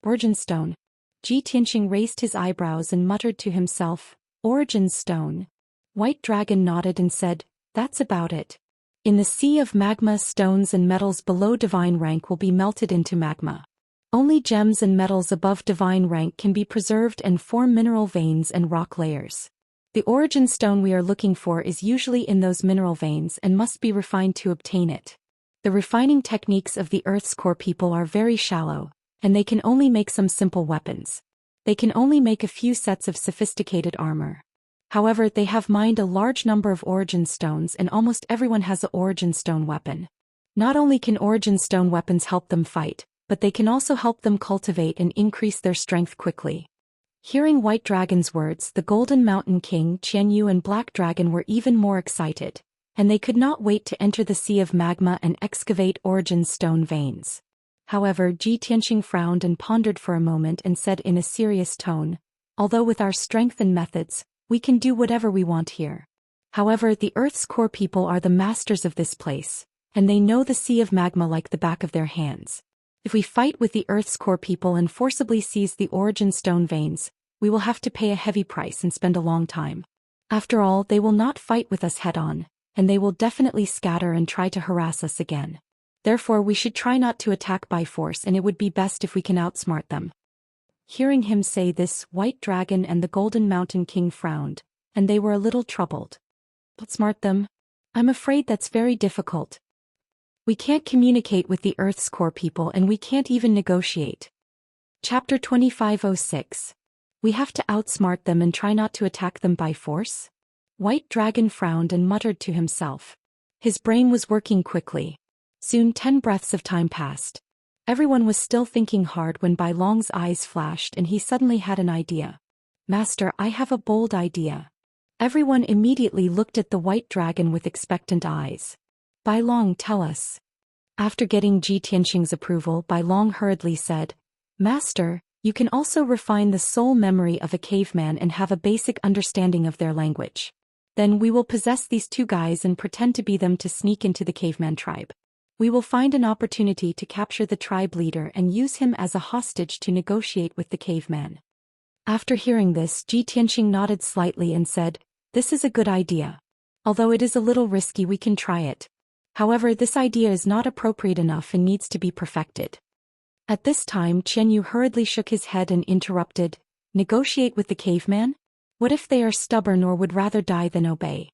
Origin Stone. Ji Tianqing raised his eyebrows and muttered to himself, Origin Stone. White Dragon nodded and said, that's about it. In the Sea of Magma, stones and metals below divine rank will be melted into magma. Only gems and metals above divine rank can be preserved and form mineral veins and rock layers. The origin stone we are looking for is usually in those mineral veins and must be refined to obtain it. The refining techniques of the Earth's core people are very shallow, and they can only make some simple weapons. They can only make a few sets of sophisticated armor. However, they have mined a large number of origin stones and almost everyone has an origin stone weapon. Not only can origin stone weapons help them fight, but they can also help them cultivate and increase their strength quickly. Hearing White Dragon's words, the Golden Mountain King, Qianyu, and Black Dragon were even more excited, and they could not wait to enter the Sea of Magma and excavate origin stone veins. However, Ji Tianqing frowned and pondered for a moment and said in a serious tone, although with our strength and methods, we can do whatever we want here. However, the Earth's core people are the masters of this place, and they know the Sea of Magma like the back of their hands. If we fight with the Earth's core people and forcibly seize the origin stone veins, we will have to pay a heavy price and spend a long time. After all, they will not fight with us head-on, and they will definitely scatter and try to harass us again. Therefore, we should try not to attack by force, and it would be best if we can outsmart them. Hearing him say this, White Dragon and the Golden Mountain King frowned, and they were a little troubled. Outsmart them? I'm afraid that's very difficult. We can't communicate with the Earth's core people and we can't even negotiate. Chapter 2506. We have to outsmart them and try not to attack them by force? White Dragon frowned and muttered to himself. His brain was working quickly. Soon 10 breaths of time passed. Everyone was still thinking hard when Bai Long's eyes flashed and he suddenly had an idea. Master, I have a bold idea. Everyone immediately looked at the White Dragon with expectant eyes. Bai Long, tell us. After getting Ji Tianqing's approval, Bai Long hurriedly said, Master, you can also refine the soul memory of a caveman and have a basic understanding of their language. Then we will possess these 2 guys and pretend to be them to sneak into the caveman tribe. We will find an opportunity to capture the tribe leader and use him as a hostage to negotiate with the caveman. After hearing this, Ji Tianqing nodded slightly and said, this is a good idea. Although it is a little risky, we can try it. However, this idea is not appropriate enough and needs to be perfected. At this time, Qianyu hurriedly shook his head and interrupted, negotiate with the caveman? What if they are stubborn or would rather die than obey?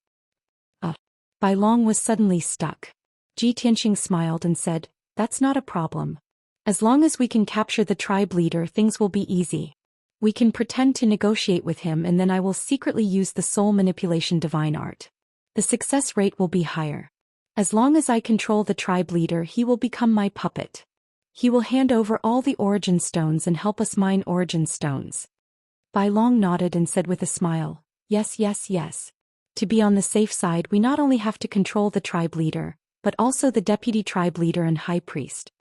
Bai Long was suddenly stuck. Ji Tianqing smiled and said, that's not a problem. As long as we can capture the tribe leader, things will be easy. We can pretend to negotiate with him and then I will secretly use the soul manipulation divine art. The success rate will be higher. As long as I control the tribe leader, he will become my puppet. He will hand over all the origin stones and help us mine origin stones. Bai Long nodded and said with a smile, yes, yes, yes. To be on the safe side, we not only have to control the tribe leader, but also the deputy tribe leader and high priest.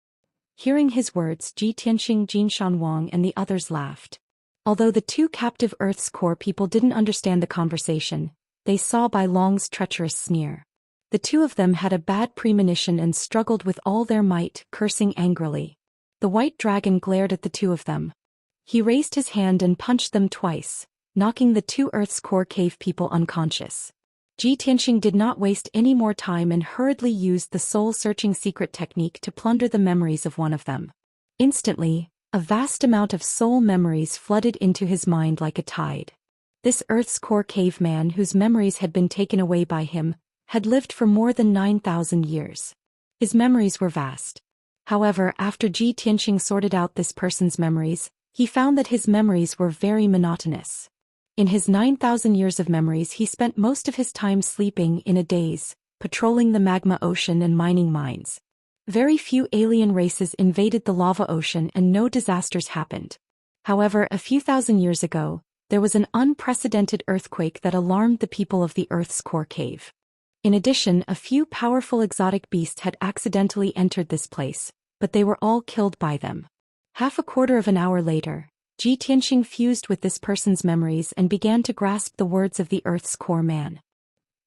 Hearing his words, Ji Tianqing, Jin Shanwang and the others laughed. Although the 2 captive Earth's core people didn't understand the conversation, they saw Bai Long's treacherous sneer. The 2 of them had a bad premonition and struggled with all their might, cursing angrily. The White Dragon glared at the 2 of them. He raised his hand and punched them twice, knocking the 2 Earth's core cave people unconscious. Ji Tianqing did not waste any more time and hurriedly used the soul-searching secret technique to plunder the memories of one of them. Instantly, a vast amount of soul memories flooded into his mind like a tide. This Earth's core caveman, whose memories had been taken away by him, had lived for more than 9,000 years. His memories were vast. However, after Ji Tianqing sorted out this person's memories, he found that his memories were very monotonous. In his 9,000 years of memories, he spent most of his time sleeping in a daze, patrolling the magma ocean and mining mines. Very few alien races invaded the lava ocean and no disasters happened. However, a few thousand years ago, There was an unprecedented earthquake that alarmed the people of the Earth's core cave. In addition, a few powerful exotic beasts had accidentally entered this place, but they were all killed by them. Half a quarter of an hour later, Ji Tianxing fused with this person's memories and began to grasp the words of the Earth's core man.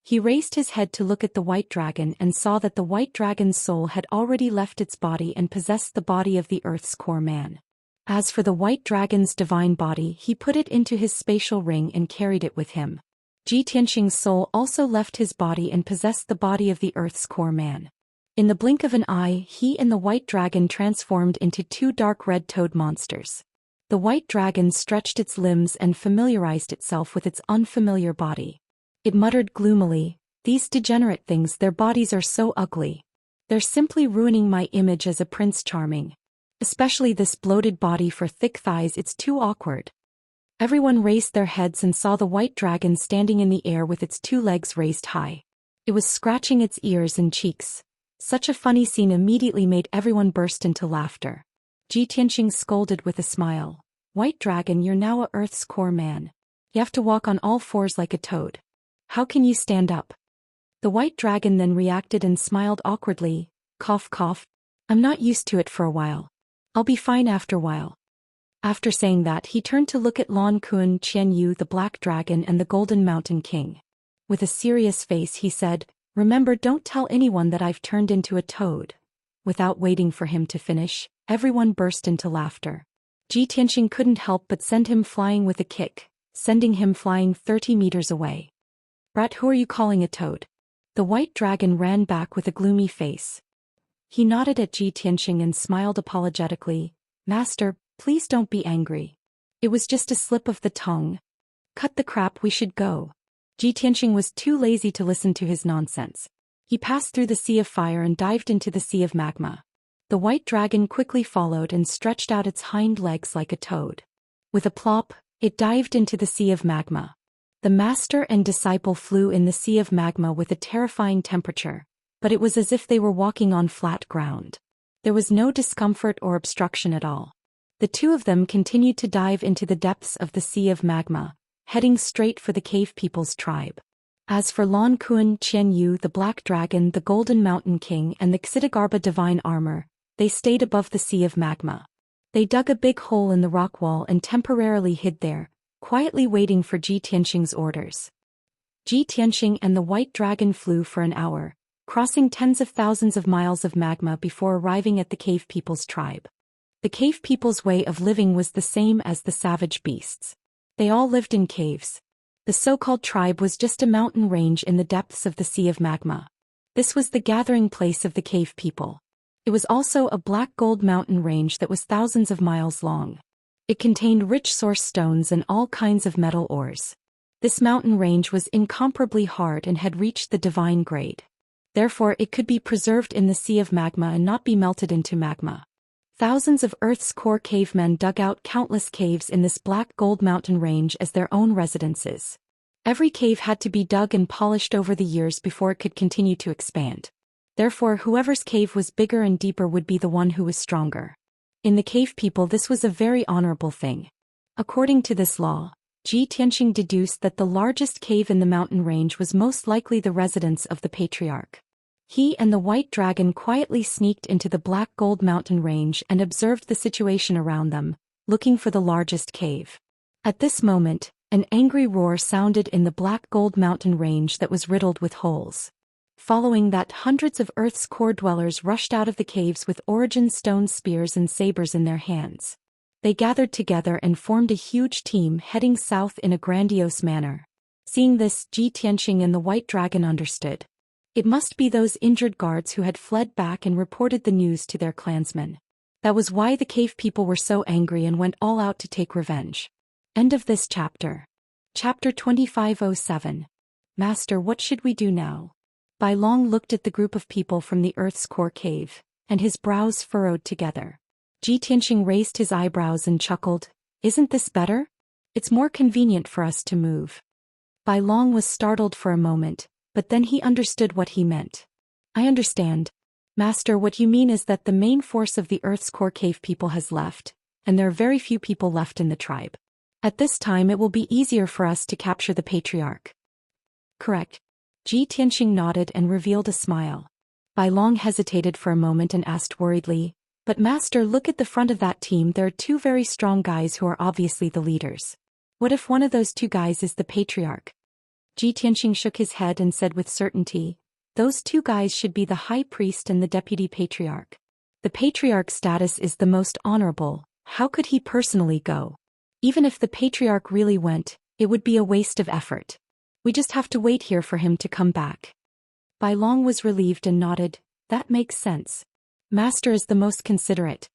He raised his head to look at the white dragon and saw that the white dragon's soul had already left its body and possessed the body of the Earth's core man. As for the white dragon's divine body, he put it into his spatial ring and carried it with him. Ji Tianxing's soul also left his body and possessed the body of the Earth's core man. In the blink of an eye, he and the white dragon transformed into two dark red toad monsters. The white dragon stretched its limbs and familiarized itself with its unfamiliar body. It muttered gloomily, "These degenerate things, their bodies are so ugly. They're simply ruining my image as a Prince Charming. Especially this bloated body for thick thighs, it's too awkward." Everyone raised their heads and saw the white dragon standing in the air with its two legs raised high. It was scratching its ears and cheeks. Such a funny scene immediately made everyone burst into laughter. Ji Tianxing scolded with a smile, "White dragon, you're now a Earth's core man. You have to walk on all fours like a toad. How can you stand up?" The white dragon then reacted and smiled awkwardly, cough cough. "I'm not used to it for a while. I'll be fine after a while." After saying that, he turned to look at Lan Kun, Qian Yu, the Black Dragon, and the Golden Mountain King. With a serious face, he said, "Remember, don't tell anyone that I've turned into a toad." Without waiting for him to finish, everyone burst into laughter. Ji Tianxing couldn't help but send him flying with a kick, sending him flying 30 meters away. "Brat, who are you calling a toad?" The white dragon ran back with a gloomy face. He nodded at Ji Tianxing and smiled apologetically, "Master, please don't be angry. It was just a slip of the tongue. Cut the crap, we should go." Ji Tianxing was too lazy to listen to his nonsense. He passed through the sea of fire and dived into the sea of magma. The white dragon quickly followed and stretched out its hind legs like a toad. With a plop, it dived into the sea of magma. The master and disciple flew in the sea of magma with a terrifying temperature, but it was as if they were walking on flat ground. There was no discomfort or obstruction at all. The two of them continued to dive into the depths of the sea of magma, heading straight for the cave people's tribe. As for Lan Kun, Qian Yu, the Black Dragon, the Golden Mountain King, and the Xidagarba Divine Armor, they stayed above the sea of magma. They dug a big hole in the rock wall and temporarily hid there, quietly waiting for Ji Tianxing's orders. Ji Tianxing and the White Dragon flew for an hour, crossing tens of thousands of miles of magma before arriving at the cave people's tribe. The cave people's way of living was the same as the savage beasts. They all lived in caves. The so-called tribe was just a mountain range in the depths of the sea of magma. This was the gathering place of the cave people. It was also a black gold mountain range that was thousands of miles long. It contained rich source stones and all kinds of metal ores. This mountain range was incomparably hard and had reached the divine grade. Therefore, it could be preserved in the sea of magma and not be melted into magma. Thousands of Earth's core cavemen dug out countless caves in this black gold mountain range as their own residences. Every cave had to be dug and polished over the years before it could continue to expand. Therefore, whoever's cave was bigger and deeper would be the one who was stronger. In the cave people, this was a very honorable thing. According to this law, Ji Tianxing deduced that the largest cave in the mountain range was most likely the residence of the patriarch. He and the White Dragon quietly sneaked into the black gold mountain range and observed the situation around them, looking for the largest cave. At this moment, an angry roar sounded in the black gold mountain range that was riddled with holes. Following that, hundreds of Earth's core dwellers rushed out of the caves with origin stone spears and sabers in their hands. They gathered together and formed a huge team heading south in a grandiose manner. Seeing this, Ji Tianxing and the White Dragon understood. It must be those injured guards who had fled back and reported the news to their clansmen. That was why the cave people were so angry and went all out to take revenge. End of this chapter. Chapter 2507. Master, what should we do now? Bai Long looked at the group of people from the Earth's core cave, and his brows furrowed together. Ji Tianxing raised his eyebrows and chuckled, "Isn't this better? It's more convenient for us to move." Bai Long was startled for a moment, but then he understood what he meant. "I understand. Master, what you mean is that the main force of the Earth's core cave people has left, and there are very few people left in the tribe. At this time it will be easier for us to capture the patriarch. Correct. Ji Tianxing nodded and revealed a smile. Bai Long hesitated for a moment and asked worriedly, "But master, look at the front of that team, there are two very strong guys who are obviously the leaders. What if one of those two guys is the patriarch?" Ji Tianxing shook his head and said with certainty, "Those two guys should be the high priest and the deputy patriarch. The patriarch's status is the most honorable, how could he personally go? Even if the patriarch really went, it would be a waste of effort. We just have to wait here for him to come back." Bai Long was relieved and nodded, "That makes sense. Master is the most considerate."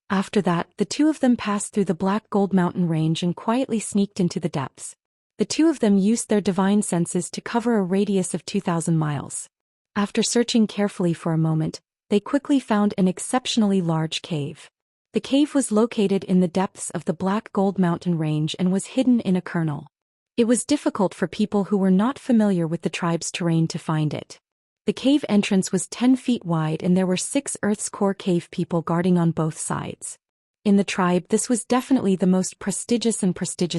After that, the two of them passed through the Black Gold Mountain range and quietly sneaked into the depths. The two of them used their divine senses to cover a radius of 2,000 miles. After searching carefully for a moment, they quickly found an exceptionally large cave. The cave was located in the depths of the Black Gold Mountain range and was hidden in a kernel. It was difficult for people who were not familiar with the tribe's terrain to find it. The cave entrance was 10 feet wide and there were 6 Earth's core cave people guarding on both sides. In the tribe, this was definitely the most prestigious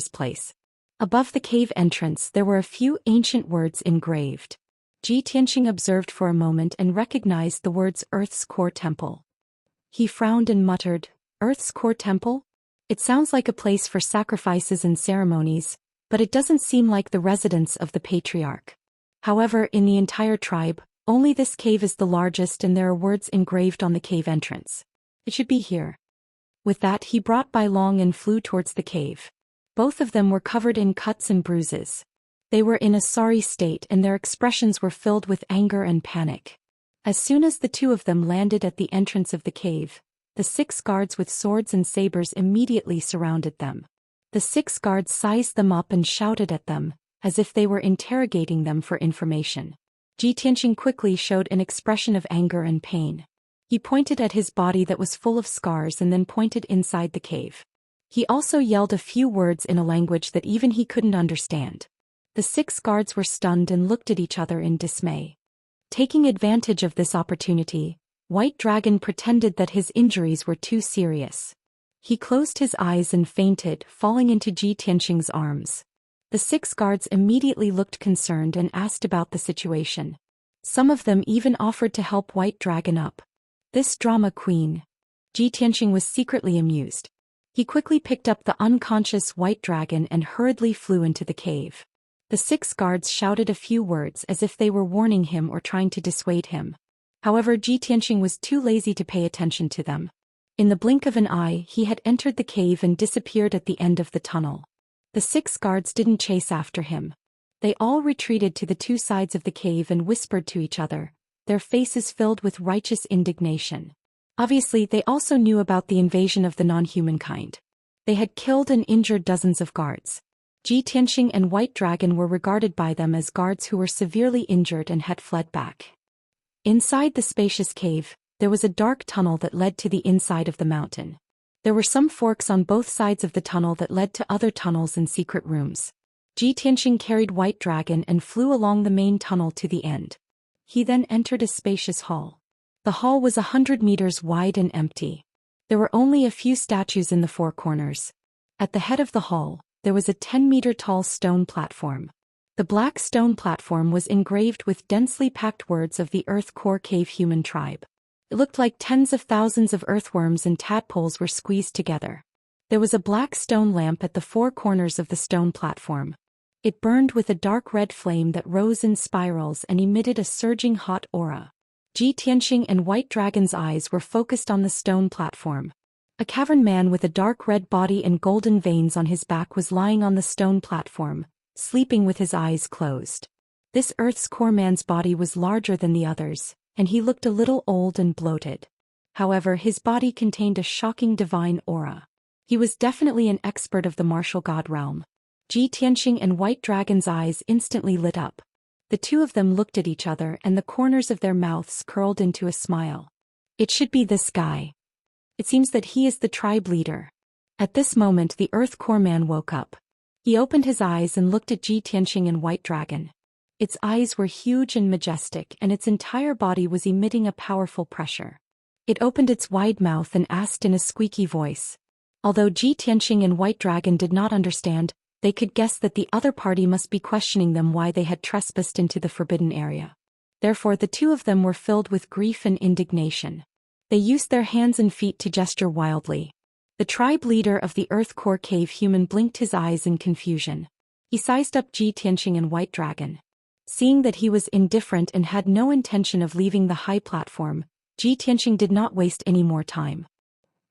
place. Above the cave entrance there were a few ancient words engraved. Ji Tianxing observed for a moment and recognized the words Earth's Core Temple. He frowned and muttered, "Earth's Core Temple? It sounds like a place for sacrifices and ceremonies, but it doesn't seem like the residence of the patriarch. However, in the entire tribe, only this cave is the largest and there are words engraved on the cave entrance. It should be here." With that he brought Bai Long and flew towards the cave. Both of them were covered in cuts and bruises. They were in a sorry state and their expressions were filled with anger and panic. As soon as the two of them landed at the entrance of the cave, the 6 guards with swords and sabers immediately surrounded them. The 6 guards sized them up and shouted at them, as if they were interrogating them for information. Ji Tianxing quickly showed an expression of anger and pain. He pointed at his body that was full of scars and then pointed inside the cave. He also yelled a few words in a language that even he couldn't understand. The 6 guards were stunned and looked at each other in dismay. Taking advantage of this opportunity, White Dragon pretended that his injuries were too serious. He closed his eyes and fainted, falling into Ji Tianxing's arms. The 6 guards immediately looked concerned and asked about the situation. Some of them even offered to help White Dragon up. This drama queen. Ji Tianxing was secretly amused. He quickly picked up the unconscious White Dragon and hurriedly flew into the cave. The 6 guards shouted a few words as if they were warning him or trying to dissuade him. However, Ji Tianxing was too lazy to pay attention to them. In the blink of an eye, he had entered the cave and disappeared at the end of the tunnel. The 6 guards didn't chase after him. They all retreated to the 2 sides of the cave and whispered to each other, their faces filled with righteous indignation. Obviously, they also knew about the invasion of the non-human kind. They had killed and injured dozens of guards. Ji Tianxing and White Dragon were regarded by them as guards who were severely injured and had fled back. Inside the spacious cave, there was a dark tunnel that led to the inside of the mountain. There were some forks on both sides of the tunnel that led to other tunnels and secret rooms. Ji Tianxing carried White Dragon and flew along the main tunnel to the end. He then entered a spacious hall. The hall was 100 meters wide and empty. There were only a few statues in the 4 corners. At the head of the hall, there was a 10-meter-tall stone platform. The black stone platform was engraved with densely packed words of the Earth Core Cave human tribe. It looked like tens of thousands of earthworms and tadpoles were squeezed together. There was a black stone lamp at the 4 corners of the stone platform. It burned with a dark red flame that rose in spirals and emitted a surging hot aura. Ji Tianxing and White Dragon's eyes were focused on the stone platform. A cavern man with a dark red body and golden veins on his back was lying on the stone platform, sleeping with his eyes closed. This Earth's core man's body was larger than the others, and he looked a little old and bloated. However, his body contained a shocking divine aura. He was definitely an expert of the martial god realm. Ji Tianxing and White Dragon's eyes instantly lit up. The two of them looked at each other and the corners of their mouths curled into a smile. It should be this guy. It seems that he is the tribe leader. At this moment the Earth Core Man woke up. He opened his eyes and looked at Ji Tianxing and White Dragon. Its eyes were huge and majestic and its entire body was emitting a powerful pressure. It opened its wide mouth and asked in a squeaky voice, Although Ji Tianqing and White Dragon did not understand, they could guess that the other party must be questioning them why they had trespassed into the forbidden area. Therefore the two of them were filled with grief and indignation. They used their hands and feet to gesture wildly. The tribe leader of the Earth Core Cave human blinked his eyes in confusion. He sized up Ji Tianqing and White Dragon. Seeing that he was indifferent and had no intention of leaving the high platform, Ji Tianqing did not waste any more time.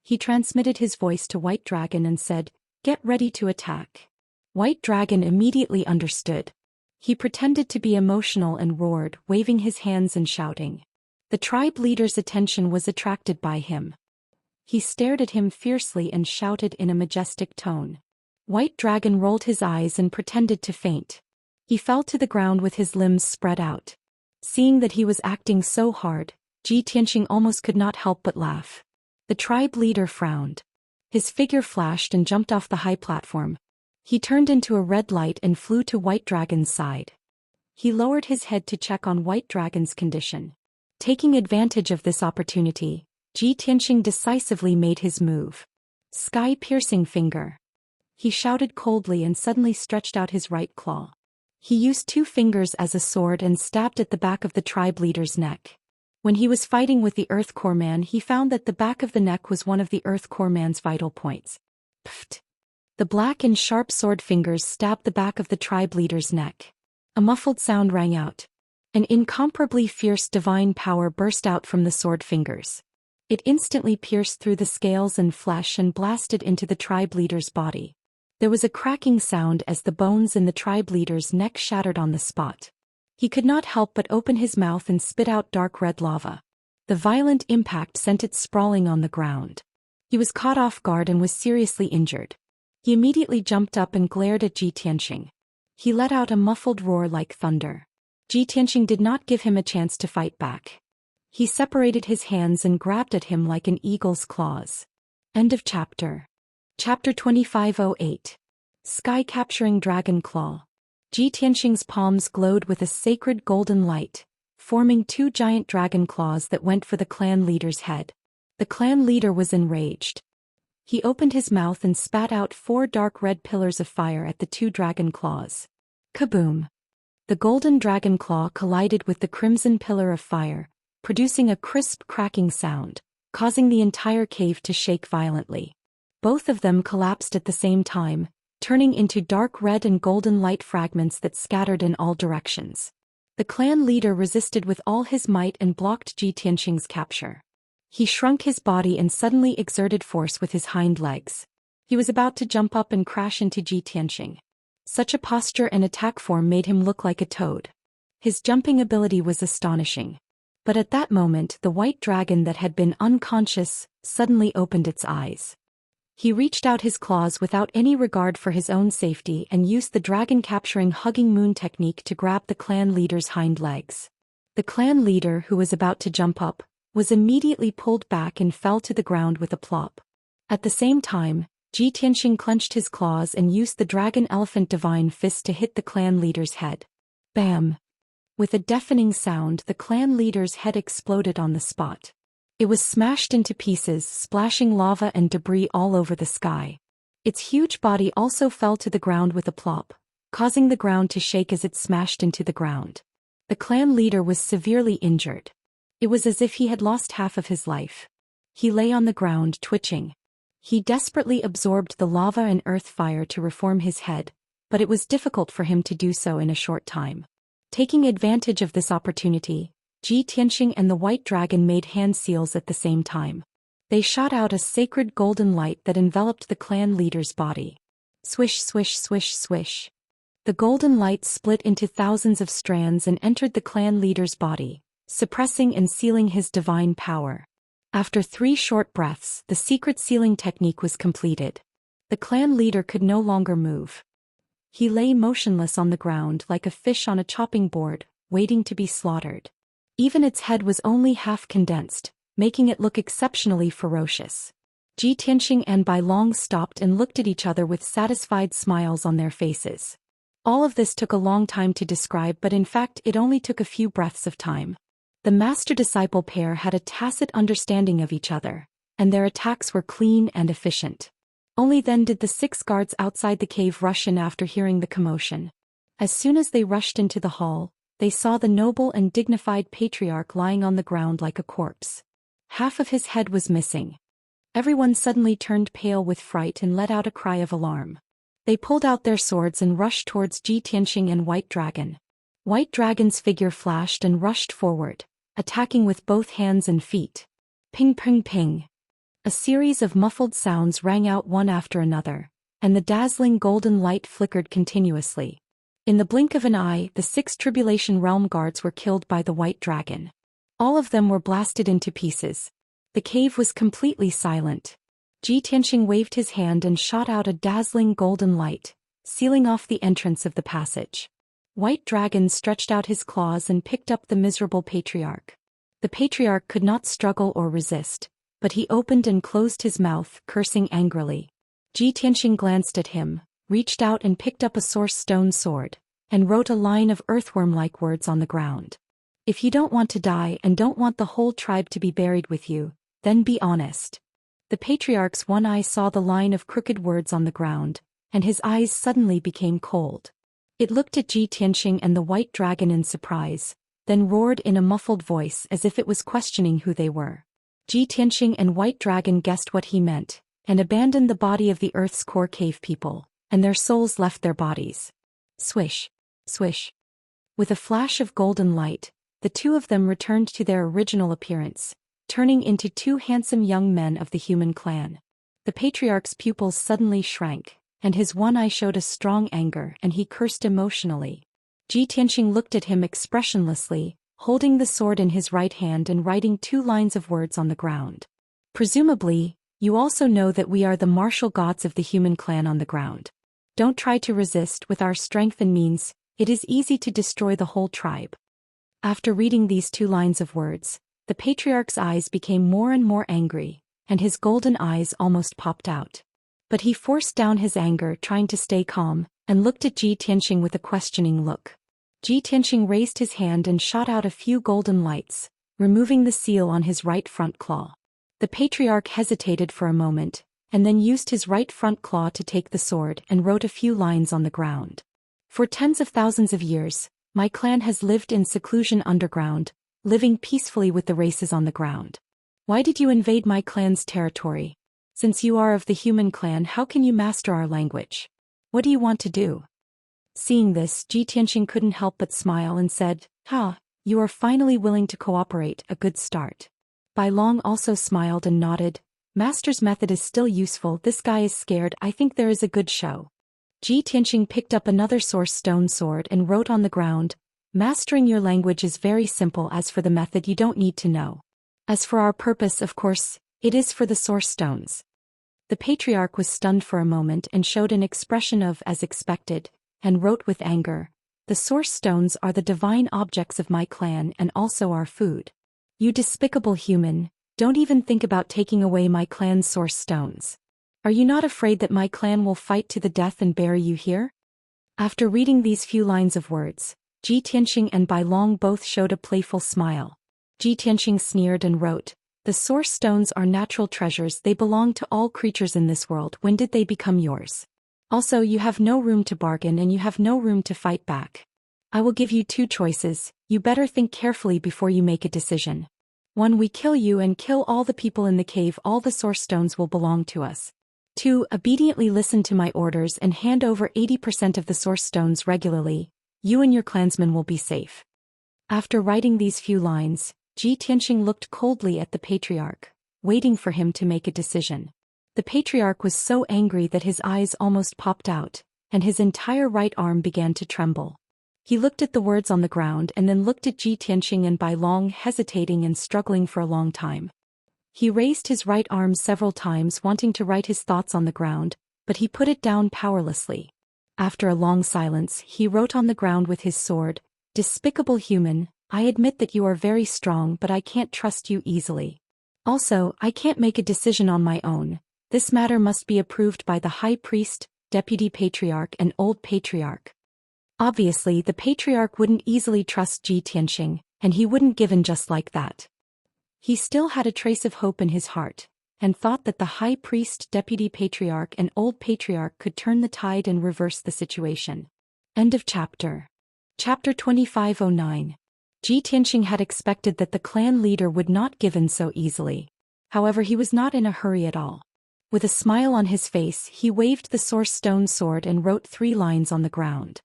He transmitted his voice to White Dragon and said, "Get ready to attack." White Dragon immediately understood. He pretended to be emotional and roared, waving his hands and shouting. The tribe leader's attention was attracted by him. He stared at him fiercely and shouted in a majestic tone. White Dragon rolled his eyes and pretended to faint. He fell to the ground with his limbs spread out. Seeing that he was acting so hard, Ji Tianqing almost could not help but laugh. The tribe leader frowned. His figure flashed and jumped off the high platform. He turned into a red light and flew to White Dragon's side. He lowered his head to check on White Dragon's condition. Taking advantage of this opportunity, Ji Tianqing decisively made his move. Sky-piercing finger. He shouted coldly and suddenly stretched out his right claw. He used 2 fingers as a sword and stabbed at the back of the tribe leader's neck. When he was fighting with the Earth Core Man, he found that the back of the neck was one of the Earth Core Man's vital points. Pfft! The black and sharp sword fingers stabbed the back of the tribe leader's neck. A muffled sound rang out. An incomparably fierce divine power burst out from the sword fingers. It instantly pierced through the scales and flesh and blasted into the tribe leader's body. There was a cracking sound as the bones in the tribe leader's neck shattered on the spot. He could not help but open his mouth and spit out dark red lava. The violent impact sent it sprawling on the ground. He was caught off guard and was seriously injured. He immediately jumped up and glared at Ji Tianqing. He let out a muffled roar like thunder. Ji Tianqing did not give him a chance to fight back. He separated his hands and grabbed at him like an eagle's claws. End of chapter. Chapter 2508. Sky-capturing dragon claw. Ji Tianqing's palms glowed with a sacred golden light, forming 2 giant dragon claws that went for the clan leader's head. The clan leader was enraged. He opened his mouth and spat out 4 dark red pillars of fire at the 2 dragon claws. Kaboom! The golden dragon claw collided with the crimson pillar of fire, producing a crisp cracking sound, causing the entire cave to shake violently. Both of them collapsed at the same time, turning into dark red and golden light fragments that scattered in all directions. The clan leader resisted with all his might and blocked Ji Tianqing's capture. He shrunk his body and suddenly exerted force with his hind legs. He was about to jump up and crash into Ji Tianqing. Such a posture and attack form made him look like a toad. His jumping ability was astonishing. But at that moment the white dragon that had been unconscious suddenly opened its eyes. He reached out his claws without any regard for his own safety and used the dragon-capturing hugging moon technique to grab the clan leader's hind legs. The clan leader, who was about to jump up, was immediately pulled back and fell to the ground with a plop. At the same time, Ji Tianqing clenched his claws and used the dragon elephant divine fist to hit the clan leader's head. Bam! With a deafening sound, the clan leader's head exploded on the spot. It was smashed into pieces, splashing lava and debris all over the sky. Its huge body also fell to the ground with a plop, causing the ground to shake as it smashed into the ground. The clan leader was severely injured. It was as if he had lost half of his life. He lay on the ground, twitching. He desperately absorbed the lava and earth fire to reform his head, but it was difficult for him to do so in a short time. Taking advantage of this opportunity, Ji Tianqing and the white dragon made hand seals at the same time. They shot out a sacred golden light that enveloped the clan leader's body. Swish, swish, swish, swish. The golden light split into thousands of strands and entered the clan leader's body, suppressing and sealing his divine power. After 3 short breaths, the secret sealing technique was completed. The clan leader could no longer move. He lay motionless on the ground like a fish on a chopping board, waiting to be slaughtered. Even its head was only half condensed, making it look exceptionally ferocious. Ji Tianqing and Bai Long stopped and looked at each other with satisfied smiles on their faces. All of this took a long time to describe, but in fact it only took a few breaths of time. The master-disciple pair had a tacit understanding of each other, and their attacks were clean and efficient. Only then did the 6 guards outside the cave rush in after hearing the commotion. As soon as they rushed into the hall, they saw the noble and dignified patriarch lying on the ground like a corpse. Half of his head was missing. Everyone suddenly turned pale with fright and let out a cry of alarm. They pulled out their swords and rushed towards Ji Tianxing and White Dragon. White Dragon's figure flashed and rushed forward, attacking with both hands and feet. Ping ping ping. A series of muffled sounds rang out one after another, and the dazzling golden light flickered continuously. In the blink of an eye, the 6 Tribulation Realm guards were killed by the White Dragon. All of them were blasted into pieces. The cave was completely silent. Ji Tianxing waved his hand and shot out a dazzling golden light, sealing off the entrance of the passage. White Dragon stretched out his claws and picked up the miserable patriarch. The patriarch could not struggle or resist, but he opened and closed his mouth, cursing angrily. Ji Tianxing glanced at him, reached out and picked up a source stone sword, and wrote a line of earthworm-like words on the ground. If you don't want to die and don't want the whole tribe to be buried with you, then be honest. The patriarch's one eye saw the line of crooked words on the ground, and his eyes suddenly became cold. It looked at Ji Tianxing and the White Dragon in surprise, then roared in a muffled voice as if it was questioning who they were. Ji Tianxing and White Dragon guessed what he meant, and abandoned the body of the Earth's core cave people, and their souls left their bodies. Swish, swish. With a flash of golden light, the 2 of them returned to their original appearance, turning into 2 handsome young men of the human clan. The patriarch's pupils suddenly shrank, and his one eye showed a strong anger, and he cursed emotionally. Ji Tianxing looked at him expressionlessly, holding the sword in his right hand and writing 2 lines of words on the ground. Presumably, you also know that we are the martial gods of the human clan on the ground. Don't try to resist. With our strength and means, it is easy to destroy the whole tribe. After reading these 2 lines of words, the patriarch's eyes became more and more angry, and his golden eyes almost popped out. But he forced down his anger, trying to stay calm, and looked at Ji Tianxing with a questioning look. Ji Tianxing raised his hand and shot out a few golden lights, removing the seal on his right front claw. The patriarch hesitated for a moment, and then used his right front claw to take the sword and wrote a few lines on the ground. For tens of thousands of years, my clan has lived in seclusion underground, living peacefully with the races on the ground. Why did you invade my clan's territory? Since you are of the human clan, how can you master our language? What do you want to do? Seeing this, Ji Tianxing couldn't help but smile and said, you are finally willing to cooperate, a good start. Bai Long also smiled and nodded. Master's method is still useful. This guy is scared. I think there is a good show. Ji Tianxing picked up another source stone sword and wrote on the ground, mastering your language is very simple. As for the method, you don't need to know. As for our purpose, of course, it is for the source stones. The patriarch was stunned for a moment and showed an expression of as expected, and wrote with anger, the source stones are the divine objects of my clan and also our food. You despicable human, don't even think about taking away my clan's source stones. Are you not afraid that my clan will fight to the death and bury you here? After reading these few lines of words, Ji Tianxing and Bai Long both showed a playful smile. Ji Tianxing sneered and wrote, the source stones are natural treasures. They belong to all creatures in this world. When did they become yours? Also, you have no room to bargain and you have no room to fight back. I will give you 2 choices. You better think carefully before you make a decision. 1. We kill you and kill all the people in the cave. All the source stones will belong to us. 2. Obediently listen to my orders and hand over 80% of the source stones regularly. You and your clansmen will be safe. After writing these few lines, Ji Tianxing looked coldly at the patriarch, waiting for him to make a decision. The patriarch was so angry that his eyes almost popped out, and his entire right arm began to tremble. He looked at the words on the ground and then looked at Ji Tianxing and Bai Long, hesitating and struggling for a long time. He raised his right arm several times, wanting to write his thoughts on the ground, but he put it down powerlessly. After a long silence, he wrote on the ground with his sword, despicable human, I admit that you are very strong, but I can't trust you easily. Also, I can't make a decision on my own. This matter must be approved by the high priest, deputy patriarch and old patriarch. Obviously, the patriarch wouldn't easily trust Ji Tianxing, and he wouldn't give in just like that. He still had a trace of hope in his heart, and thought that the high priest, deputy patriarch and old patriarch could turn the tide and reverse the situation. End of chapter. Chapter 2509. Ji Tianxing had expected that the clan leader would not give in so easily. However, he was not in a hurry at all. With a smile on his face, he waved the source stone sword and wrote 3 lines on the ground.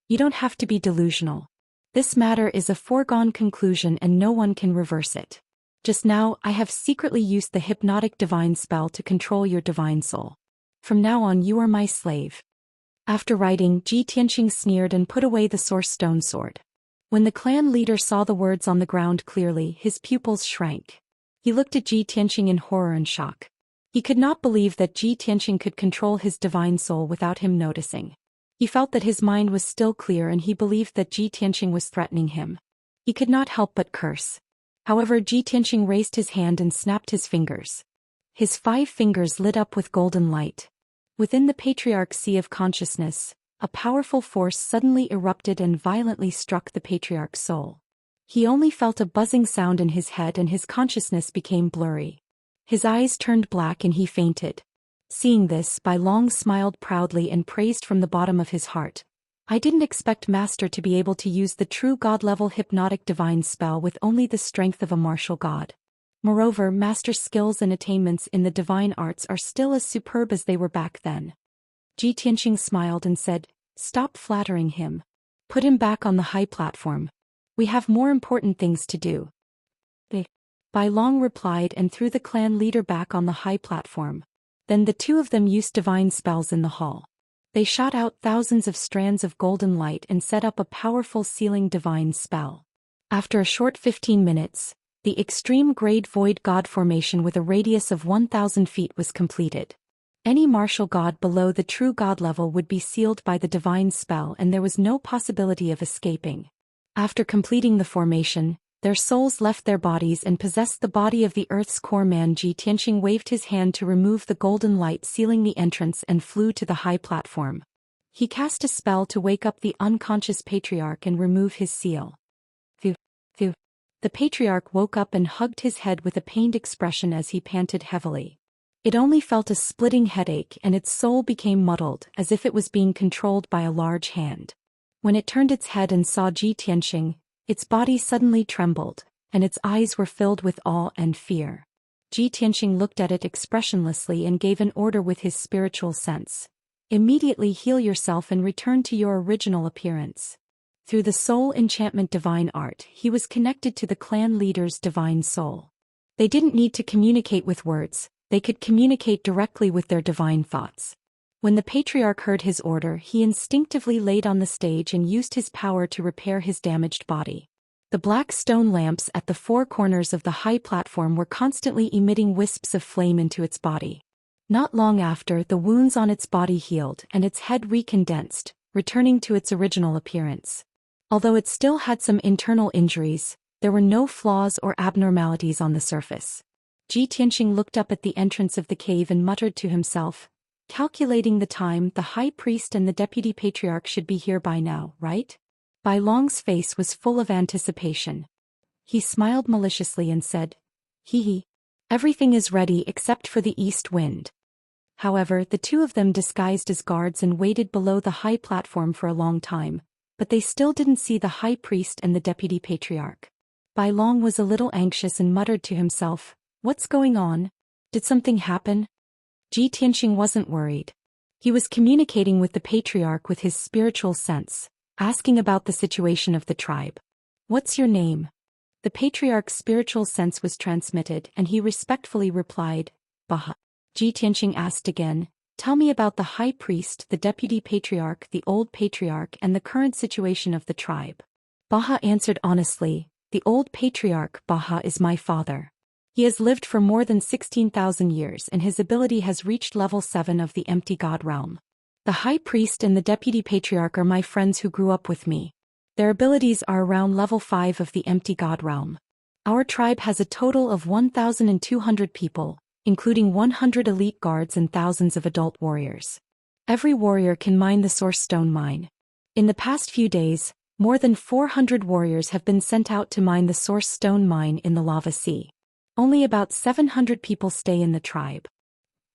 You don't have to be delusional. This matter is a foregone conclusion and no one can reverse it. Just now, I have secretly used the hypnotic divine spell to control your divine soul. From now on you are my slave. After writing, Ji Tianxing sneered and put away the source stone sword. When the clan leader saw the words on the ground clearly, his pupils shrank. He looked at Ji Tianxing in horror and shock. He could not believe that Ji Tianxing could control his divine soul without him noticing. He felt that his mind was still clear and he believed that Ji Tianxing was threatening him. He could not help but curse. However, Ji Tianxing raised his hand and snapped his fingers. His 5 fingers lit up with golden light. Within the patriarch's sea of consciousness, a powerful force suddenly erupted and violently struck the patriarch's soul. He only felt a buzzing sound in his head and his consciousness became blurry. His eyes turned black and he fainted. Seeing this, Bai Long smiled proudly and praised from the bottom of his heart. I didn't expect Master to be able to use the true God-level hypnotic divine spell with only the strength of a martial god. Moreover, Master's skills and attainments in the divine arts are still as superb as they were back then. Ji Tianxing smiled and said, Stop flattering him. Put him back on the high platform. We have more important things to do. Bai Long replied and threw the clan leader back on the high platform. Then the 2 of them used divine spells in the hall. They shot out thousands of strands of golden light and set up a powerful sealing divine spell. After a short 15 minutes, the extreme grade void god formation with a radius of 1,000 feet was completed. Any martial god below the true god level would be sealed by the divine spell and there was no possibility of escaping. After completing the formation, their souls left their bodies and possessed the body of the Earth's core man. Ji Tianxing waved his hand to remove the golden light sealing the entrance and flew to the high platform. He cast a spell to wake up the unconscious patriarch and remove his seal. Phew, phew. The patriarch woke up and hugged his head with a pained expression as he panted heavily. It only felt a splitting headache and its soul became muddled as if it was being controlled by a large hand. When it turned its head and saw Ji Tianxing, its body suddenly trembled, and its eyes were filled with awe and fear. Ji Tianxing looked at it expressionlessly and gave an order with his spiritual sense. Immediately heal yourself and return to your original appearance. Through the soul enchantment divine art, he was connected to the clan leader's divine soul. They didn't need to communicate with words, they could communicate directly with their divine thoughts. When the patriarch heard his order, he instinctively laid on the stage and used his power to repair his damaged body. The black stone lamps at the 4 corners of the high platform were constantly emitting wisps of flame into its body. Not long after, the wounds on its body healed and its head recondensed, returning to its original appearance. Although it still had some internal injuries, there were no flaws or abnormalities on the surface. Ji Tianxing looked up at the entrance of the cave and muttered to himself, calculating the time, the high priest and the deputy patriarch should be here by now, right? Bai Long's face was full of anticipation. He smiled maliciously and said, Hee. Everything is ready except for the east wind. However, the 2 of them disguised as guards and waited below the high platform for a long time, but they still didn't see the high priest and the deputy patriarch. Bai Long was a little anxious and muttered to himself, What's going on? Did something happen? Ji Tianxing wasn't worried. He was communicating with the patriarch with his spiritual sense, asking about the situation of the tribe. What's your name? The patriarch's spiritual sense was transmitted and he respectfully replied, Baha. Ji Tianxing asked again, Tell me about the high priest, the deputy patriarch, the old patriarch and the current situation of the tribe. Baha answered honestly, The old patriarch, Baha, is my father. He has lived for more than 16,000 years and his ability has reached level 7 of the empty god realm. The high priest and the deputy patriarch are my friends who grew up with me. Their abilities are around level 5 of the empty god realm. Our tribe has a total of 1,200 people, including 100 elite guards and thousands of adult warriors. Every warrior can mine the source stone mine. In the past few days, more than 400 warriors have been sent out to mine the source stone mine in the lava sea. Only about 700 people stay in the tribe.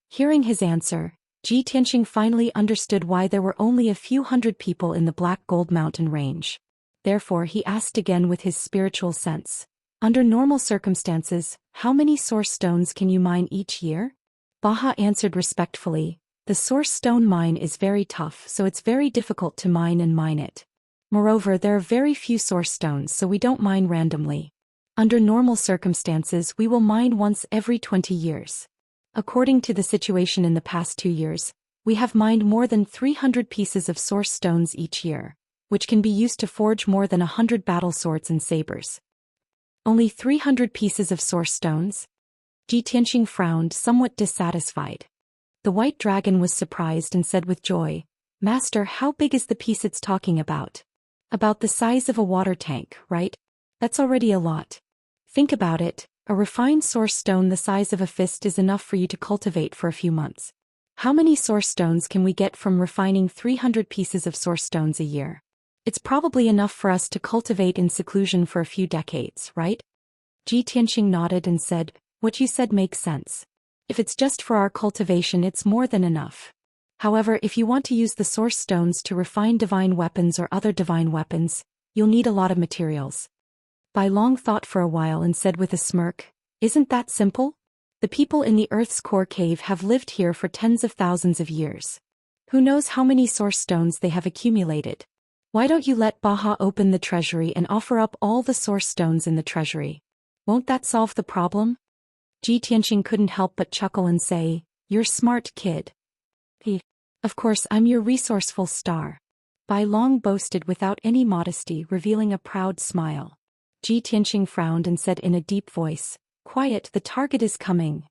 Hearing his answer, Ji Tianxing finally understood why there were only a few hundred people in the Black Gold Mountain range. Therefore he asked again with his spiritual sense. Under normal circumstances, how many source stones can you mine each year? Baha answered respectfully, the source stone mine is very tough, so it's very difficult to mine it. Moreover, there are very few source stones, so we don't mine randomly. Under normal circumstances, we will mine once every 20 years. According to the situation in the past 2 years, we have mined more than 300 pieces of source stones each year, which can be used to forge more than 100 battle swords and sabers. Only 300 pieces of source stones? Ji Tianxing frowned, somewhat dissatisfied. The white dragon was surprised and said with joy, Master, how big is the piece it's talking about? About the size of a water tank, right? That's already a lot. Think about it, a refined source stone the size of a fist is enough for you to cultivate for a few months. How many source stones can we get from refining 300 pieces of source stones a year? It's probably enough for us to cultivate in seclusion for a few decades, right? Ji Tianxing nodded and said, what you said makes sense. If it's just for our cultivation, it's more than enough. However, if you want to use the source stones to refine divine weapons or other divine weapons, you'll need a lot of materials. Bai Long thought for a while and said with a smirk, isn't that simple? The people in the Earth's core cave have lived here for tens of thousands of years. Who knows how many source stones they have accumulated? Why don't you let Baha open the treasury and offer up all the source stones in the treasury? Won't that solve the problem? Ji Tianxing couldn't help but chuckle and say, you're smart, kid. Of course, I'm your resourceful star. Bai Long boasted without any modesty, revealing a proud smile. Ji Tianxing frowned and said in a deep voice, quiet, the target is coming.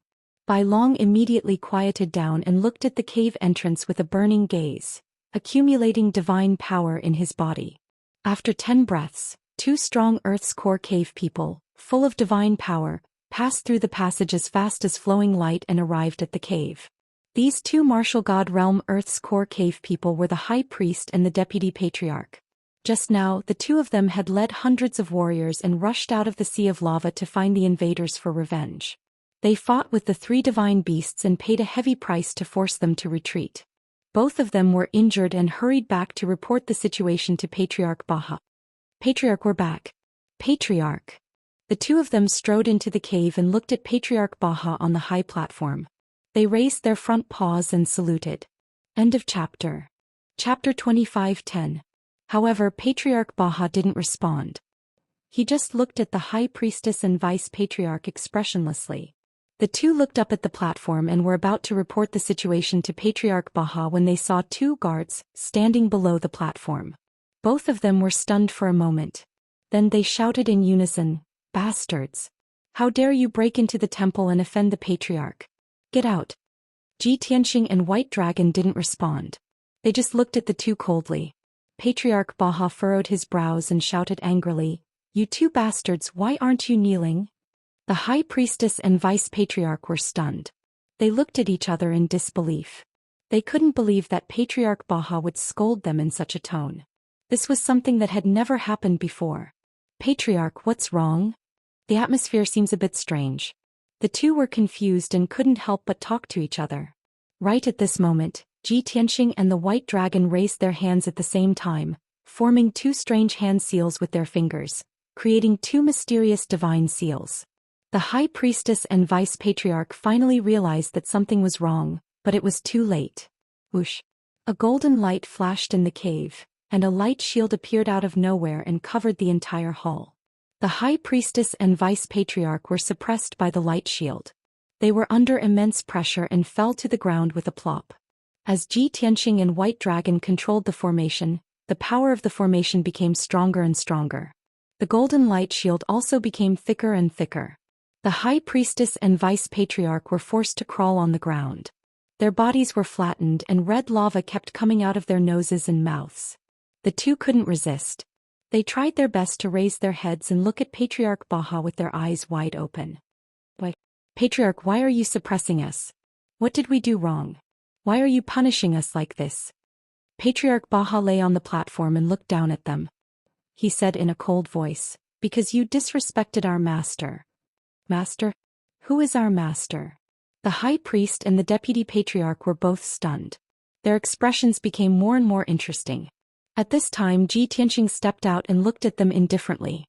Bai Long immediately quieted down and looked at the cave entrance with a burning gaze, accumulating divine power in his body. After 10 breaths, 2 strong Earth's core cave people, full of divine power, passed through the passage as fast as flowing light and arrived at the cave. These 2 martial god realm Earth's core cave people were the high priest and the deputy patriarch. Just now, the 2 of them had led hundreds of warriors and rushed out of the sea of lava to find the invaders for revenge. They fought with the 3 divine beasts and paid a heavy price to force them to retreat. Both of them were injured and hurried back to report the situation to Patriarch Baha. Patriarch, we're back. Patriarch. The 2 of them strode into the cave and looked at Patriarch Baha on the high platform. They raised their front paws and saluted. End of chapter. Chapter 25:10. However, Patriarch Baha didn't respond. He just looked at the high priestess and vice patriarch expressionlessly. The 2 looked up at the platform and were about to report the situation to Patriarch Baha when they saw 2 guards standing below the platform. Both of them were stunned for a moment. Then they shouted in unison, bastards! How dare you break into the temple and offend the patriarch? Get out! Ji Tianxing and White Dragon didn't respond. They just looked at the 2 coldly. Patriarch Baha furrowed his brows and shouted angrily, you 2 bastards, why aren't you kneeling? The high priestess and vice patriarch were stunned. They looked at each other in disbelief. They couldn't believe that Patriarch Baha would scold them in such a tone. This was something that had never happened before. Patriarch, what's wrong? The atmosphere seems a bit strange. The 2 were confused and couldn't help but talk to each other. Right at this moment, Ji Tianxing and the White Dragon raised their hands at the same time, forming 2 strange hand seals with their fingers, creating 2 mysterious divine seals. The high priestess and vice patriarch finally realized that something was wrong, but it was too late. Whoosh! A golden light flashed in the cave, and a light shield appeared out of nowhere and covered the entire hall. The high priestess and vice patriarch were suppressed by the light shield. They were under immense pressure and fell to the ground with a plop. As Ji Tianxing and White Dragon controlled the formation, the power of the formation became stronger and stronger. The golden light shield also became thicker and thicker. The high priestess and vice patriarch were forced to crawl on the ground. Their bodies were flattened and red lava kept coming out of their noses and mouths. The 2 couldn't resist. They tried their best to raise their heads and look at Patriarch Baha with their eyes wide open. Patriarch, why are you suppressing us? What did we do wrong? Why are you punishing us like this? Patriarch Baha lay on the platform and looked down at them. He said in a cold voice, because you disrespected our master. Master? Who is our master? The high priest and the deputy patriarch were both stunned. Their expressions became more and more interesting. At this time Ji Tianqing stepped out and looked at them indifferently.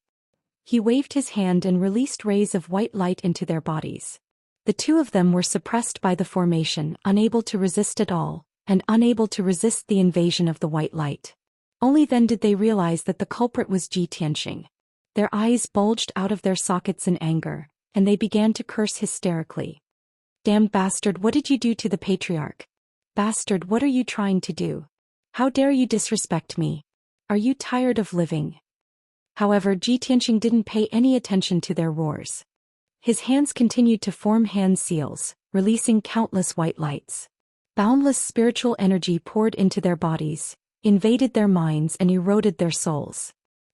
He waved his hand and released rays of white light into their bodies. The two of them were suppressed by the formation, unable to resist at all, and unable to resist the invasion of the white light. Only then did they realize that the culprit was Ji Tianqing. Their eyes bulged out of their sockets in anger, and they began to curse hysterically. Damned bastard, what did you do to the patriarch? Bastard, what are you trying to do? How dare you disrespect me? Are you tired of living? However, Ji Tianqing didn't pay any attention to their roars. His hands continued to form hand seals, releasing countless white lights. Boundless spiritual energy poured into their bodies, invaded their minds and eroded their souls.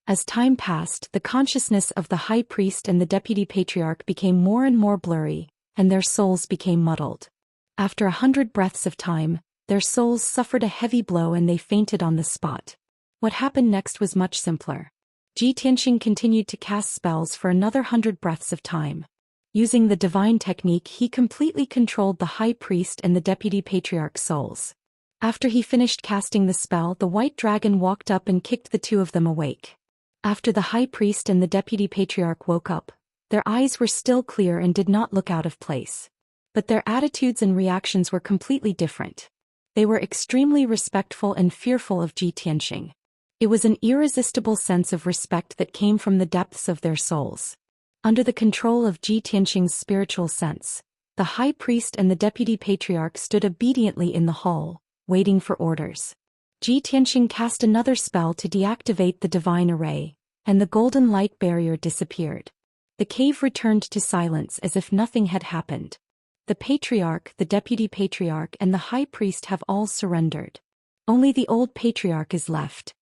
As time passed, the consciousness of the high priest and the deputy patriarch became more and more blurry, and their souls became muddled. After 100 breaths of time, their souls suffered a heavy blow and they fainted on the spot. What happened next was much simpler. Ji Tianqing continued to cast spells for another 100 breaths of time. Using the divine technique, he completely controlled the high priest and the deputy patriarch's souls. After he finished casting the spell, the white dragon walked up and kicked the two of them awake. After the high priest and the deputy patriarch woke up, their eyes were still clear and did not look out of place. But their attitudes and reactions were completely different. They were extremely respectful and fearful of Ji Tianqing. It was an irresistible sense of respect that came from the depths of their souls. Under the control of Ji Tianqing's spiritual sense, the high priest and the deputy patriarch stood obediently in the hall, waiting for orders. Ji Tianqing cast another spell to deactivate the divine array, and the golden light barrier disappeared. The cave returned to silence as if nothing had happened. The patriarch, the deputy patriarch and the high priest have all surrendered. Only the old patriarch is left.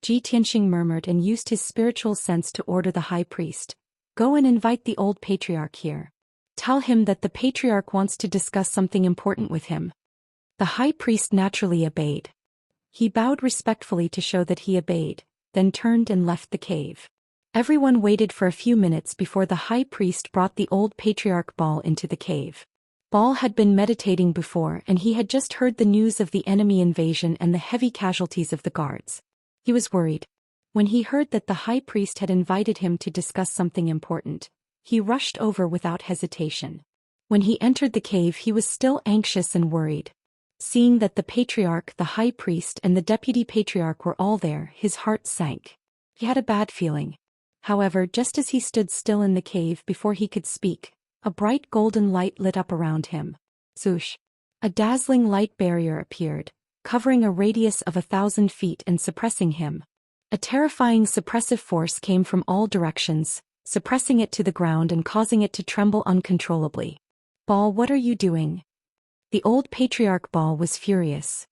Ji Tianqing murmured and used his spiritual sense to order the high priest, "Go and invite the old patriarch here. Tell him that the patriarch wants to discuss something important with him." The high priest naturally obeyed. He bowed respectfully to show that he obeyed, then turned and left the cave. Everyone waited for a few minutes before the high priest brought the old patriarch Baal into the cave. Baal had been meditating before and he had just heard the news of the enemy invasion and the heavy casualties of the guards. He was worried. When he heard that the high priest had invited him to discuss something important, he rushed over without hesitation. When he entered the cave, he was still anxious and worried. Seeing that the patriarch, the high priest and the deputy patriarch were all there, his heart sank. He had a bad feeling. However, just as he stood still in the cave before he could speak, a bright golden light lit up around him. Swoosh! A dazzling light barrier appeared, covering a radius of 1,000 feet and suppressing him. A terrifying suppressive force came from all directions, suppressing it to the ground and causing it to tremble uncontrollably. "Baal, what are you doing?" The old patriarch Baal was furious.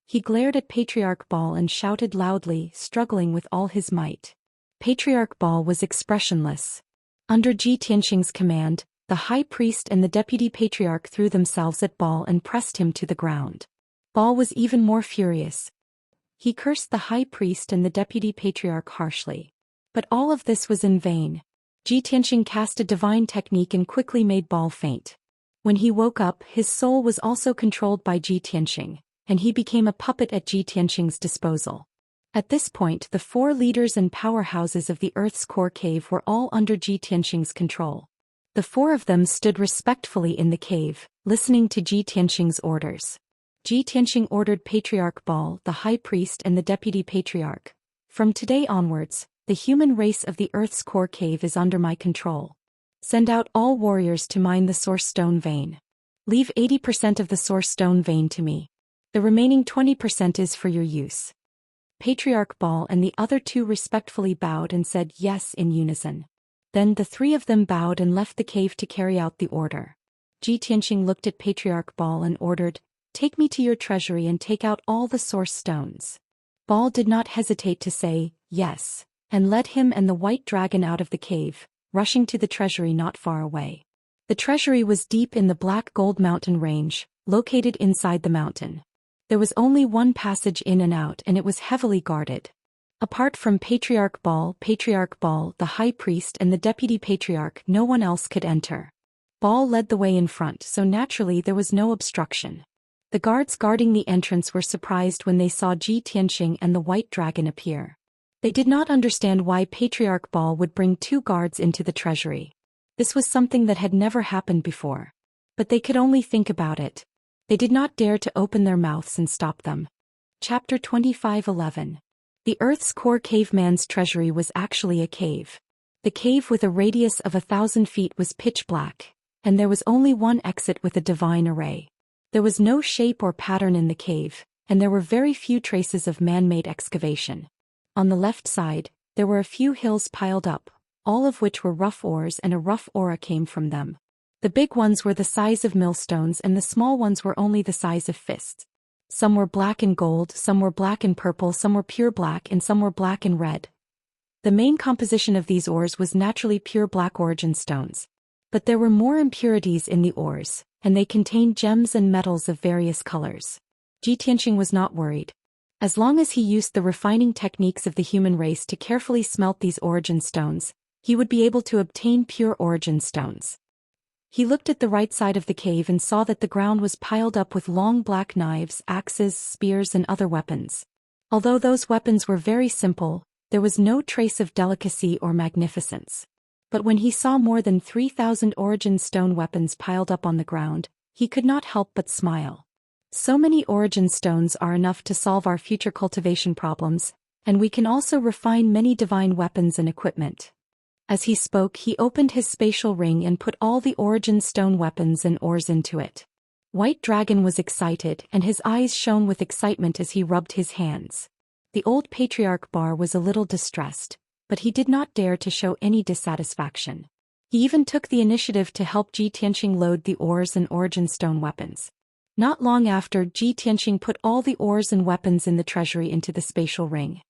He glared at Patriarch Baal and shouted loudly, struggling with all his might. Patriarch Baal was expressionless. Under Ji Tianqing's command, the high priest and the deputy patriarch threw themselves at Baal and pressed him to the ground. Baal was even more furious. He cursed the high priest and the deputy patriarch harshly. But all of this was in vain. Ji Tianqing cast a divine technique and quickly made Baal faint. When he woke up, his soul was also controlled by Ji Tianqing, and he became a puppet at Ji Tianqing's disposal. At this point, the 4 leaders and powerhouses of the Earth's core cave were all under Ji Tianqing's control. The 4 of them stood respectfully in the cave, listening to Ji Tianqing's orders. Ji Tianqing ordered Patriarch Baal, the high priest and the deputy patriarch, "From today onwards, the human race of the Earth's core cave is under my control. Send out all warriors to mine the source stone vein. Leave 80% of the source stone vein to me. The remaining 20% is for your use." Patriarch Baal and the other 2 respectfully bowed and said yes in unison. Then the 3 of them bowed and left the cave to carry out the order. Ji Tianqing looked at Patriarch Baal and ordered, "Take me to your treasury and take out all the source stones." Baal did not hesitate to say yes, and led him and the white dragon out of the cave, rushing to the treasury not far away. The treasury was deep in the Black Gold Mountain range, located inside the mountain. There was only one passage in and out and it was heavily guarded. Apart from Patriarch Baal, the high priest and the deputy patriarch, no one else could enter. Ball led the way in front, so naturally there was no obstruction. The guards guarding the entrance were surprised when they saw Ji Tianxing and the white dragon appear. They did not understand why Patriarch Ball would bring 2 guards into the treasury. This was something that had never happened before. But they could only think about it. They did not dare to open their mouths and stop them. Chapter 25:11. The Earth's core caveman's treasury was actually a cave. The cave with a radius of 1,000 feet was pitch black, and there was only one exit with a divine array. There was no shape or pattern in the cave, and there were very few traces of man-made excavation. On the left side, there were a few hills piled up, all of which were rough ores, and a rough aura came from them. The big ones were the size of millstones and the small ones were only the size of fists. Some were black and gold, some were black and purple, some were pure black, and some were black and red. The main composition of these ores was naturally pure black origin stones. But there were more impurities in the ores, and they contained gems and metals of various colors. Ji Tianxing was not worried. As long as he used the refining techniques of the human race to carefully smelt these origin stones, he would be able to obtain pure origin stones. He looked at the right side of the cave and saw that the ground was piled up with long black knives, axes, spears, and other weapons. Although those weapons were very simple, there was no trace of delicacy or magnificence. But when he saw more than 3,000 origin stone weapons piled up on the ground, he could not help but smile. So many origin stones are enough to solve our future cultivation problems, and we can also refine many divine weapons and equipment. As he spoke, he opened his spatial ring and put all the origin stone weapons and ores into it. White Dragon was excited, and his eyes shone with excitement as he rubbed his hands. The old Patriarch Bar was a little distressed, but he did not dare to show any dissatisfaction. He even took the initiative to help Ji Tianxing load the ores and origin stone weapons. Not long after, Ji Tianxing put all the ores and weapons in the treasury into the spatial ring.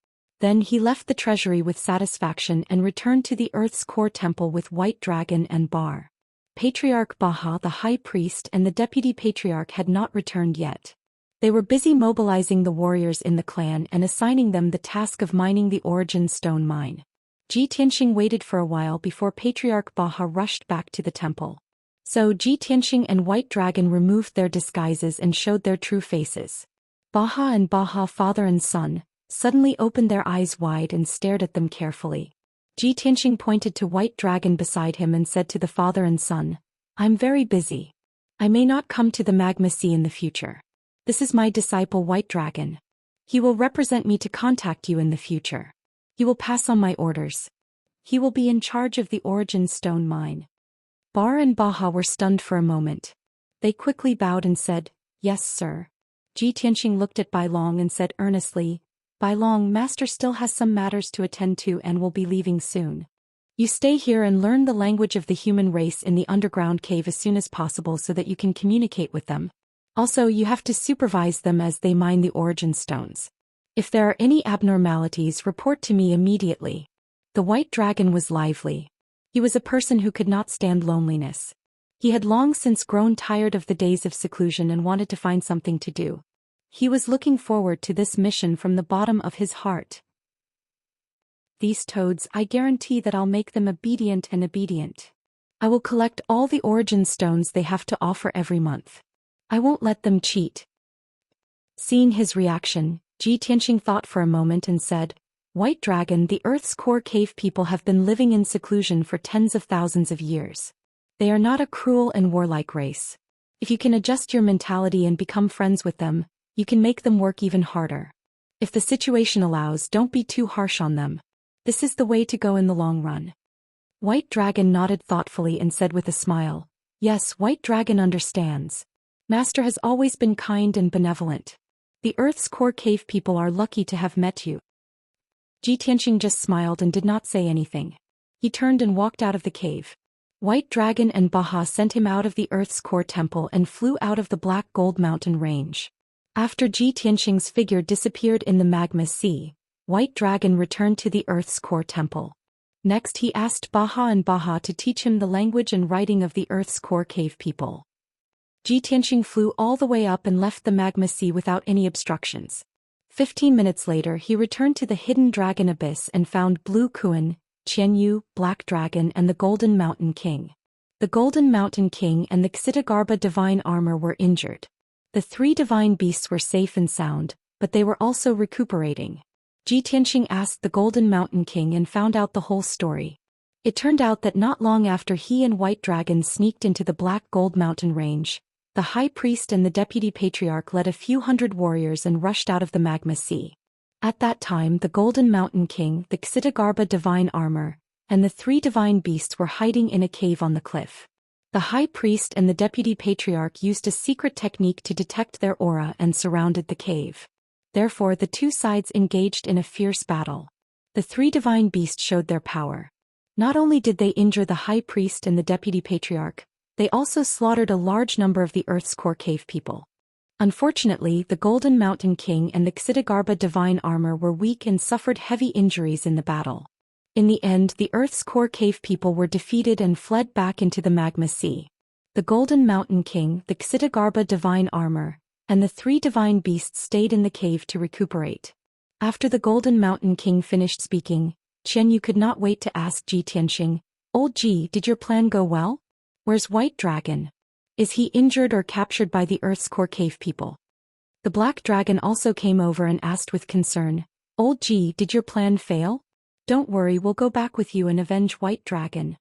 Then he left the treasury with satisfaction and returned to the Earth's core temple with White Dragon and Bar. Patriarch Baha, the high priest, and the deputy patriarch had not returned yet. They were busy mobilizing the warriors in the clan and assigning them the task of mining the origin stone mine. Ji Tianxing waited for a while before Patriarch Baha rushed back to the temple. So Ji Tianxing and White Dragon removed their disguises and showed their true faces. Baha and Baha, father and son, suddenly opened their eyes wide and stared at them carefully. Ji Tianxing pointed to White Dragon beside him and said to the father and son, "I'm very busy. I may not come to the Magma Sea in the future. This is my disciple White Dragon. He will represent me to contact you in the future. He will pass on my orders. He will be in charge of the origin stone mine." Bar and Baha were stunned for a moment. They quickly bowed and said, "Yes, sir." Ji Tianxing looked at Bai Long and said earnestly, "Bai Long, master still has some matters to attend to and will be leaving soon. You stay here and learn the language of the human race in the underground cave as soon as possible so that you can communicate with them. Also, you have to supervise them as they mine the origin stones. If there are any abnormalities, report to me immediately." The White Dragon was lively. He was a person who could not stand loneliness. He had long since grown tired of the days of seclusion and wanted to find something to do. He was looking forward to this mission from the bottom of his heart. "These toads, I guarantee that I'll make them obedient. I will collect all the origin stones they have to offer every month. I won't let them cheat." Seeing his reaction, Ji Tianxing thought for a moment and said, "White Dragon, the Earth's core cave people have been living in seclusion for tens of thousands of years. They are not a cruel and warlike race. If you can adjust your mentality and become friends with them, you can make them work even harder. If the situation allows, don't be too harsh on them. This is the way to go in the long run." White Dragon nodded thoughtfully and said with a smile, "Yes, White Dragon understands. Master has always been kind and benevolent. The Earth's core cave people are lucky to have met you." Ji Tianxing just smiled and did not say anything. He turned and walked out of the cave. White Dragon and Baha sent him out of the Earth's core temple and flew out of the Black Gold Mountain range. After Ji Tianxing's figure disappeared in the Magma Sea, White Dragon returned to the Earth's core temple. Next he asked Baha and Baha to teach him the language and writing of the Earth's core cave people. Ji Tianxing flew all the way up and left the Magma Sea without any obstructions. 15 minutes later he returned to the hidden dragon abyss and found Blue Kuan, Qianyu, Black Dragon and the Golden Mountain King. The Golden Mountain King and the Xitigarbha divine armor were injured. The three divine beasts were safe and sound, but they were also recuperating. Ji Tianxing asked the Golden Mountain King and found out the whole story. It turned out that not long after he and White Dragon sneaked into the Black Gold Mountain range, the High Priest and the Deputy Patriarch led a few hundred warriors and rushed out of the Magma Sea. At that time the Golden Mountain King, the Xitigarbha divine armor, and the three divine beasts were hiding in a cave on the cliff. The High Priest and the Deputy Patriarch used a secret technique to detect their aura and surrounded the cave. Therefore the two sides engaged in a fierce battle. The three divine beasts showed their power. Not only did they injure the High Priest and the Deputy Patriarch, they also slaughtered a large number of the Earth's core cave people. Unfortunately, the Golden Mountain King and the Xitigarbha divine armor were weak and suffered heavy injuries in the battle. In the end, the Earth's core cave people were defeated and fled back into the Magma Sea. The Golden Mountain King, the Xitigarbha divine armor, and the three divine beasts stayed in the cave to recuperate. After the Golden Mountain King finished speaking, Qianyu could not wait to ask Ji Tianxing, "Old Ji, did your plan go well? Where's White Dragon? Is he injured or captured by the Earth's core cave people?" The Black Dragon also came over and asked with concern, "Old Ji, did your plan fail? Don't worry, we'll go back with you and avenge White Dragon."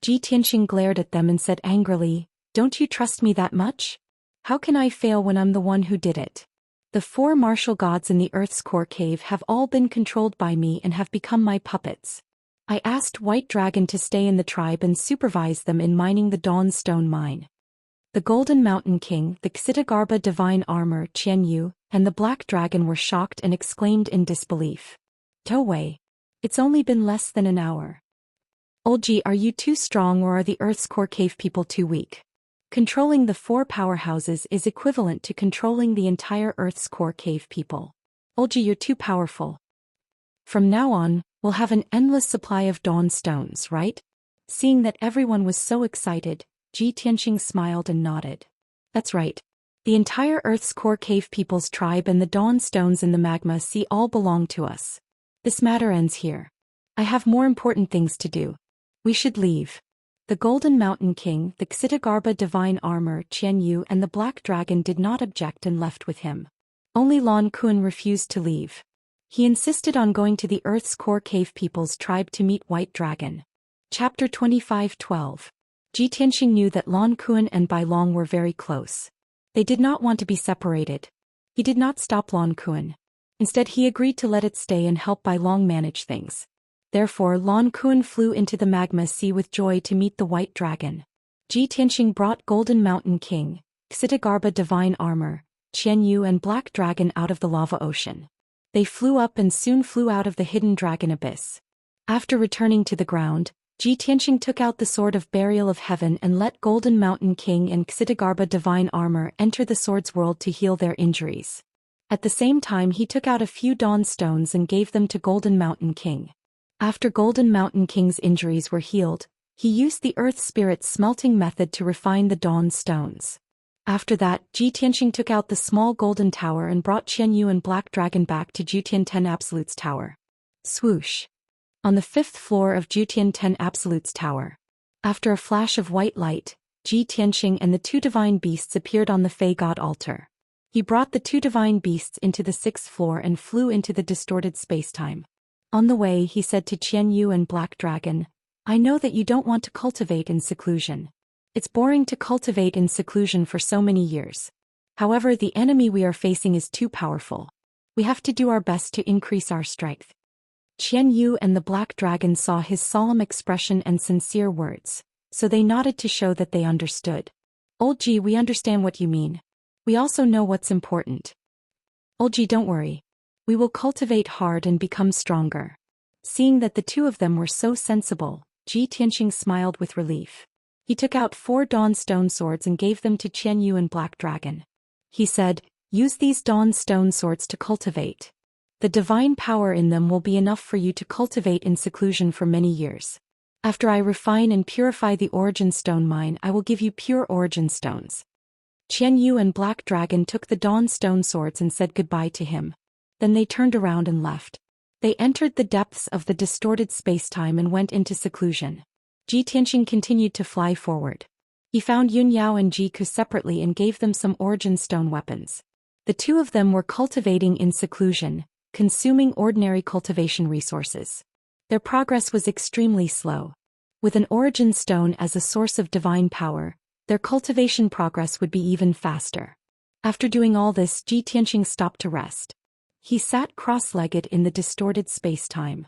Ji Tianxing glared at them and said angrily, "Don't you trust me that much? How can I fail when I'm the one who did it? The four martial gods in the Earth's core cave have all been controlled by me and have become my puppets. I asked White Dragon to stay in the tribe and supervise them in mining the Dawn Stone mine." The Golden Mountain King, the Xitigarbha divine armor, Qianyu, and the Black Dragon were shocked and exclaimed in disbelief, "Towei. It's only been less than an hour. Old Ji, are you too strong or are the Earth's core cave people too weak? Controlling the four powerhouses is equivalent to controlling the entire Earth's core cave people. Old Ji, you're too powerful. From now on, we'll have an endless supply of Dawn Stones, right?" Seeing that everyone was so excited, Ji Tianxing smiled and nodded. "That's right. The entire Earth's core cave people's tribe and the Dawn Stones in the Magma Sea all belong to us. This matter ends here. I have more important things to do. We should leave." The Golden Mountain King, the Xitigarbha divine armor, Qianyu, and the Black Dragon did not object and left with him. Only Lan Kun refused to leave. He insisted on going to the Earth's core cave people's tribe to meet White Dragon. Chapter 25:12. Ji Tianxing knew that Lan Kun and Bai Long were very close. They did not want to be separated. He did not stop Lan Kun. Instead, he agreed to let it stay and help Bai Long manage things. Therefore, Lan Kun flew into the Magma Sea with joy to meet the White Dragon. Ji Tianxing brought Golden Mountain King, Xitigarbha divine armor, Qianyu, and Black Dragon out of the lava ocean. They flew up and soon flew out of the hidden dragon abyss. After returning to the ground, Ji Tianxing took out the Sword of Burial of Heaven and let Golden Mountain King and Xitigarbha divine armor enter the sword's world to heal their injuries. At the same time, he took out a few Dawn Stones and gave them to Golden Mountain King. After Golden Mountain King's injuries were healed, he used the Earth Spirit's smelting method to refine the Dawn Stones. After that, Ji Tianxing took out the small golden tower and brought Qianyu and Black Dragon back to Jutian 10 Absolute's tower. Swoosh. On the 5th floor of Jutian 10 Absolute's tower. After a flash of white light, Ji Tianxing and the two divine beasts appeared on the Fey God altar. He brought the two divine beasts into the 6th floor and flew into the distorted spacetime. On the way, he said to Qianyu and Black Dragon, "I know that you don't want to cultivate in seclusion. It's boring to cultivate in seclusion for so many years. However, the enemy we are facing is too powerful. We have to do our best to increase our strength." Qianyu and the Black Dragon saw his solemn expression and sincere words, so they nodded to show that they understood. "Old Ji, we understand what you mean. We also know what's important. Old Ji, don't worry. We will cultivate hard and become stronger." Seeing that the two of them were so sensible, Ji Tianxing smiled with relief. He took out 4 Dawn Stone swords and gave them to Qianyu and Black Dragon. He said, "Use these Dawn Stone swords to cultivate. The divine power in them will be enough for you to cultivate in seclusion for many years. After I refine and purify the Origin Stone mine, I will give you pure Origin Stones." Qianyu and Black Dragon took the Dawn Stone swords and said goodbye to him. Then they turned around and left. They entered the depths of the distorted spacetime and went into seclusion. Ji Tianxing continued to fly forward. He found Yun Yao and Ji Ku separately and gave them some origin stone weapons. The two of them were cultivating in seclusion, consuming ordinary cultivation resources. Their progress was extremely slow. With an origin stone as a source of divine power, their cultivation progress would be even faster. After doing all this, Ji Tianxing stopped to rest. He sat cross-legged in the distorted space-time.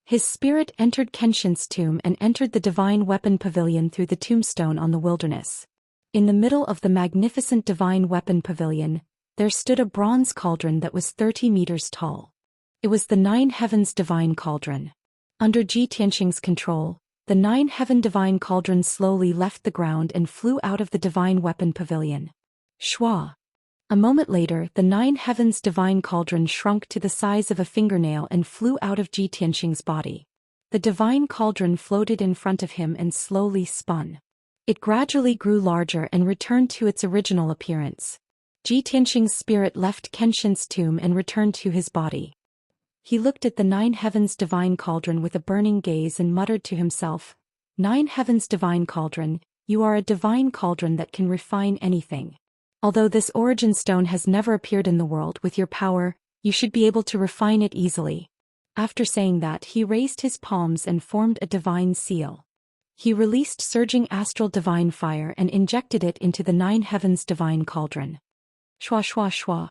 His spirit entered Kenshin's tomb and entered the divine weapon pavilion through the tombstone on the wilderness. In the middle of the magnificent divine weapon pavilion, there stood a bronze cauldron that was 30 meters tall. It was the Nine Heavens Divine Cauldron. Under Ji Tianxing's control, the Nine Heaven Divine Cauldron slowly left the ground and flew out of the divine weapon pavilion. Shwa. A moment later, the Nine Heavens Divine Cauldron shrunk to the size of a fingernail and flew out of Ji Tianxing's body. The divine cauldron floated in front of him and slowly spun. It gradually grew larger and returned to its original appearance. Ji Tianxing's spirit left Kenshin's tomb and returned to his body. He looked at the Nine Heavens Divine Cauldron with a burning gaze and muttered to himself, "Nine Heavens Divine Cauldron, you are a divine cauldron that can refine anything. Although this origin stone has never appeared in the world, with your power, you should be able to refine it easily." After saying that, he raised his palms and formed a divine seal. He released surging astral divine fire and injected it into the Nine Heavens Divine Cauldron. Shwa shwa shwa.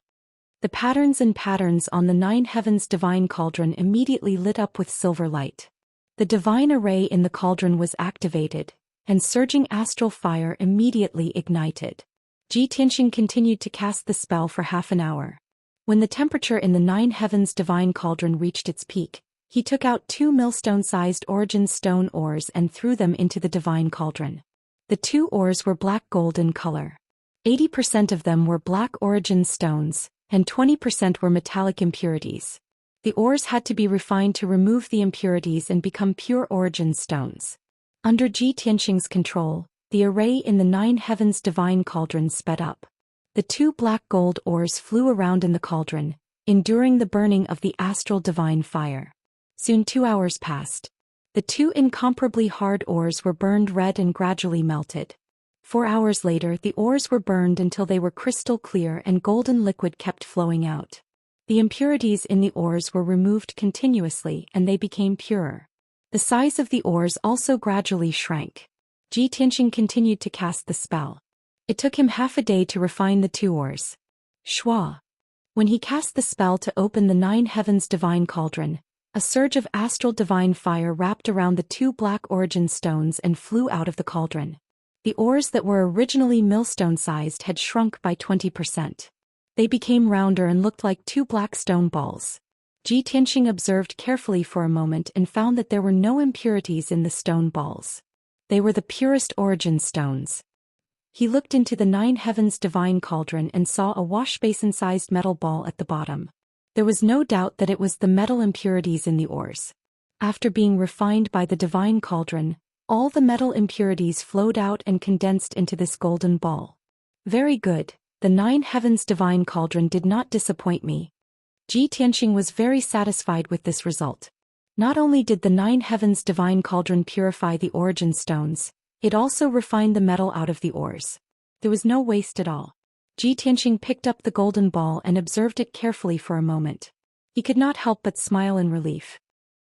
The patterns on the Nine Heavens Divine Cauldron immediately lit up with silver light. The divine array in the cauldron was activated, and surging astral fire immediately ignited. Ji Tianxing continued to cast the spell for half an hour. When the temperature in the Nine Heavens Divine Cauldron reached its peak, he took out 2 millstone-sized origin stone ores and threw them into the divine cauldron. The 2 ores were black gold in color. 80% of them were black origin stones, and 20% were metallic impurities. The ores had to be refined to remove the impurities and become pure origin stones. Under Ji Tianxing's control, the array in the Nine Heavens Divine Cauldron sped up. The 2 black gold ores flew around in the cauldron, enduring the burning of the astral divine fire. Soon 2 hours passed. The 2 incomparably hard ores were burned red and gradually melted. 4 hours later, the ores were burned until they were crystal clear and golden liquid kept flowing out. The impurities in the ores were removed continuously and they became purer. The size of the ores also gradually shrank. Ji Tianxing continued to cast the spell. It took him half a day to refine the 2 ores. Shwa. When he cast the spell to open the Nine Heavens Divine Cauldron, a surge of astral divine fire wrapped around the 2 black origin stones and flew out of the cauldron. The ores that were originally millstone-sized had shrunk by 20%. They became rounder and looked like 2 black stone balls. Ji Tianxing observed carefully for a moment and found that there were no impurities in the stone balls. They were the purest origin stones. He looked into the Nine Heavens Divine Cauldron and saw a washbasin-sized metal ball at the bottom. There was no doubt that it was the metal impurities in the ores. After being refined by the Divine Cauldron, all the metal impurities flowed out and condensed into this golden ball. Very good, the Nine Heavens Divine Cauldron did not disappoint me. Ji Tianxing was very satisfied with this result. Not only did the Nine Heavens Divine Cauldron purify the origin stones, it also refined the metal out of the ores. There was no waste at all. Ji Tianxing picked up the golden ball and observed it carefully for a moment. He could not help but smile in relief.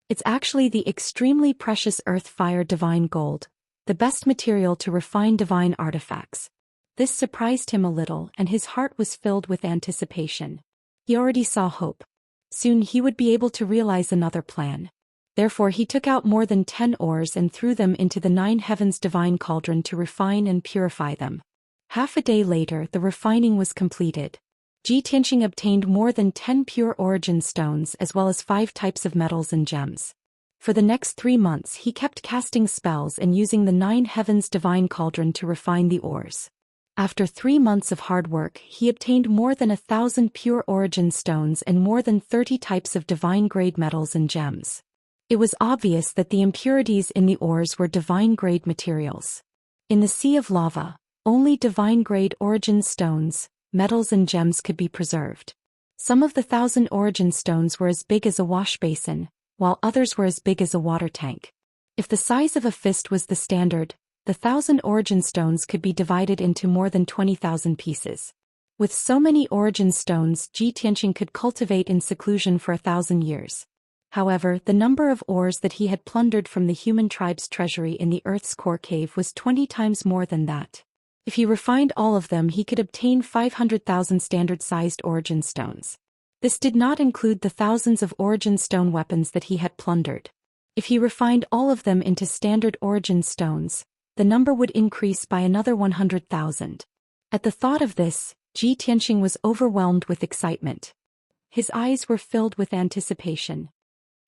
It's actually the extremely precious earth fire divine gold, the best material to refine divine artifacts. This surprised him a little and his heart was filled with anticipation. He already saw hope. Soon he would be able to realize another plan. Therefore he took out more than 10 ores and threw them into the Nine Heavens Divine Cauldron to refine and purify them. Half a day later the refining was completed. Ji Tianxing obtained more than 10 pure origin stones as well as 5 types of metals and gems. For the next 3 months he kept casting spells and using the Nine Heavens Divine Cauldron to refine the ores. After 3 months of hard work he obtained more than 1,000 pure origin stones and more than 30 types of divine-grade metals and gems. It was obvious that the impurities in the ores were divine-grade materials. In the sea of lava, only divine-grade origin stones, metals and gems could be preserved. Some of the 1,000 origin stones were as big as a wash basin, while others were as big as a water tank. If the size of a fist was the standard, the 1,000 origin stones could be divided into more than 20,000 pieces. With so many origin stones, Ji Tianqing could cultivate in seclusion for 1,000 years. However, the number of ores that he had plundered from the human tribe's treasury in the Earth's core cave was 20 times more than that. If he refined all of them, he could obtain 500,000 standard-sized origin stones. This did not include the thousands of origin stone weapons that he had plundered. If he refined all of them into standard origin stones, the number would increase by another 100,000. At the thought of this, Ji Tianqing was overwhelmed with excitement. His eyes were filled with anticipation.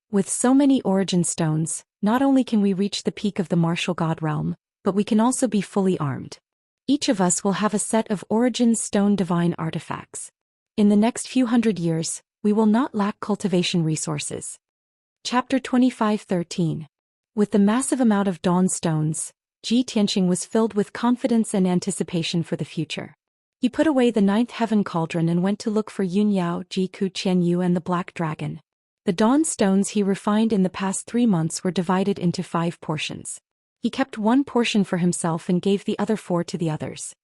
With so many origin stones, not only can we reach the peak of the martial god realm, but we can also be fully armed. Each of us will have a set of origin stone divine artifacts. In the next few hundred years, we will not lack cultivation resources. Chapter 25:13. With the massive amount of dawn stones, Ji Tianqing was filled with confidence and anticipation for the future. He put away the 9th heaven cauldron and went to look for Yunyao, Jiku Qianyu and the Black Dragon. The dawn stones he refined in the past 3 months were divided into 5 portions. He kept 1 portion for himself and gave the other 4 to the others.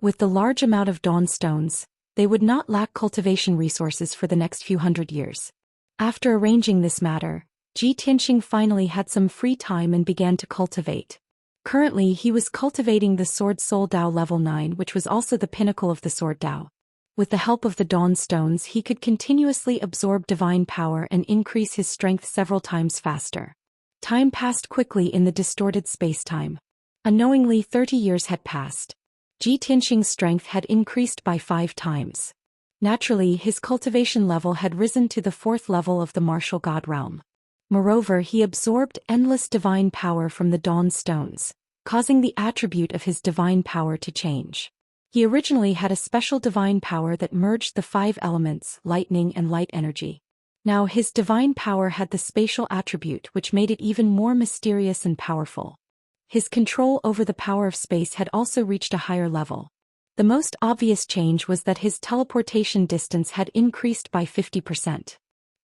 With the large amount of dawn stones, they would not lack cultivation resources for the next few hundred years. After arranging this matter, Ji Tianqing finally had some free time and began to cultivate. Currently he was cultivating the Sword Soul Dao level 9, which was also the pinnacle of the Sword Dao. With the help of the dawn stones he could continuously absorb divine power and increase his strength several times faster. Time passed quickly in the distorted space-time. Unknowingly 30 years had passed. Ji Tianqing's strength had increased by 5 times. Naturally, his cultivation level had risen to the 4th level of the martial god realm. Moreover, he absorbed endless divine power from the dawn stones, causing the attribute of his divine power to change. He originally had a special divine power that merged the 5 elements, lightning and light energy. Now his divine power had the spatial attribute, which made it even more mysterious and powerful. His control over the power of space had also reached a higher level. The most obvious change was that his teleportation distance had increased by 50%.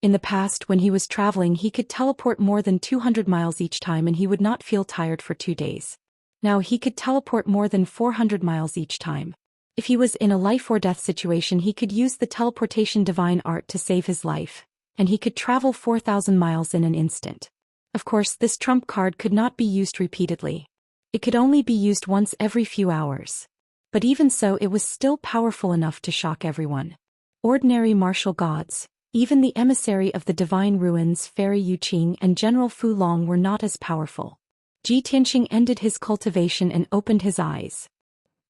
In the past, when he was traveling, he could teleport more than 200 miles each time and he would not feel tired for 2 days. Now he could teleport more than 400 miles each time. If he was in a life or death situation, he could use the teleportation divine art to save his life, and he could travel 4,000 miles in an instant. Of course, this trump card could not be used repeatedly. It could only be used once every few hours. But even so, it was still powerful enough to shock everyone. Ordinary martial gods, even the emissary of the divine ruins Fairy Yuqing and General Fu Long were not as powerful. Ji Tianqing ended his cultivation and opened his eyes.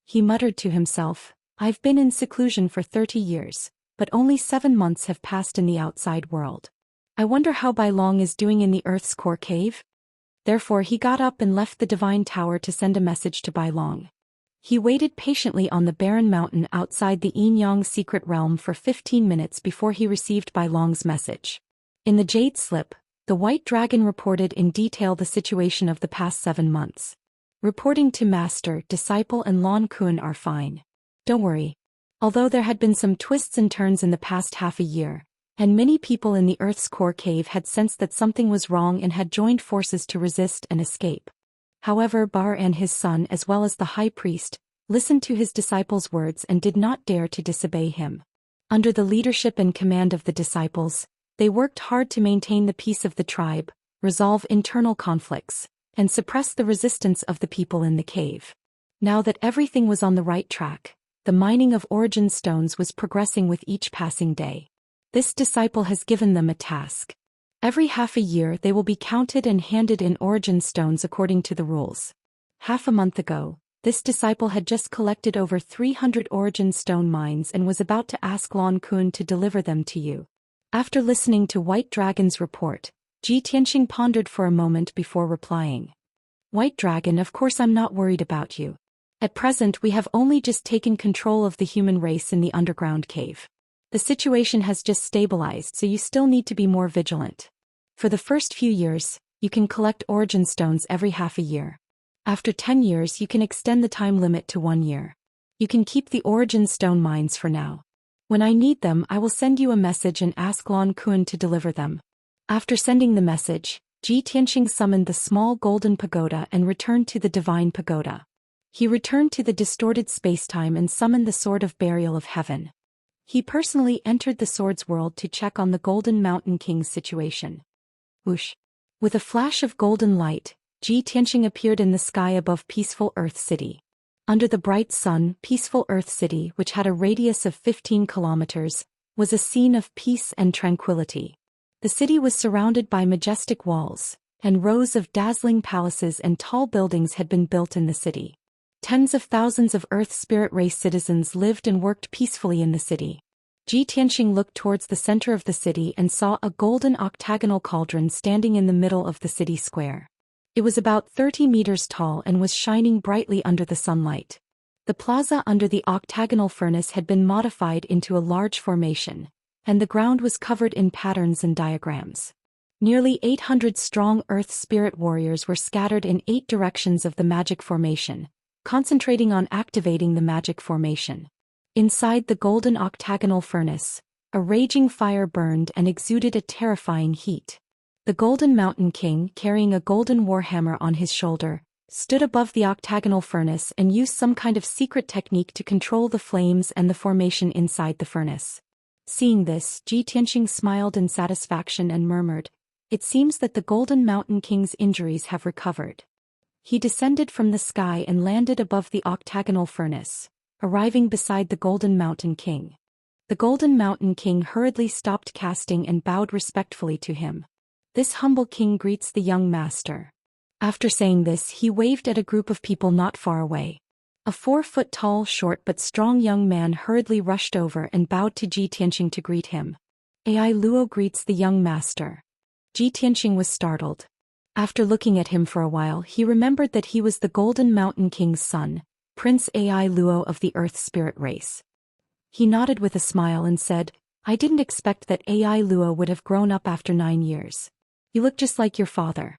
He muttered to himself, "I've been in seclusion for 30 years, but only 7 months have passed in the outside world. I wonder how Bai Long is doing in the Earth's core cave?" Therefore he got up and left the divine tower to send a message to Bai Long. He waited patiently on the barren mountain outside the Yinyang secret realm for 15 minutes before he received Bai Long's message. In the jade slip, the white dragon reported in detail the situation of the past 7 months. Reporting to Master, Disciple and Lan Kun are fine. Don't worry. Although there had been some twists and turns in the past half a year, and many people in the Earth's core cave had sensed that something was wrong and had joined forces to resist and escape. However, Bar and his son as well as the high priest listened to his disciples' words and did not dare to disobey him. Under the leadership and command of the disciples, they worked hard to maintain the peace of the tribe, resolve internal conflicts, and suppress the resistance of the people in the cave. Now that everything was on the right track, the mining of origin stones was progressing with each passing day. This disciple has given them a task. Every half a year they will be counted and handed in origin stones according to the rules. Half a month ago, this disciple had just collected over 300 origin stone mines and was about to ask Lan Kun to deliver them to you. After listening to White Dragon's report, Ji Tianqing pondered for a moment before replying. "White Dragon, of course I'm not worried about you. At present we have only just taken control of the human race in the underground cave. The situation has just stabilized, so you still need to be more vigilant. For the first few years, you can collect origin stones every half a year. After 10 years you can extend the time limit to 1 year. You can keep the origin stone mines for now. When I need them I will send you a message and ask Lan Kun to deliver them. After sending the message, Ji Tianxing summoned the small golden pagoda and returned to the divine pagoda. He returned to the distorted spacetime and summoned the Sword of Burial of Heaven. He personally entered the Sword's world to check on the Golden Mountain King's situation. Whoosh! With a flash of golden light, Ji Tianxing appeared in the sky above peaceful Earth City. Under the bright sun, peaceful Earth City, which had a radius of 15 kilometers, was a scene of peace and tranquility. The city was surrounded by majestic walls, and rows of dazzling palaces and tall buildings had been built in the city. Tens of thousands of Earth Spirit race citizens lived and worked peacefully in the city. Ji Tianxing looked towards the center of the city and saw a golden octagonal cauldron standing in the middle of the city square. It was about 30 meters tall and was shining brightly under the sunlight. The plaza under the octagonal furnace had been modified into a large formation, and the ground was covered in patterns and diagrams. Nearly 800 strong Earth Spirit warriors were scattered in 8 directions of the magic formation, concentrating on activating the magic formation. Inside the golden octagonal furnace, a raging fire burned and exuded a terrifying heat. The Golden Mountain King, carrying a golden warhammer on his shoulder, stood above the octagonal furnace and used some kind of secret technique to control the flames and the formation inside the furnace. Seeing this, Ji Tianxing smiled in satisfaction and murmured, "It seems that the Golden Mountain King's injuries have recovered." He descended from the sky and landed above the octagonal furnace, arriving beside the Golden Mountain King. The Golden Mountain King hurriedly stopped casting and bowed respectfully to him. "This humble king greets the young master." After saying this, he waved at a group of people not far away. A 4-foot-tall, short but strong young man hurriedly rushed over and bowed to Ji Tianxing to greet him. "Ai Luo greets the young master." Ji Tianxing was startled. After looking at him for a while, he remembered that he was the Golden Mountain King's son, Prince Ai Luo of the Earth Spirit race. He nodded with a smile and said, "I didn't expect that Ai Luo would have grown up after 9 years. You look just like your father."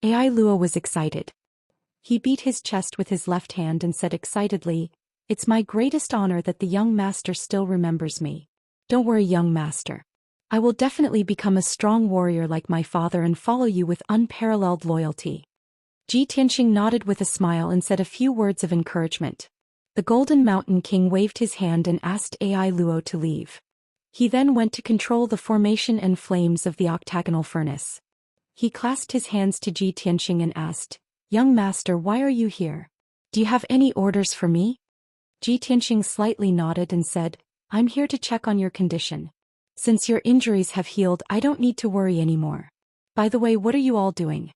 Ai Luo was excited. He beat his chest with his left hand and said excitedly, "It's my greatest honor that the young master still remembers me. Don't worry, young master. I will definitely become a strong warrior like my father and follow you with unparalleled loyalty." Ji Tianxing nodded with a smile and said a few words of encouragement. The Golden Mountain King waved his hand and asked Ai Luo to leave. He then went to control the formation and flames of the octagonal furnace. He clasped his hands to Ji Tianxing and asked, "Young master, why are you here? Do you have any orders for me?" Ji Tianxing slightly nodded and said, "I'm here to check on your condition. Since your injuries have healed, I don't need to worry anymore. By the way, what are you all doing?"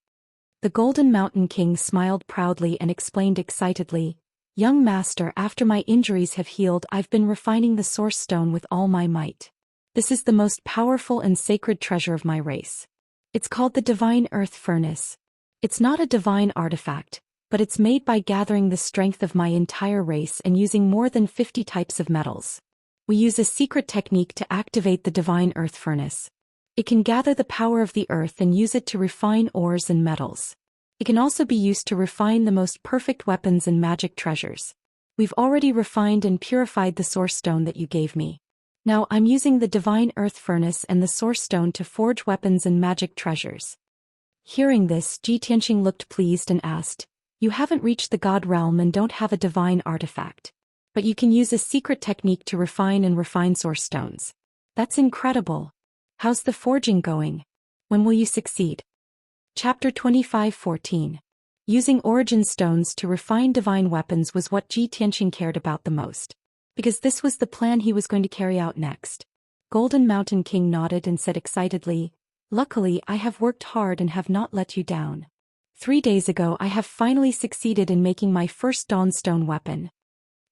The Golden Mountain King smiled proudly and explained excitedly, "Young master, after my injuries have healed, I've been refining the Source Stone with all my might. This is the most powerful and sacred treasure of my race. It's called the Divine Earth Furnace. It's not a divine artifact, but it's made by gathering the strength of my entire race and using more than 50 types of metals. We use a secret technique to activate the Divine Earth Furnace. It can gather the power of the earth and use it to refine ores and metals. It can also be used to refine the most perfect weapons and magic treasures. We've already refined and purified the Source Stone that you gave me. Now I'm using the Divine Earth Furnace and the Source Stone to forge weapons and magic treasures." Hearing this, Ji Tianxing looked pleased and asked, "You haven't reached the God realm and don't have a divine artifact. But you can use a secret technique to refine Source Stones. That's incredible. How's the forging going? When will you succeed?" Chapter 25:14. Using origin stones to refine divine weapons was what Ji Tianxing cared about the most, because this was the plan he was going to carry out next. Golden Mountain King nodded and said excitedly, "Luckily, I have worked hard and have not let you down. 3 days ago I have finally succeeded in making my first Dawnstone weapon."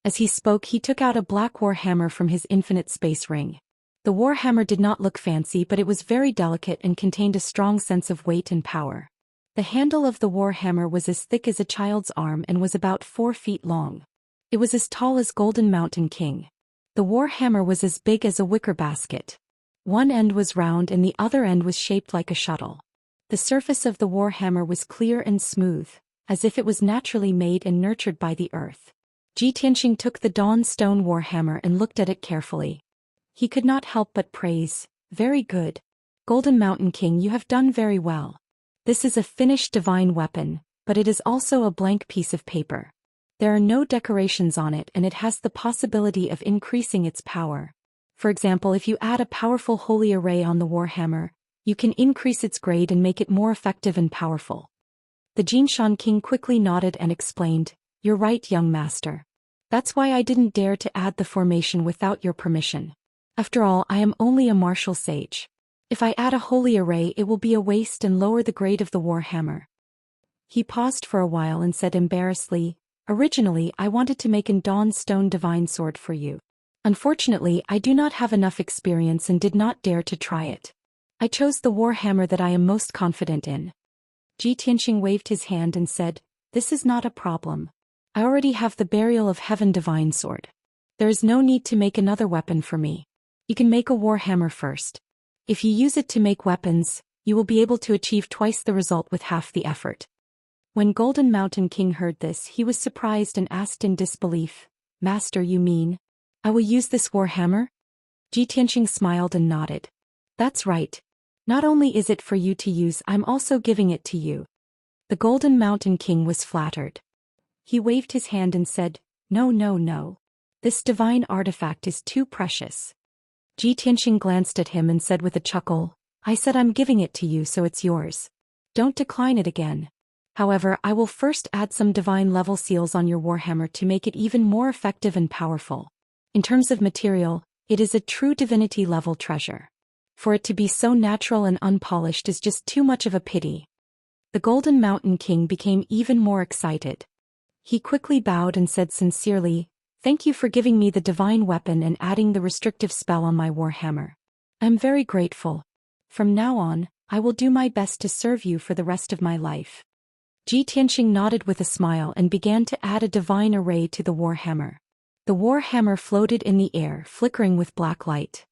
As he spoke, he took out a black war hammer from his infinite space ring. The war hammer did not look fancy, but it was very delicate and contained a strong sense of weight and power. The handle of the war hammer was as thick as a child's arm and was about 4 feet long. It was as tall as Golden Mountain King. The war hammer was as big as a wicker basket. One end was round and the other end was shaped like a shuttle. The surface of the war hammer was clear and smooth, as if it was naturally made and nurtured by the earth. Ji Tianxing took the Dawnstone warhammer and looked at it carefully. He could not help but praise, "Very good. Golden Mountain King, you have done very well. This is a finished divine weapon, but it is also a blank piece of paper. There are no decorations on it and it has the possibility of increasing its power. For example, if you add a powerful holy array on the warhammer, you can increase its grade and make it more effective and powerful. The Xianxia king quickly nodded and explained, "You're right, young master. That's why I didn't dare to add the formation without your permission. After all, I am only a martial sage. If I add a holy array, it will be a waste and lower the grade of the warhammer." He paused for a while and said embarrassedly, "Originally, I wanted to make a dawn stone divine sword for you. Unfortunately, I do not have enough experience and did not dare to try it. I chose the warhammer that I am most confident in." Xianxia waved his hand and said, "This is not a problem. I already have the Burial of Heaven divine sword. There is no need to make another weapon for me. You can make a warhammer first. If you use it to make weapons, you will be able to achieve twice the result with half the effort." When Golden Mountain King heard this, he was surprised and asked in disbelief, "Master, you mean I will use this warhammer?" Xianxia smiled and nodded. "That's right. Not only is it for you to use, I'm also giving it to you." The Golden Mountain King was flattered. He waved his hand and said, "No, no, no. This divine artifact is too precious." Xianxia glanced at him and said with a chuckle, "I said I'm giving it to you, so it's yours. Don't decline it again. However, I will first add some divine level seals on your warhammer to make it even more effective and powerful. In terms of material, it is a true divinity level treasure. For it to be so natural and unpolished is just too much of a pity." The Golden Mountain King became even more excited. He quickly bowed and said sincerely, "Thank you for giving me the divine weapon and adding the restrictive spell on my warhammer. I am very grateful. From now on, I will do my best to serve you for the rest of my life." Xianxia nodded with a smile and began to add a divine array to the warhammer. The warhammer floated in the air, flickering with black light.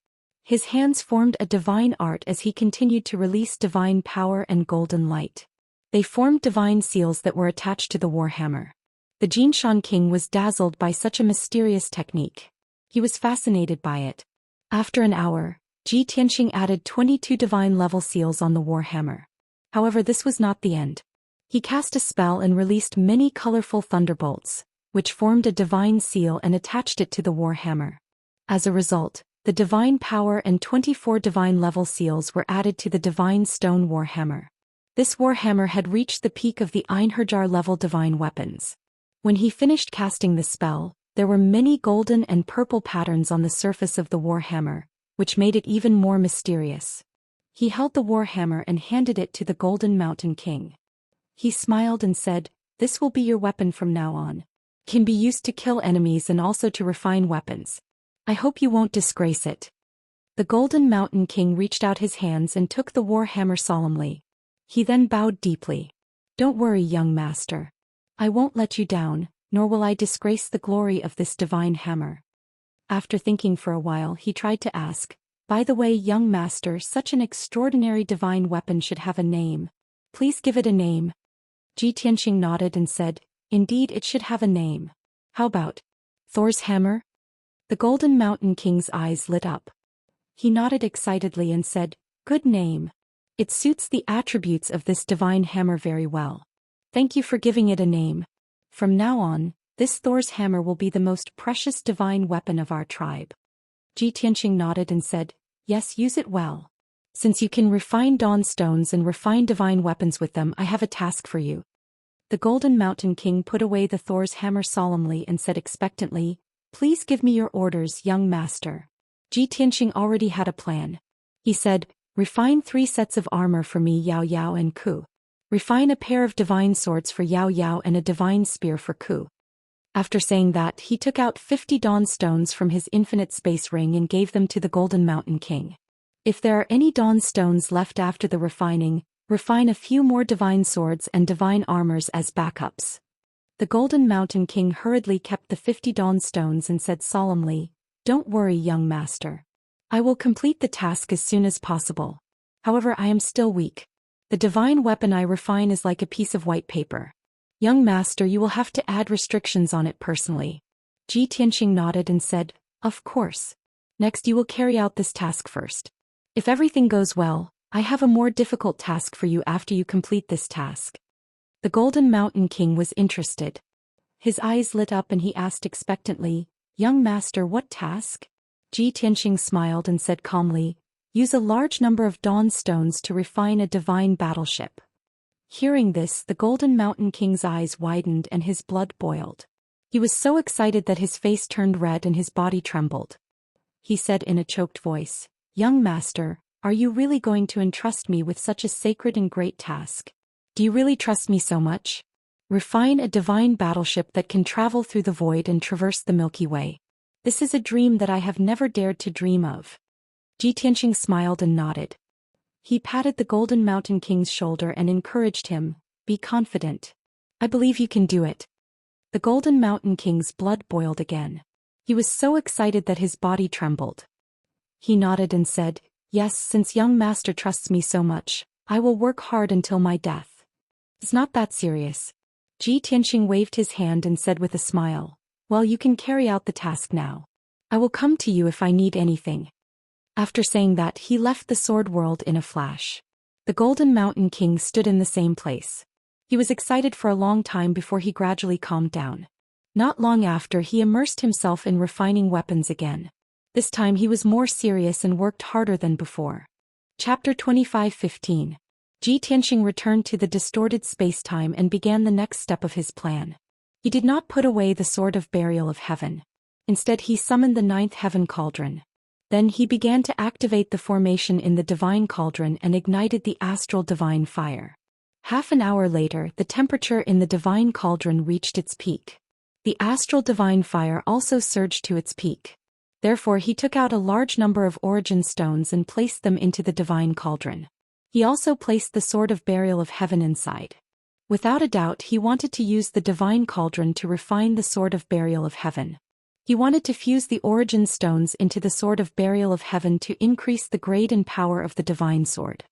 His hands formed a divine art as he continued to release divine power and golden light. They formed divine seals that were attached to the warhammer. The Xianxia king was dazzled by such a mysterious technique. He was fascinated by it. After an hour, Xianxia added 22 divine level seals on the warhammer. However, this was not the end. He cast a spell and released many colorful thunderbolts, which formed a divine seal and attached it to the warhammer. As a result, the divine power and 24 divine level seals were added to the divine stone warhammer. This warhammer had reached the peak of the Einherjar level divine weapons. When he finished casting the spell, there were many golden and purple patterns on the surface of the warhammer, which made it even more mysterious. He held the warhammer and handed it to the Golden Mountain King. He smiled and said, "This will be your weapon from now on. It can be used to kill enemies and also to refine weapons. I hope you won't disgrace it." The Golden Mountain King reached out his hands and took the warhammer solemnly. He then bowed deeply. "Don't worry, young master. I won't let you down, nor will I disgrace the glory of this divine hammer." After thinking for a while, he tried to ask, "By the way, young master, such an extraordinary divine weapon should have a name. Please give it a name." Xianxia nodded and said, "Indeed, it should have a name. How about Thor's hammer?" The Golden Mountain King's eyes lit up. He nodded excitedly and said, "Good name. It suits the attributes of this divine hammer very well. Thank you for giving it a name. From now on, this Thor's hammer will be the most precious divine weapon of our tribe." Xianxia nodded and said, "Yes, use it well. Since you can refine dawn stones and refine divine weapons with them, I have a task for you." The Golden Mountain King put away the Thor's hammer solemnly and said expectantly, "Please give me your orders, young master." Xianxia already had a plan. He said, "Refine 3 sets of armor for me, Yao Yao and Ku. Refine a pair of divine swords for Yao Yao and a divine spear for Ku." After saying that, he took out 50 dawn stones from his infinite space ring and gave them to the Golden Mountain King. "If there are any dawn stones left after the refining, refine a few more divine swords and divine armors as backups." The Golden Mountain King hurriedly kept the 50 dawn stones and said solemnly, "Don't worry, young master. I will complete the task as soon as possible. However, I am still weak. The divine weapon I refine is like a piece of white paper. Young master, you will have to add restrictions on it personally." Xianxia nodded and said, "Of course. Next, you will carry out this task first. If everything goes well, I have a more difficult task for you after you complete this task. The Golden Mountain King was interested. His eyes lit up and he asked expectantly, Young master, what task? Ji Tianxing smiled and said calmly, Use a large number of dawn stones to refine a divine battleship. Hearing this, the Golden Mountain King's eyes widened and his blood boiled. He was so excited that his face turned red and his body trembled. He said in a choked voice, Young master, are you really going to entrust me with such a sacred and great task? Do you really trust me so much? Refine a divine battleship that can travel through the void and traverse the Milky Way. This is a dream that I have never dared to dream of. Ji Tianxing smiled and nodded. He patted the Golden Mountain King's shoulder and encouraged him, Be confident. I believe you can do it. The Golden Mountain King's blood boiled again. He was so excited that his body trembled. He nodded and said, Yes, since young master trusts me so much, I will work hard until my death. It's not that serious. Ji Tianxing waved his hand and said with a smile, Well, you can carry out the task now. I will come to you if I need anything. After saying that, he left the sword world in a flash. The Golden Mountain King stood in the same place. He was excited for a long time before he gradually calmed down. Not long after, he immersed himself in refining weapons again. This time he was more serious and worked harder than before. Chapter 25:15. Ji Tianxing returned to the distorted space-time and began the next step of his plan. He did not put away the Sword of Burial of Heaven. Instead, he summoned the ninth heaven cauldron. Then he began to activate the formation in the divine cauldron and ignited the astral divine fire. Half an hour later, the temperature in the divine cauldron reached its peak. The astral divine fire also surged to its peak. Therefore, he took out a large number of origin stones and placed them into the divine cauldron. He also placed the Sword of Burial of Heaven inside. Without a doubt, he wanted to use the divine cauldron to refine the Sword of Burial of Heaven. He wanted to fuse the origin stones into the Sword of Burial of Heaven to increase the grade and power of the divine sword.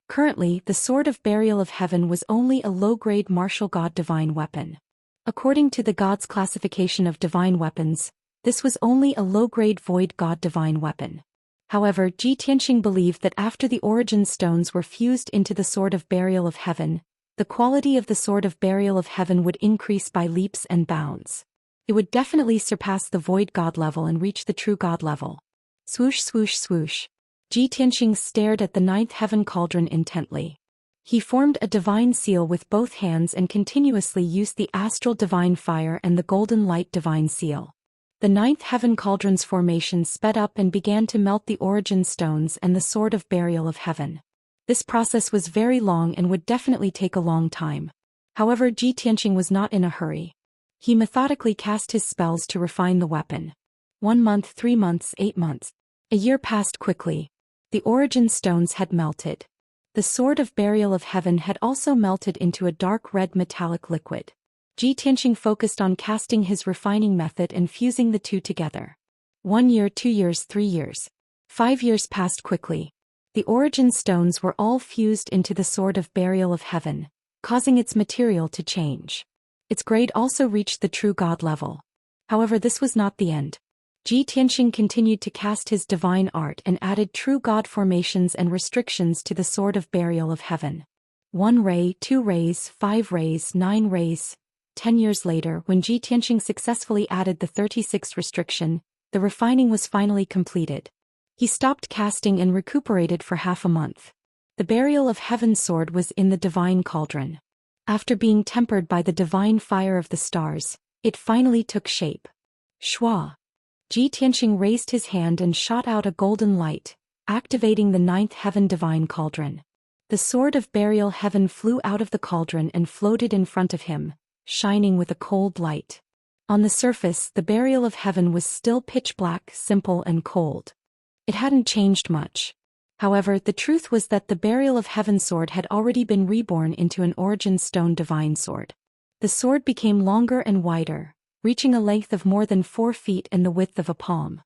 Currently, the Sword of Burial of Heaven was only a low-grade martial god divine weapon. According to the gods' classification of divine weapons, this was only a low-grade void god divine weapon. However, Ji Tianxing believed that after the origin stones were fused into the Sword of Burial of Heaven, the quality of the Sword of Burial of Heaven would increase by leaps and bounds. It would definitely surpass the void god level and reach the true god level. Swoosh swoosh swoosh. Ji Tianxing stared at the ninth heaven cauldron intently. He formed a divine seal with both hands and continuously used the astral divine fire and the golden light divine seal. The ninth heaven cauldron's formation sped up and began to melt the origin stones and the Sword of Burial of Heaven. This process was very long and would definitely take a long time. However, Ji Tianxing was not in a hurry. He methodically cast his spells to refine the weapon. 1 month, 3 months, 8 months. A year passed quickly. The origin stones had melted. The Sword of Burial of Heaven had also melted into a dark red metallic liquid. Ji Tianxing focused on casting his refining method and fusing the two together. 1 year, 2 years, 3 years. 5 years passed quickly. The origin stones were all fused into the Sword of Burial of Heaven, causing its material to change. Its grade also reached the true god level. However, this was not the end. Ji Tianxing continued to cast his divine art and added true god formations and restrictions to the Sword of Burial of Heaven. 1 ray, 2 rays, 5 rays, 9 rays. 10 years later, when Ji Tianxing successfully added the 36th restriction, the refining was finally completed. He stopped casting and recuperated for half a month. The Burial of Heaven sword was in the divine cauldron. After being tempered by the divine fire of the stars, it finally took shape. Shwa! Ji Tianxing raised his hand and shot out a golden light, activating the ninth heaven divine cauldron. The Sword of Burial Heaven flew out of the cauldron and floated in front of him, shining with a cold light. On the surface, the Burial of Heaven was still pitch black, simple and cold. It hadn't changed much. However, the truth was that the Burial of Heaven sword had already been reborn into an origin stone divine sword. The sword became longer and wider, reaching a length of more than 4 feet and the width of a palm.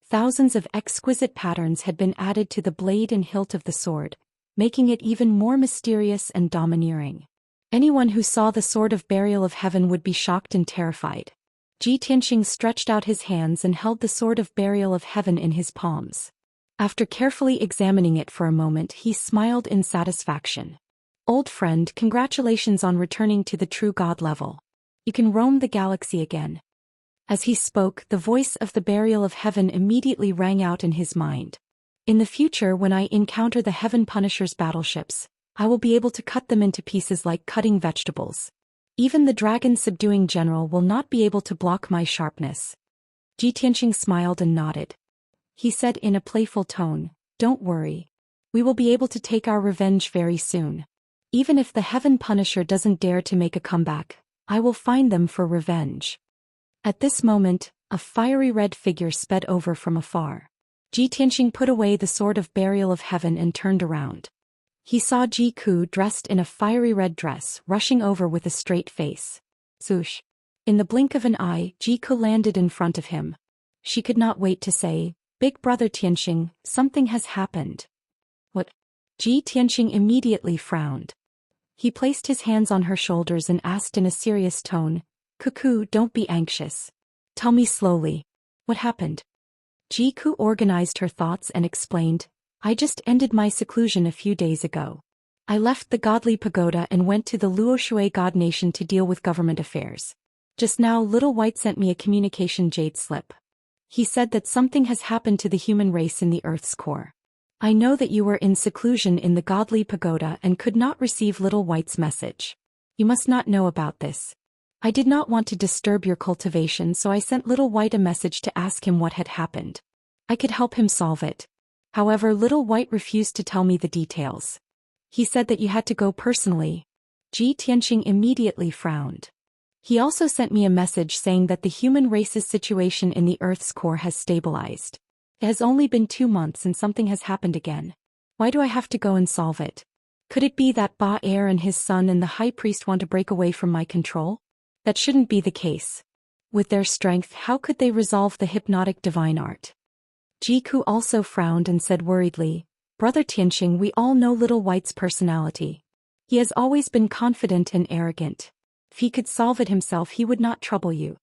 Thousands of exquisite patterns had been added to the blade and hilt of the sword, making it even more mysterious and domineering. Anyone who saw the Sword of Burial of Heaven would be shocked and terrified. Ji Tianxing stretched out his hands and held the Sword of Burial of Heaven in his palms. After carefully examining it for a moment, he smiled in satisfaction. Old friend, congratulations on returning to the true God level. You can roam the galaxy again. As he spoke, the voice of the burial of heaven immediately rang out in his mind. In the future, when I encounter the Heaven Punisher's battleships, I will be able to cut them into pieces like cutting vegetables. Even the dragon-subduing general will not be able to block my sharpness. Ji Tianqing smiled and nodded. He said in a playful tone, "Don't worry. We will be able to take our revenge very soon. Even if the Heaven Punisher doesn't dare to make a comeback, I will find them for revenge." At this moment, a fiery red figure sped over from afar. Ji Tianqing put away the sword of burial of heaven and turned around. He saw Ji Ku dressed in a fiery red dress rushing over with a straight face. Swoosh! In the blink of an eye, Ji Ku landed in front of him. She could not wait to say, "Big brother Tianqing, something has happened." What? Ji Tianqing immediately frowned. He placed his hands on her shoulders and asked in a serious tone, "Cuckoo, don't be anxious. Tell me slowly. What happened?" Ji Ku organized her thoughts and explained, "I just ended my seclusion a few days ago. I left the godly pagoda and went to the Luoshui god nation to deal with government affairs. Just now Little White sent me a communication jade slip. He said that something has happened to the human race in the Earth's core. I know that you were in seclusion in the godly pagoda and could not receive Little White's message. You must not know about this. I did not want to disturb your cultivation, so I sent Little White a message to ask him what had happened. I could help him solve it. However, Little White refused to tell me the details. He said that you had to go personally." Ji Tianqing immediately frowned. "He also sent me a message saying that the human race's situation in the Earth's core has stabilized. It has only been 2 months and something has happened again. Why do I have to go and solve it? Could it be that Ba Air and his son and the High Priest want to break away from my control? That shouldn't be the case. With their strength, how could they resolve the hypnotic divine art?" Ji Ku also frowned and said worriedly, "Brother Tianqing, we all know Little White's personality. He has always been confident and arrogant. If he could solve it himself, he would not trouble you.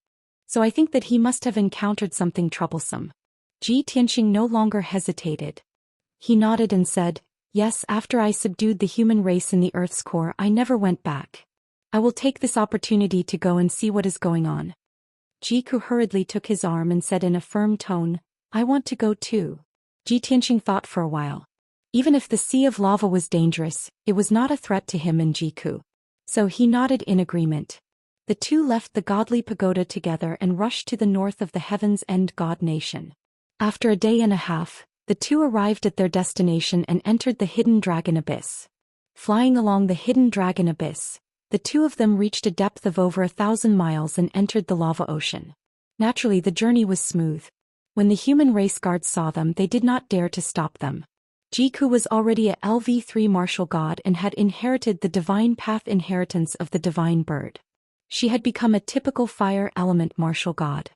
So I think that he must have encountered something troublesome." Ji Tianqing no longer hesitated. He nodded and said, "Yes, after I subdued the human race in the Earth's core, I never went back. I will take this opportunity to go and see what is going on." Ji Ku hurriedly took his arm and said in a firm tone, "I want to go too." Ji Tianqing thought for a while. Even if the sea of lava was dangerous, it was not a threat to him and Ji Ku. So he nodded in agreement. The two left the godly pagoda together and rushed to the north of the Heaven's End god nation. After a day and a half, the two arrived at their destination and entered the hidden dragon abyss. Flying along the hidden dragon abyss, the two of them reached a depth of over 1,000 miles and entered the lava ocean. Naturally, the journey was smooth. When the human race guards saw them, they did not dare to stop them. Ji Ku was already a LV3 martial god and had inherited the divine path inheritance of the divine bird. She had become a typical fire element martial god.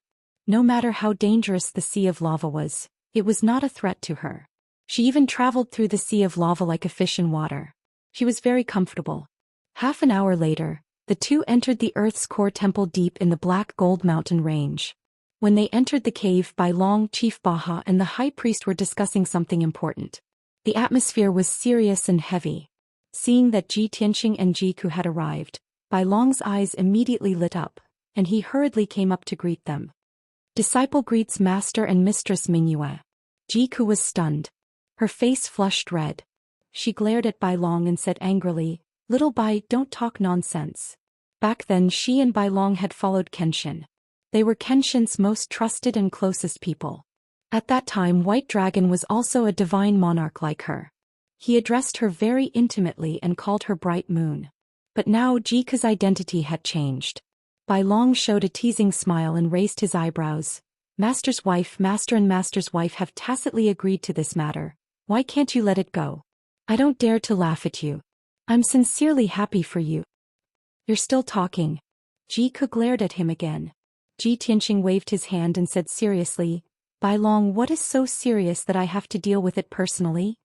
No matter how dangerous the sea of lava was, it was not a threat to her. She even traveled through the sea of lava like a fish in water. She was very comfortable. Half an hour later, the two entered the Earth's core temple deep in the Black Gold Mountain range. When they entered the cave, Bai Long, Chief Baha and the High Priest were discussing something important. The atmosphere was serious and heavy. Seeing that Ji Tianqing and Ji Ku had arrived, Bai Long's eyes immediately lit up, and he hurriedly came up to greet them. "Disciple greets Master and Mistress Mingyue." Ji Ku was stunned. Her face flushed red. She glared at Bai Long and said angrily, "Little Bai, don't talk nonsense." Back then she and Bai Long had followed Kenshin. They were Kenshin's most trusted and closest people. At that time White Dragon was also a divine monarch like her. He addressed her very intimately and called her Bright Moon. But now Ji Ku's identity had changed. Bai Long showed a teasing smile and raised his eyebrows. "Master's wife, Master and Master's wife have tacitly agreed to this matter. Why can't you let it go? I don't dare to laugh at you. I'm sincerely happy for you." "You're still talking." Ji Ku glared at him again. Ji Tianqing waved his hand and said seriously, "Bai Long, what is so serious that I have to deal with it personally?"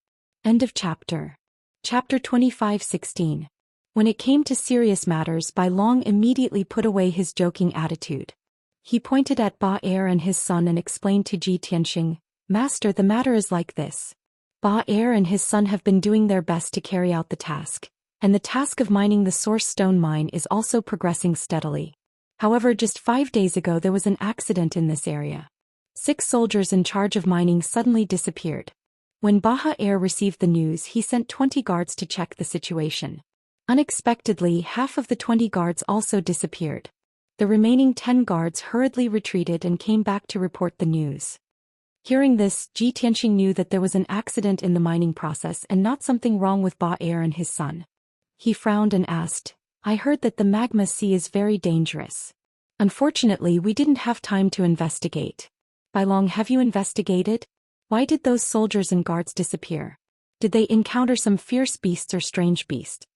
End of chapter. Chapter 25:16. When it came to serious matters, Bai Long immediately put away his joking attitude. He pointed at Ba Air and his son and explained to Ji Tianqing, Master, the matter is like this. Ba Er and his son have been doing their best to carry out the task, and the task of mining the source stone mine is also progressing steadily. However, just 5 days ago there was an accident in this area. 6 soldiers in charge of mining suddenly disappeared. When Baha Er received the news, he sent 20 guards to check the situation. Unexpectedly, half of the 20 guards also disappeared. The remaining 10 guards hurriedly retreated and came back to report the news. Hearing this, Ji Tianxing knew that there was an accident in the mining process and not something wrong with Ba Er and his son. He frowned and asked, I heard that the magma sea is very dangerous. Unfortunately, we didn't have time to investigate. By long, have you investigated? Why did those soldiers and guards disappear? Did they encounter some fierce beasts or strange beast?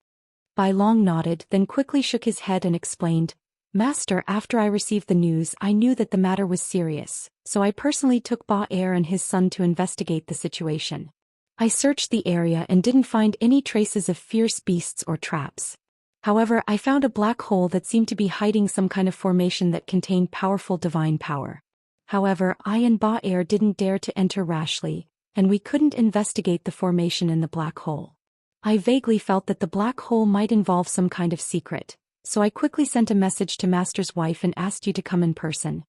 Bai Long nodded, then quickly shook his head and explained, Master, after I received the news, I knew that the matter was serious, so I personally took Ba Er and his son to investigate the situation. I searched the area and didn't find any traces of fierce beasts or traps. However, I found a black hole that seemed to be hiding some kind of formation that contained powerful divine power. However, I and Ba Er didn't dare to enter rashly, and we couldn't investigate the formation in the black hole. I vaguely felt that the black hole might involve some kind of secret, so I quickly sent a message to Master's wife and asked you to come in person.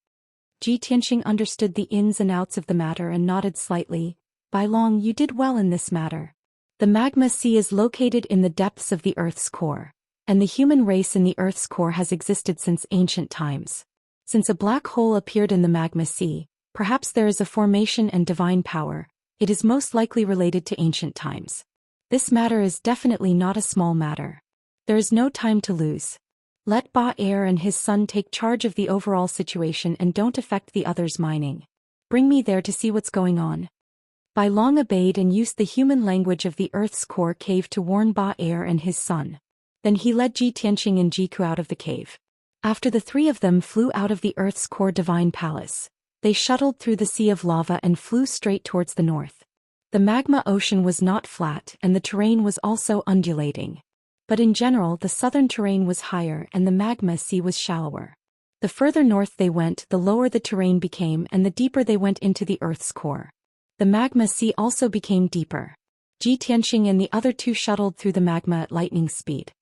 Ji Tianxing understood the ins and outs of the matter and nodded slightly. Bai Long, you did well in this matter. The magma sea is located in the depths of the Earth's core, and the human race in the Earth's core has existed since ancient times. Since a black hole appeared in the magma sea, perhaps there is a formation and divine power. It is most likely related to ancient times. This matter is definitely not a small matter. There is no time to lose. Let Ba Er and his son take charge of the overall situation and don't affect the others mining. Bring me there to see what's going on. Bai Long obeyed and used the human language of the Earth's core cave to warn Ba Er and his son. Then he led Ji Tianxing and Jiku out of the cave. After the 3 of them flew out of the Earth's core divine palace, they shuttled through the sea of lava and flew straight towards the north. The magma ocean was not flat and the terrain was also undulating. But in general, the southern terrain was higher and the magma sea was shallower. The further north they went, the lower the terrain became and the deeper they went into the Earth's core. The magma sea also became deeper. Ji Tianxing and the other 2 shuttled through the magma at lightning speed.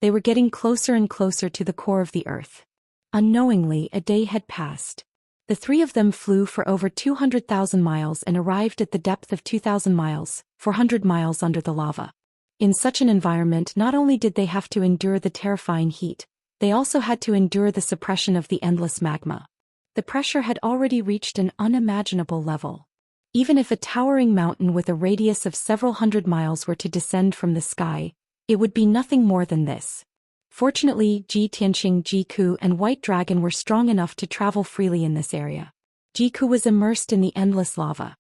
They were getting closer and closer to the core of the Earth. Unknowingly, a day had passed. The 3 of them flew for over 200,000 miles and arrived at the depth of 2,000 miles, 400 miles under the lava. In such an environment, not only did they have to endure the terrifying heat, they also had to endure the suppression of the endless magma. The pressure had already reached an unimaginable level. Even if a towering mountain with a radius of several hundred miles were to descend from the sky, it would be nothing more than this. Fortunately, Ji Tianxing, Jiku, and White Dragon were strong enough to travel freely in this area. Jiku was immersed in the endless lava.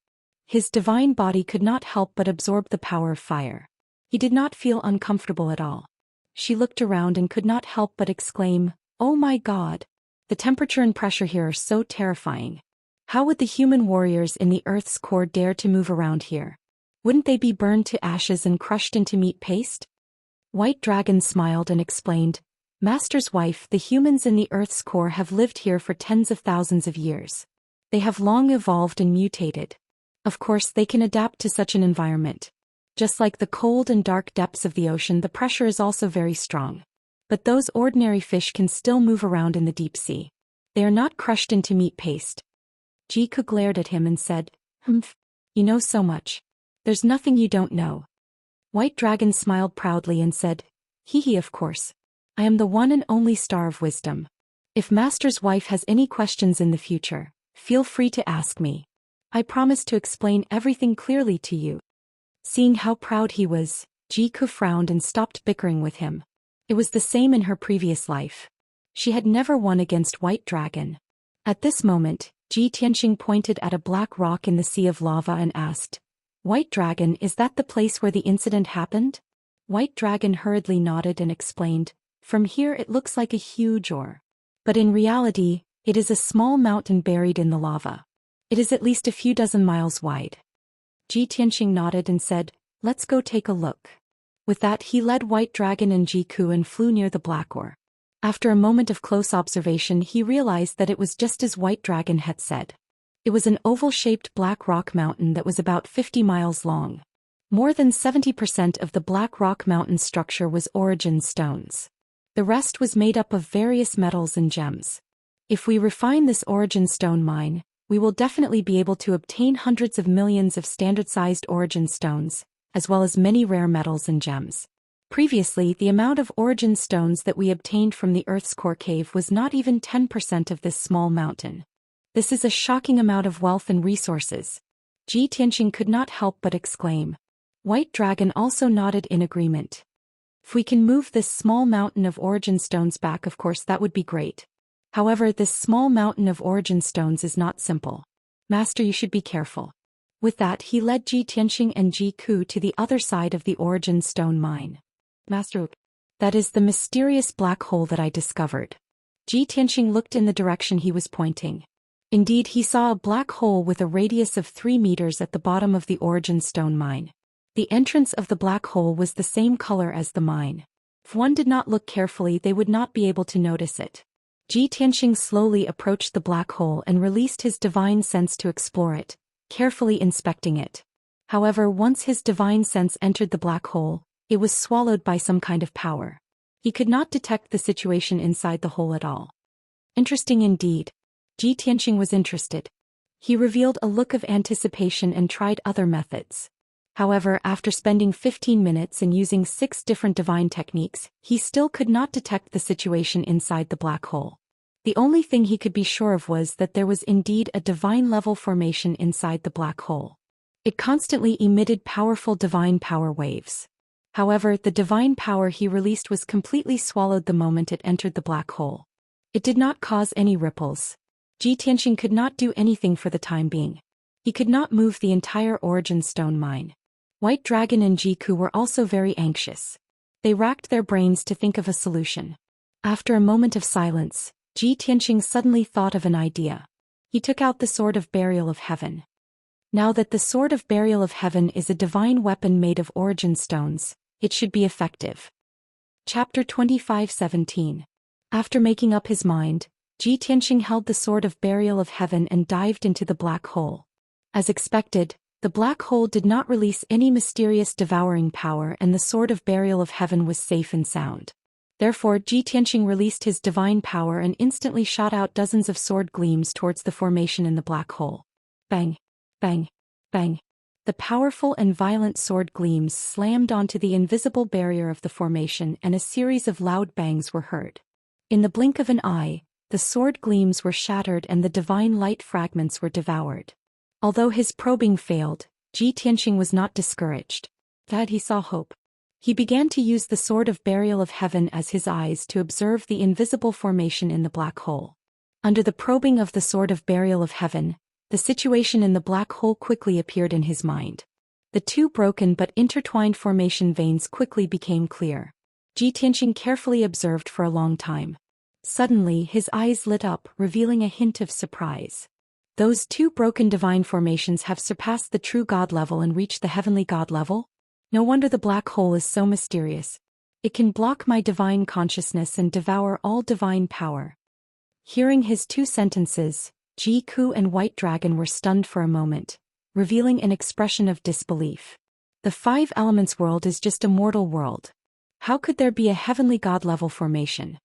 His divine body could not help but absorb the power of fire. He did not feel uncomfortable at all. She looked around and could not help but exclaim, "Oh my God! The temperature and pressure here are so terrifying. How would the human warriors in the Earth's core dare to move around here? Wouldn't they be burned to ashes and crushed into meat paste?" White Dragon smiled and explained, "Master's wife, the humans in the Earth's core have lived here for tens of thousands of years. They have long evolved and mutated. Of course, they can adapt to such an environment. Just like the cold and dark depths of the ocean, the pressure is also very strong. But those ordinary fish can still move around in the deep sea. They are not crushed into meat paste." Jiku glared at him and said, "Humph, you know so much. There's nothing you don't know." White Dragon smiled proudly and said, "Hee hee, of course. I am the one and only star of wisdom. If Master's wife has any questions in the future, feel free to ask me. I promise to explain everything clearly to you." Seeing how proud he was, Jiku frowned and stopped bickering with him. It was the same in her previous life. She had never won against White Dragon. At this moment, Ji Tianxing pointed at a black rock in the sea of lava and asked, "White Dragon, is that the place where the incident happened?" White Dragon hurriedly nodded and explained, "From here it looks like a huge ore. But in reality, it is a small mountain buried in the lava. It is at least a few dozen miles wide." Ji Tianxing nodded and said, "Let's go take a look." With that, he led White Dragon and Jiku and flew near the black ore. After a moment of close observation, he realized that it was just as White Dragon had said. It was an oval-shaped black rock mountain that was about 50 miles long. More than 70% of the black rock mountain structure was origin stones. The rest was made up of various metals and gems. If we refine this origin stone mine, we will definitely be able to obtain hundreds of millions of standard-sized origin stones, as well as many rare metals and gems. Previously, the amount of origin stones that we obtained from the Earth's core cave was not even 10% of this small mountain. This is a shocking amount of wealth and resources. Ji Tianxing could not help but exclaim. White Dragon also nodded in agreement. If we can move this small mountain of origin stones back, of course that would be great. However, this small mountain of origin stones is not simple. Master, you should be careful. With that, he led Ji Tianxing and Ji Ku to the other side of the origin stone mine. Master, that is the mysterious black hole that I discovered. Ji Tianxing looked in the direction he was pointing. Indeed, he saw a black hole with a radius of 3 meters at the bottom of the origin stone mine. The entrance of the black hole was the same color as the mine. If one did not look carefully, they would not be able to notice it. Ji Tianxing slowly approached the black hole and released his divine sense to explore it, carefully inspecting it. However, once his divine sense entered the black hole, it was swallowed by some kind of power. He could not detect the situation inside the hole at all. Interesting indeed. Ji Tianxing was interested. He revealed a look of anticipation and tried other methods. However, after spending 15 minutes and using 6 different divine techniques, he still could not detect the situation inside the black hole. The only thing he could be sure of was that there was indeed a divine-level formation inside the black hole. It constantly emitted powerful divine power waves. However, the divine power he released was completely swallowed the moment it entered the black hole. It did not cause any ripples. Ji Tianxing could not do anything for the time being. He could not move the entire origin stone mine. White Dragon and Ji Ku were also very anxious. They racked their brains to think of a solution. After a moment of silence, Ji Tianxing suddenly thought of an idea. He took out the Sword of Burial of Heaven. Now that the Sword of Burial of Heaven is a divine weapon made of origin stones, it should be effective. Chapter 25:17. After making up his mind, Ji Tianxing held the Sword of Burial of Heaven and dived into the black hole. As expected, the black hole did not release any mysterious devouring power and the Sword of Burial of Heaven was safe and sound. Therefore, Ji Tianxing released his divine power and instantly shot out dozens of sword gleams towards the formation in the black hole. Bang! Bang! Bang! The powerful and violent sword gleams slammed onto the invisible barrier of the formation and a series of loud bangs were heard. In the blink of an eye, the sword gleams were shattered and the divine light fragments were devoured. Although his probing failed, Ji Tianxing was not discouraged. Glad he saw hope. He began to use the Sword of Burial of Heaven as his eyes to observe the invisible formation in the black hole. Under the probing of the Sword of Burial of Heaven, the situation in the black hole quickly appeared in his mind. The 2 broken but intertwined formation veins quickly became clear. Ji Tianxing carefully observed for a long time. Suddenly, his eyes lit up, revealing a hint of surprise. Those 2 broken divine formations have surpassed the true God level and reached the heavenly God level? No wonder the black hole is so mysterious. It can block my divine consciousness and devour all divine power. Hearing his 2 sentences, Ji Ku and White Dragon were stunned for a moment, revealing an expression of disbelief. The 5 elements world is just a mortal world. How could there be a heavenly God-level formation?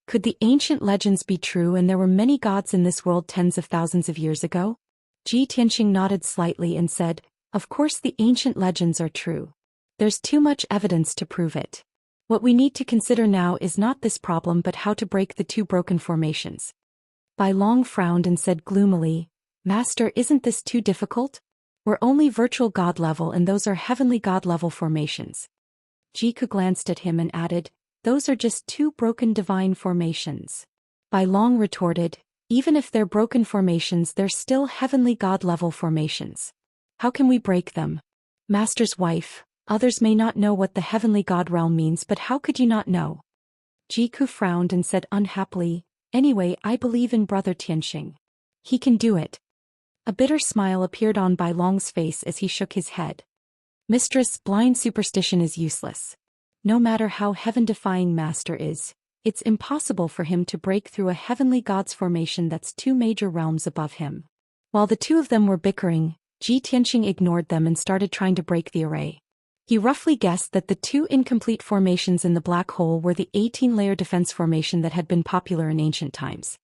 Could the ancient legends be true and there were many gods in this world tens of thousands of years ago? Ji Tianxing nodded slightly and said, of course the ancient legends are true. There's too much evidence to prove it. What we need to consider now is not this problem but how to break the 2 broken formations. Bai Long frowned and said gloomily, Master, isn't this too difficult? We're only virtual god level and those are heavenly god level formations. Ji Ku glanced at him and added, those are just 2 broken divine formations. Bai Long retorted, even if they're broken formations they're still heavenly god level formations. How can we break them? Master's wife, others may not know what the heavenly god realm means but how could you not know? Ji Ku frowned and said unhappily, anyway I believe in Brother Tianxing. He can do it. A bitter smile appeared on Bai Long's face as he shook his head. Mistress, blind superstition is useless. No matter how heaven-defying Master is, it's impossible for him to break through a heavenly god's formation that's 2 major realms above him. While the two of them were bickering, Ji Tianqing ignored them and started trying to break the array. He roughly guessed that the two incomplete formations in the black hole were the 18-layer defense formation that had been popular in ancient times.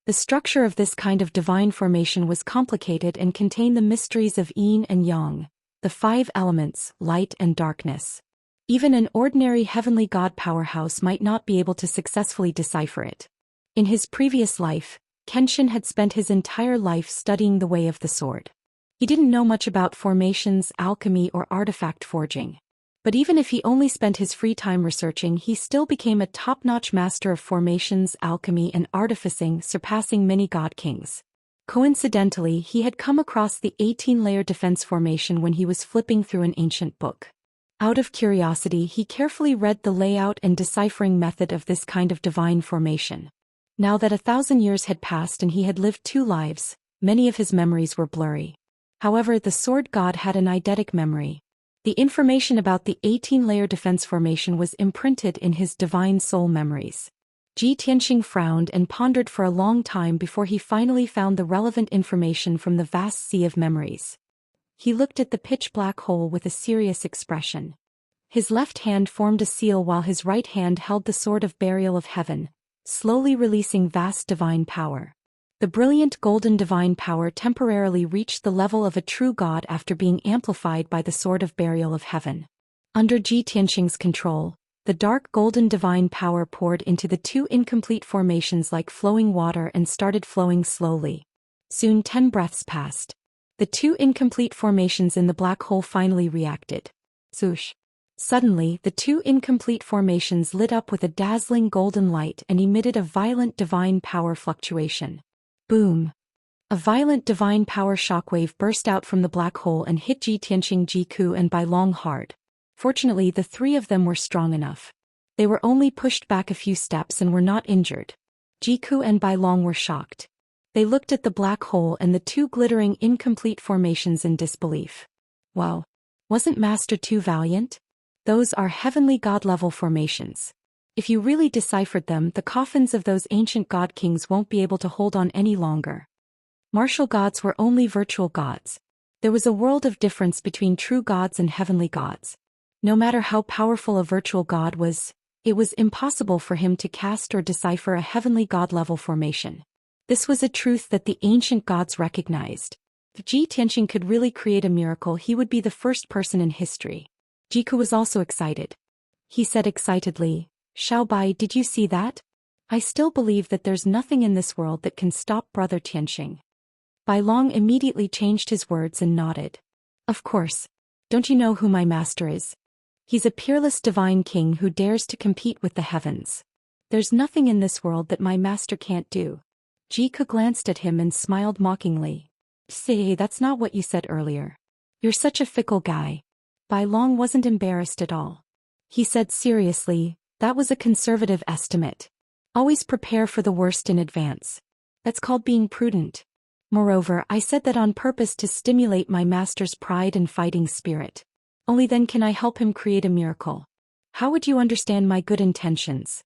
The structure of this kind of divine formation was complicated and contained the mysteries of yin and yang, the 5 elements, light and darkness. Even an ordinary heavenly god powerhouse might not be able to successfully decipher it. In his previous life, Kenshin had spent his entire life studying the way of the sword. He didn't know much about formations, alchemy, or artifact forging. But even if he only spent his free time researching, he still became a top-notch master of formations, alchemy, and artificing, surpassing many god kings. Coincidentally, he had come across the 18-layer defense formation when he was flipping through an ancient book. Out of curiosity, he carefully read the layout and deciphering method of this kind of divine formation. Now that 1,000 years had passed and he had lived 2 lives, many of his memories were blurry. However, the sword god had an eidetic memory. The information about the 18-layer defense formation was imprinted in his divine soul memories. Ji Tianqing frowned and pondered for a long time before he finally found the relevant information from the vast sea of memories. He looked at the pitch-black hole with a serious expression. His left hand formed a seal while his right hand held the sword of burial of heaven, slowly releasing vast divine power. The brilliant golden divine power temporarily reached the level of a true god after being amplified by the sword of burial of heaven. Under Ji Tianqing's control, the dark golden divine power poured into the 2 incomplete formations like flowing water and started flowing slowly. Soon 10 breaths passed. The 2 incomplete formations in the black hole finally reacted. Swoosh! Suddenly, the 2 incomplete formations lit up with a dazzling golden light and emitted a violent divine power fluctuation. Boom! A violent divine power shockwave burst out from the black hole and hit Ji Tianqing, Jiku, and Bai Long hard. Fortunately, the 3 of them were strong enough. They were only pushed back a few steps and were not injured. Jiku and Bai Long were shocked. They looked at the black hole and the 2 glittering incomplete formations in disbelief. Wow! Wasn't Master too valiant? Those are heavenly god-level formations. If you really deciphered them, the coffins of those ancient god kings won't be able to hold on any longer. Martial gods were only virtual gods. There was a world of difference between true gods and heavenly gods. No matter how powerful a virtual god was, it was impossible for him to cast or decipher a heavenly god-level formation. This was a truth that the ancient gods recognized. If Ji Tianqing could really create a miracle, he would be the first person in history. Jiku was also excited. He said excitedly, "Xiao Bai, did you see that? I still believe that there's nothing in this world that can stop Brother Tianqing." Bai Long immediately changed his words and nodded. "Of course. Don't you know who my master is? He's a peerless divine king who dares to compete with the heavens. There's nothing in this world that my master can't do." Jiku glanced at him and smiled mockingly. "Say, that's not what you said earlier. You're such a fickle guy." Bai Long wasn't embarrassed at all. He said seriously, "That was a conservative estimate. Always prepare for the worst in advance. That's called being prudent. Moreover, I said that on purpose to stimulate my master's pride and fighting spirit. Only then can I help him create a miracle. How would you understand my good intentions?"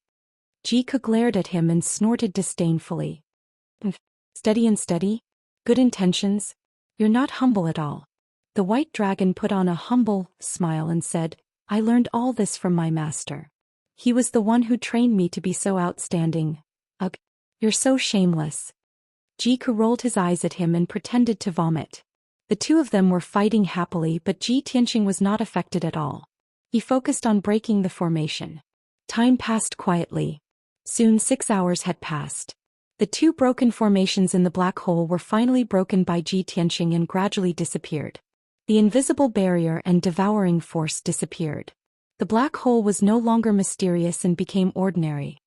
Jiku glared at him and snorted disdainfully. "Steady and steady? Good intentions? You're not humble at all." The white dragon put on a humble smile and said, "I learned all this from my master. He was the one who trained me to be so outstanding." "Ugh, you're so shameless." Jiku rolled his eyes at him and pretended to vomit. The 2 of them were fighting happily, but Ji Tianqing was not affected at all. He focused on breaking the formation. Time passed quietly. Soon 6 hours had passed. The 2 broken formations in the black hole were finally broken by Ji Tianqing and gradually disappeared. The invisible barrier and devouring force disappeared. The black hole was no longer mysterious and became ordinary.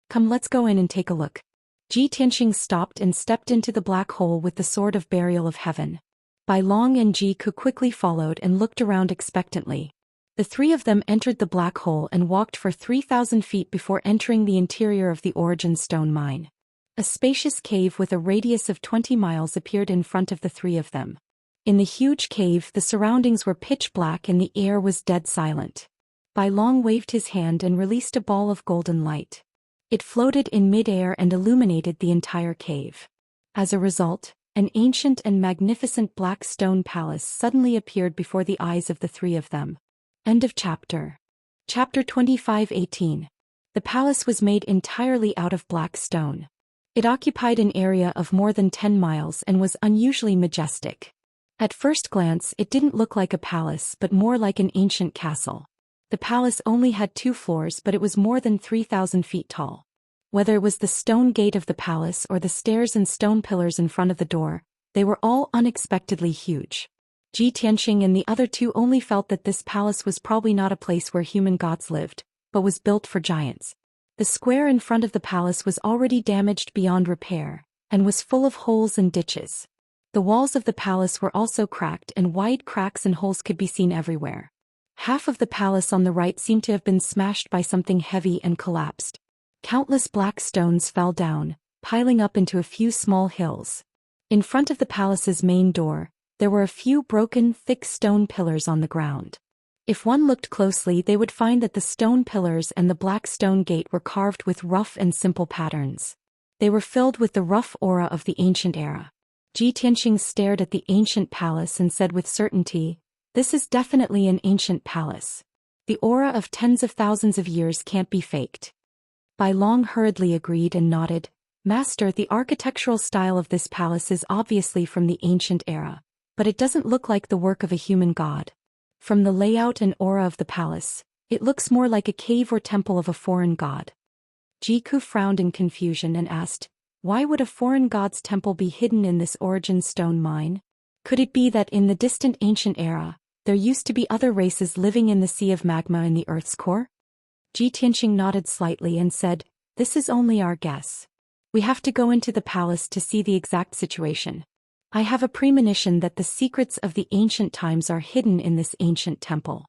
"Come, let's go in and take a look." Ji Tianqing stopped and stepped into the black hole with the sword of burial of heaven. Bai Long and Jiku quickly followed and looked around expectantly. The 3 of them entered the black hole and walked for 3,000 feet before entering the interior of the Origin Stone mine. A spacious cave with a radius of 20 miles appeared in front of the 3 of them. In the huge cave, the surroundings were pitch black and the air was dead silent. Bai Long waved his hand and released a ball of golden light. It floated in mid-air and illuminated the entire cave. As a result, An ancient and magnificent black stone palace suddenly appeared before the eyes of the three of them. End of chapter. Chapter 25:18. The palace was made entirely out of black stone. It occupied an area of more than 10 miles and was unusually majestic. At first glance, it didn't look like a palace but more like an ancient castle. The palace only had 2 floors, but it was more than 3,000 feet tall. Whether it was the stone gate of the palace or the stairs and stone pillars in front of the door, they were all unexpectedly huge. Ji Tianxing and the other two only felt that this palace was probably not a place where human gods lived, but was built for giants. The square in front of the palace was already damaged beyond repair, and was full of holes and ditches. The walls of the palace were also cracked, and wide cracks and holes could be seen everywhere. Half of the palace on the right seemed to have been smashed by something heavy and collapsed. Countless black stones fell down, piling up into a few small hills. In front of the palace's main door, there were a few broken, thick stone pillars on the ground. If one looked closely, they would find that the stone pillars and the black stone gate were carved with rough and simple patterns. They were filled with the rough aura of the ancient era. Ji Tianxing stared at the ancient palace and said with certainty, "This is definitely an ancient palace. The aura of tens of thousands of years can't be faked." Bai Long hurriedly agreed and nodded. "Master, the architectural style of this palace is obviously from the ancient era, but it doesn't look like the work of a human god. From the layout and aura of the palace, it looks more like a cave or temple of a foreign god." Jiku frowned in confusion and asked, "Why would a foreign god's temple be hidden in this origin stone mine? Could it be that in the distant ancient era, there used to be other races living in the sea of magma in the Earth's core?" Ji Tianxing nodded slightly and said, "This is only our guess. We have to go into the palace to see the exact situation. I have a premonition that the secrets of the ancient times are hidden in this ancient temple."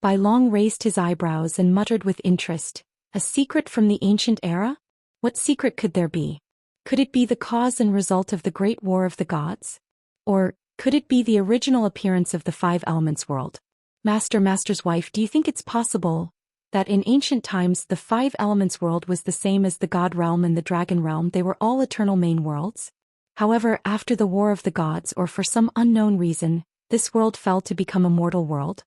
Bai Long raised his eyebrows and muttered with interest, "A secret from the ancient era? What secret could there be? Could it be the cause and result of the Great War of the Gods? Or could it be the original appearance of the Five Elements world? Master's wife, do you think it's possible that in ancient times the Five Elements world was the same as the God realm and the Dragon realm? They were all eternal main worlds. However, after the War of the Gods, or for some unknown reason, this world fell to become a mortal world."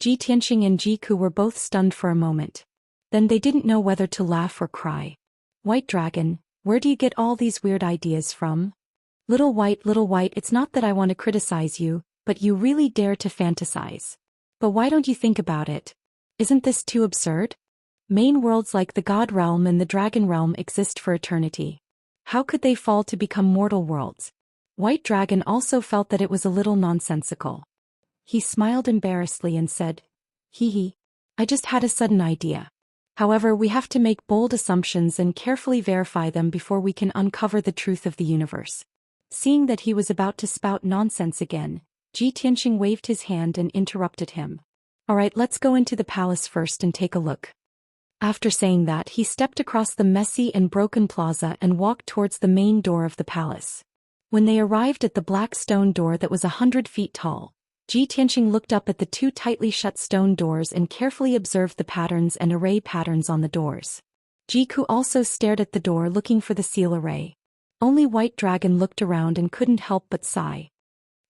Ji Tianxing and Jiku were both stunned for a moment. Then they didn't know whether to laugh or cry. "White Dragon, where do you get all these weird ideas from? Little White, it's not that I want to criticize you, but you really dare to fantasize. But why don't you think about it? Isn't this too absurd? Main worlds like the God realm and the Dragon realm exist for eternity. How could they fall to become mortal worlds?" White Dragon also felt that it was a little nonsensical. He smiled embarrassedly and said, "Hee, I just had a sudden idea. However, we have to make bold assumptions and carefully verify them before we can uncover the truth of the universe." Seeing that he was about to spout nonsense again, Ji Tianxing waved his hand and interrupted him. "Alright, let's go into the palace first and take a look." After saying that, he stepped across the messy and broken plaza and walked towards the main door of the palace. When they arrived at the black stone door that was 100 feet tall, Ji Tianxing looked up at the 2 tightly shut stone doors and carefully observed the patterns and array patterns on the doors. Jiku also stared at the door looking for the seal array. Only White Dragon looked around and couldn't help but sigh.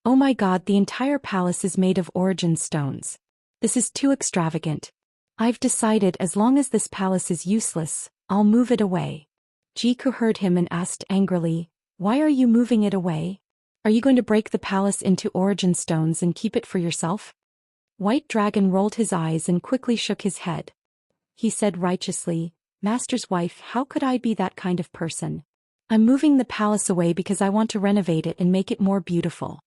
"Oh my god, the entire palace is made of origin stones. This is too extravagant. I've decided as long as this palace is useless, I'll move it away." Jiku heard him and asked angrily, "Why are you moving it away? Are you going to break the palace into origin stones and keep it for yourself?" White Dragon rolled his eyes and quickly shook his head. He said righteously, "Master's wife, how could I be that kind of person? I'm moving the palace away because I want to renovate it and make it more beautiful.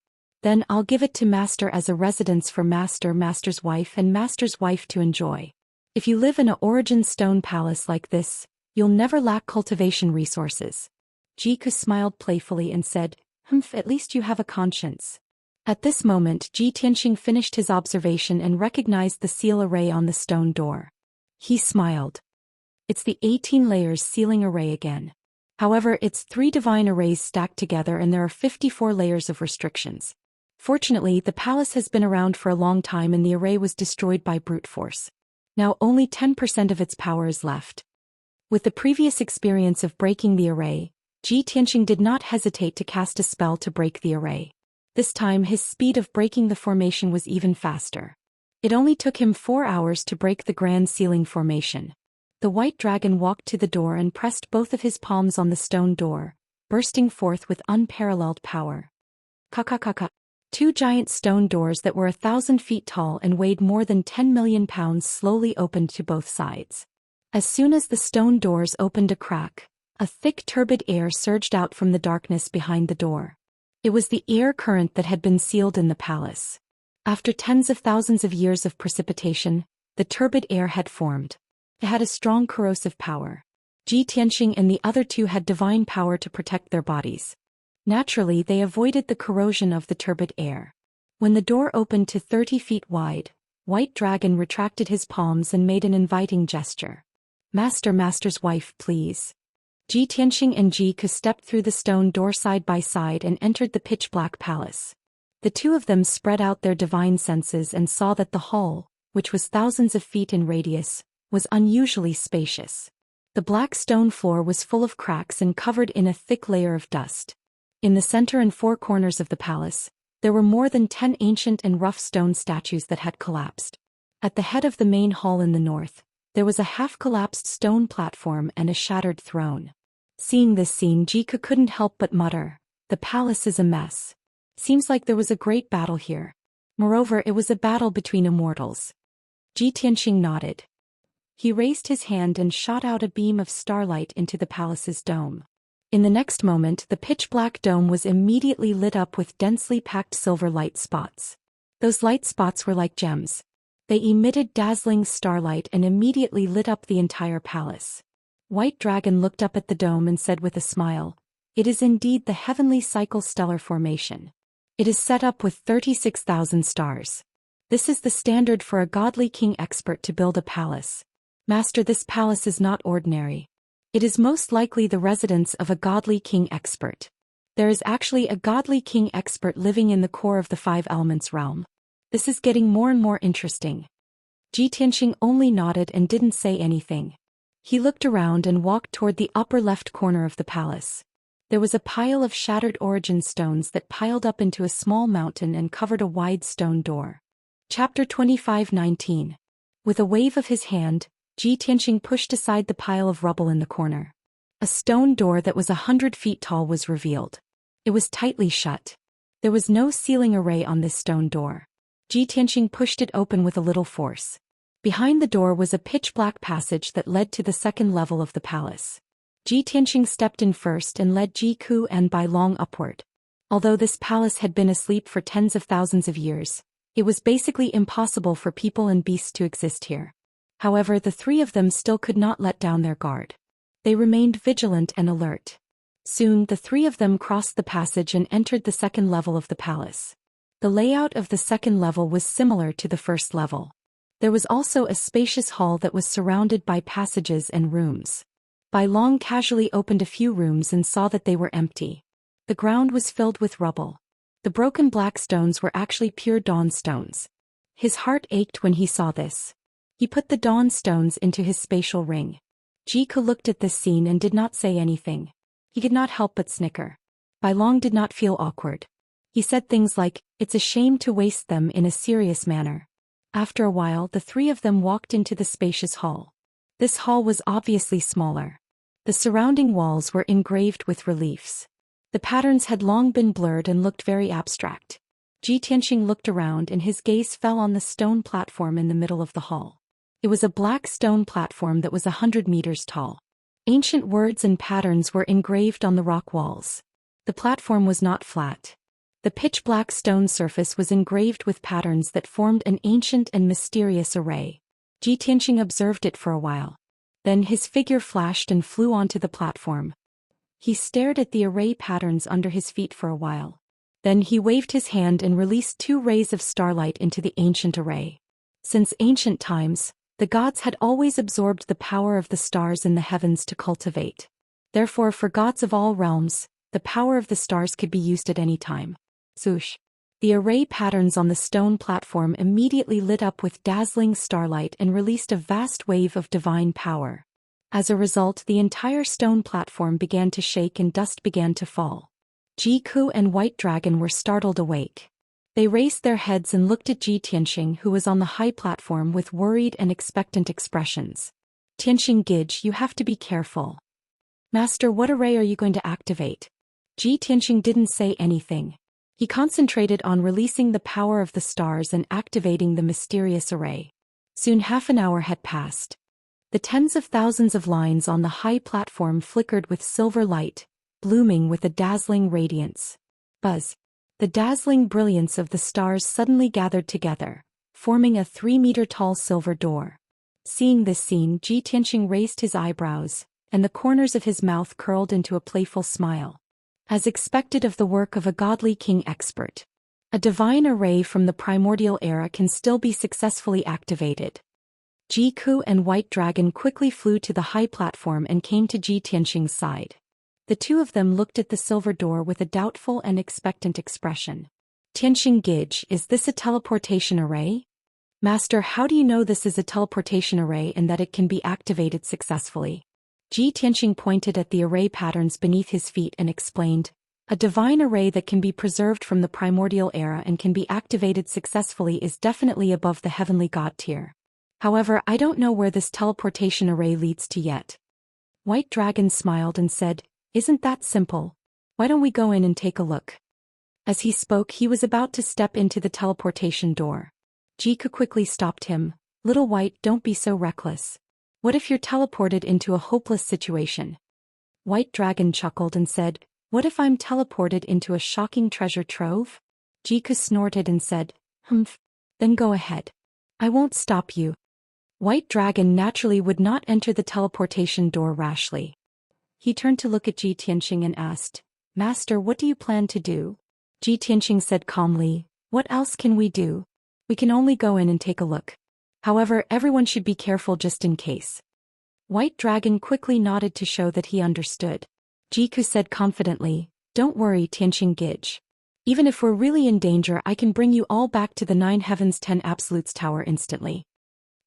Then I'll give it to Master as a residence for Master's wife and Master's wife to enjoy. If you live in an origin stone palace like this, you'll never lack cultivation resources." Jiku smiled playfully and said, At least you have a conscience." At this moment, Ji Tianxing finished his observation and recognized the seal array on the stone door. He smiled. It's the 18 layers sealing array again. However, it's 3 divine arrays stacked together and there are 54 layers of restrictions. Fortunately, the palace has been around for a long time and the array was destroyed by brute force. Now only 10% of its power is left. With the previous experience of breaking the array, Ji Tianxing did not hesitate to cast a spell to break the array. This time his speed of breaking the formation was even faster. It only took him 4 hours to break the grand ceiling formation. The white dragon walked to the door and pressed both of his palms on the stone door, bursting forth with unparalleled power. Ka-ka-ka-ka. 2 giant stone doors that were 1,000 feet tall and weighed more than 10 million pounds slowly opened to both sides. As soon as the stone doors opened a crack, a thick turbid air surged out from the darkness behind the door. It was the air current that had been sealed in the palace. After tens of thousands of years of precipitation, the turbid air had formed. It had a strong corrosive power. Ji Tianxing and the other 2 had divine power to protect their bodies. Naturally, they avoided the corrosion of the turbid air. When the door opened to 30 feet wide, White Dragon retracted his palms and made an inviting gesture. Master's wife, please. Ji Tianxing and Ji Ke stepped through the stone door side by side and entered the pitch-black palace. The 2 of them spread out their divine senses and saw that the hall, which was thousands of feet in radius, was unusually spacious. The black stone floor was full of cracks and covered in a thick layer of dust. In the center and 4 corners of the palace, there were more than 10 ancient and rough stone statues that had collapsed. At the head of the main hall in the north, there was a half-collapsed stone platform and a shattered throne. Seeing this scene, Ji Ke couldn't help but mutter, "The palace is a mess. Seems like there was a great battle here." Moreover, it was a battle between immortals. Ji Tianxing nodded. He raised his hand and shot out a beam of starlight into the palace's dome. In the next moment, the pitch-black dome was immediately lit up with densely packed silver light spots. Those light spots were like gems. They emitted dazzling starlight and immediately lit up the entire palace. White Dragon looked up at the dome and said with a smile, "It is indeed the heavenly cycle stellar formation. It is set up with 36,000 stars. This is the standard for a godly king expert to build a palace. Master, this palace is not ordinary. It is most likely the residence of a godly king expert. There is actually a godly king expert living in the core of the 5 elements realm. This is getting more and more interesting." Ji Tianxing only nodded and didn't say anything. He looked around and walked toward the upper left corner of the palace. There was a pile of shattered origin stones that piled up into a small mountain and covered a wide stone door. Chapter 25:19. With a wave of his hand, Ji Tianxing pushed aside the pile of rubble in the corner. A stone door that was 100 feet tall was revealed. It was tightly shut. There was no ceiling array on this stone door. Ji Tianxing pushed it open with a little force. Behind the door was a pitch-black passage that led to the second level of the palace. Ji Tianxing stepped in first and led Ji Ke and Bai Long upward. Although this palace had been asleep for tens of thousands of years, it was basically impossible for people and beasts to exist here. However, the 3 of them still could not let down their guard. They remained vigilant and alert. Soon, the 3 of them crossed the passage and entered the second level of the palace. The layout of the second level was similar to the first level. There was also a spacious hall that was surrounded by passages and rooms. Bai Long casually opened a few rooms and saw that they were empty. The ground was filled with rubble. The broken black stones were actually pure dawn stones. His heart ached when he saw this. He put the dawn stones into his spatial ring. Ji Ke looked at this scene and did not say anything. He could not help but snicker. Bai Long did not feel awkward. He said things like, "It's a shame to waste them," in a serious manner. After a while, the 3 of them walked into the spacious hall. This hall was obviously smaller. The surrounding walls were engraved with reliefs. The patterns had long been blurred and looked very abstract. Ji Tianxing looked around and his gaze fell on the stone platform in the middle of the hall. It was a black stone platform that was 100 meters tall. Ancient words and patterns were engraved on the rock walls. The platform was not flat. The pitch-black stone surface was engraved with patterns that formed an ancient and mysterious array. Ji Tianxing observed it for a while. Then his figure flashed and flew onto the platform. He stared at the array patterns under his feet for a while. Then he waved his hand and released 2 rays of starlight into the ancient array. Since ancient times, the gods had always absorbed the power of the stars in the heavens to cultivate. Therefore, for gods of all realms, the power of the stars could be used at any time. Swoosh. The array patterns on the stone platform immediately lit up with dazzling starlight and released a vast wave of divine power. As a result, the entire stone platform began to shake and dust began to fall. Jiku and White Dragon were startled awake. They raised their heads and looked at Ji Tianxing, who was on the high platform with worried and expectant expressions. Tianxing Gij, you have to be careful. Master, what array are you going to activate? Ji Tianxing didn't say anything. He concentrated on releasing the power of the stars and activating the mysterious array. Soon half an hour had passed. The tens of thousands of lines on the high platform flickered with silver light, blooming with a dazzling radiance. Buzz. The dazzling brilliance of the stars suddenly gathered together, forming a 3-meter-tall silver door. Seeing this scene, Ji Tianxing raised his eyebrows, and the corners of his mouth curled into a playful smile. As expected of the work of a godly king expert, a divine array from the primordial era can still be successfully activated. Jiku and White Dragon quickly flew to the high platform and came to Ji Tianxing's side. The two of them looked at the silver door with a doubtful and expectant expression. Tianxing Gij, is this a teleportation array? Master, how do you know this is a teleportation array and that it can be activated successfully? Ji Tianxing pointed at the array patterns beneath his feet and explained, a divine array that can be preserved from the primordial era and can be activated successfully is definitely above the heavenly god tier. However, I don't know where this teleportation array leads to yet. White Dragon smiled and said, isn't that simple? Why don't we go in and take a look? As he spoke, he was about to step into the teleportation door. Jiku quickly stopped him. Little White, don't be so reckless. What if you're teleported into a hopeless situation? White Dragon chuckled and said, what if I'm teleported into a shocking treasure trove? Jiku snorted and said, humph. Then go ahead. I won't stop you. White Dragon naturally would not enter the teleportation door rashly. He turned to look at Ji Tianxing and asked, Master, what do you plan to do? Ji Tianxing said calmly, what else can we do? We can only go in and take a look. However, everyone should be careful just in case. White Dragon quickly nodded to show that he understood. Jiku said confidently, don't worry, Tianxing Gij. Even if we're really in danger, I can bring you all back to the 9 Heavens 10 Absolutes Tower instantly.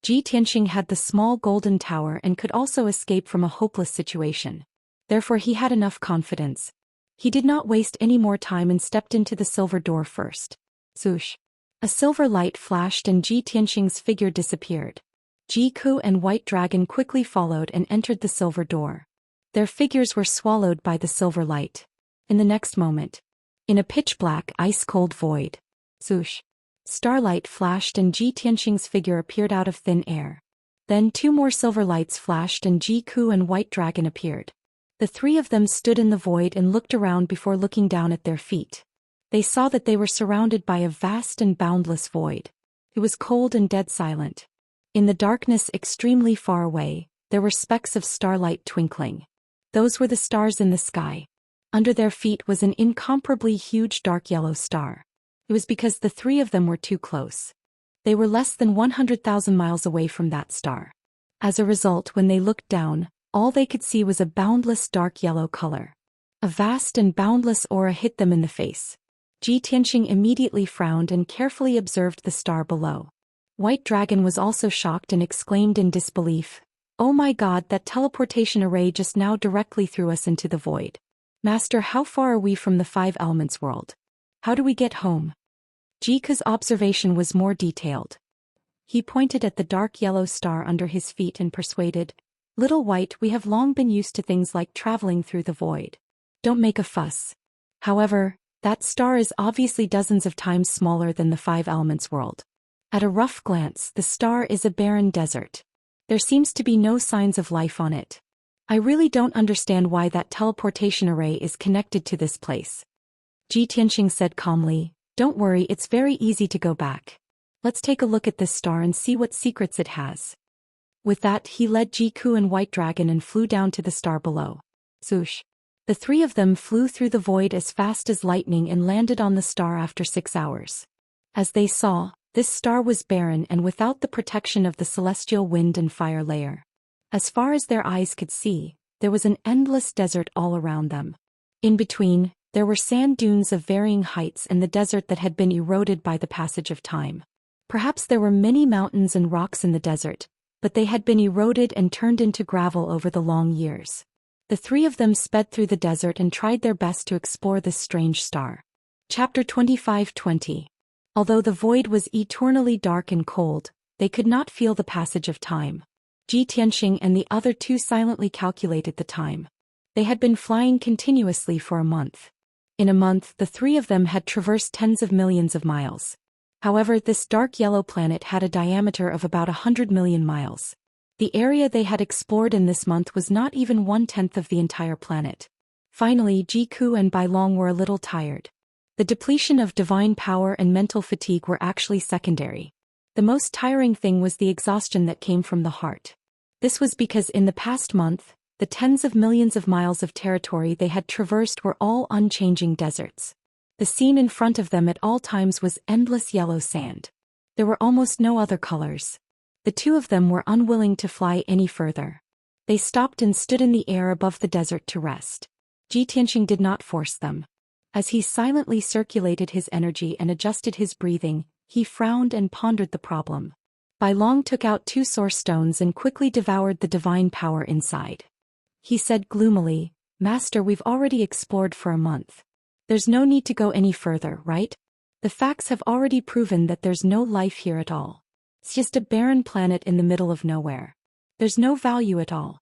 Ji Tianxing had the small golden tower and could also escape from a hopeless situation. Therefore he had enough confidence. He did not waste any more time and stepped into the silver door first. Swoosh. A silver light flashed and Ji Tianxing's figure disappeared. Jiku and White Dragon quickly followed and entered the silver door. Their figures were swallowed by the silver light. In the next moment, in a pitch-black, ice-cold void, swoosh, starlight flashed and Ji Tianxing's figure appeared out of thin air. Then 2 more silver lights flashed and Jiku and White Dragon appeared. The 3 of them stood in the void and looked around before looking down at their feet. They saw that they were surrounded by a vast and boundless void. It was cold and dead silent. In the darkness extremely far away, there were specks of starlight twinkling. Those were the stars in the sky. Under their feet was an incomparably huge dark yellow star. It was because the 3 of them were too close. They were less than 100,000 miles away from that star. As a result, when they looked down, all they could see was a boundless dark yellow color. A vast and boundless aura hit them in the face. Ji Tianxing immediately frowned and carefully observed the star below. White Dragon was also shocked and exclaimed in disbelief, oh my god, that teleportation array just now directly threw us into the void. Master, how far are we from the 5 Elements world? How do we get home? Jiku's observation was more detailed. He pointed at the dark yellow star under his feet and persuaded, Little White, we have long been used to things like traveling through the void. Don't make a fuss. However, that star is obviously dozens of times smaller than the 5 Elements world. At a rough glance, the star is a barren desert. There seems to be no signs of life on it. I really don't understand why that teleportation array is connected to this place. Ji Tianxing said calmly, don't worry, it's very easy to go back. Let's take a look at this star and see what secrets it has. With that, he led Jiku and White Dragon and flew down to the star below. Swoosh. The 3 of them flew through the void as fast as lightning and landed on the star after 6 hours. As they saw, this star was barren and without the protection of the celestial wind and fire layer. As far as their eyes could see, there was an endless desert all around them. In between, there were sand dunes of varying heights and the desert that had been eroded by the passage of time. Perhaps there were many mountains and rocks in the desert, but they had been eroded and turned into gravel over the long years. The three of them sped through the desert and tried their best to explore this strange star. Chapter 25:20. Although the void was eternally dark and cold, they could not feel the passage of time. Ji Tianxing and the other two silently calculated the time. They had been flying continuously for a month. In a month, the three of them had traversed tens of millions of miles. However, this dark yellow planet had a diameter of about 100 million miles. The area they had explored in this month was not even 1/10 of the entire planet. Finally, Jiku and Bailong were a little tired. The depletion of divine power and mental fatigue were actually secondary. The most tiring thing was the exhaustion that came from the heart. This was because in the past month, the tens of millions of miles of territory they had traversed were all unchanging deserts. The scene in front of them at all times was endless yellow sand. There were almost no other colors. The two of them were unwilling to fly any further. They stopped and stood in the air above the desert to rest. Ji Tianxing did not force them. As he silently circulated his energy and adjusted his breathing, he frowned and pondered the problem. Bailong took out 2 source stones and quickly devoured the divine power inside. He said gloomily, "Master, we've already explored for a month. There's no need to go any further, right? The facts have already proven that there's no life here at all. It's just a barren planet in the middle of nowhere. There's no value at all."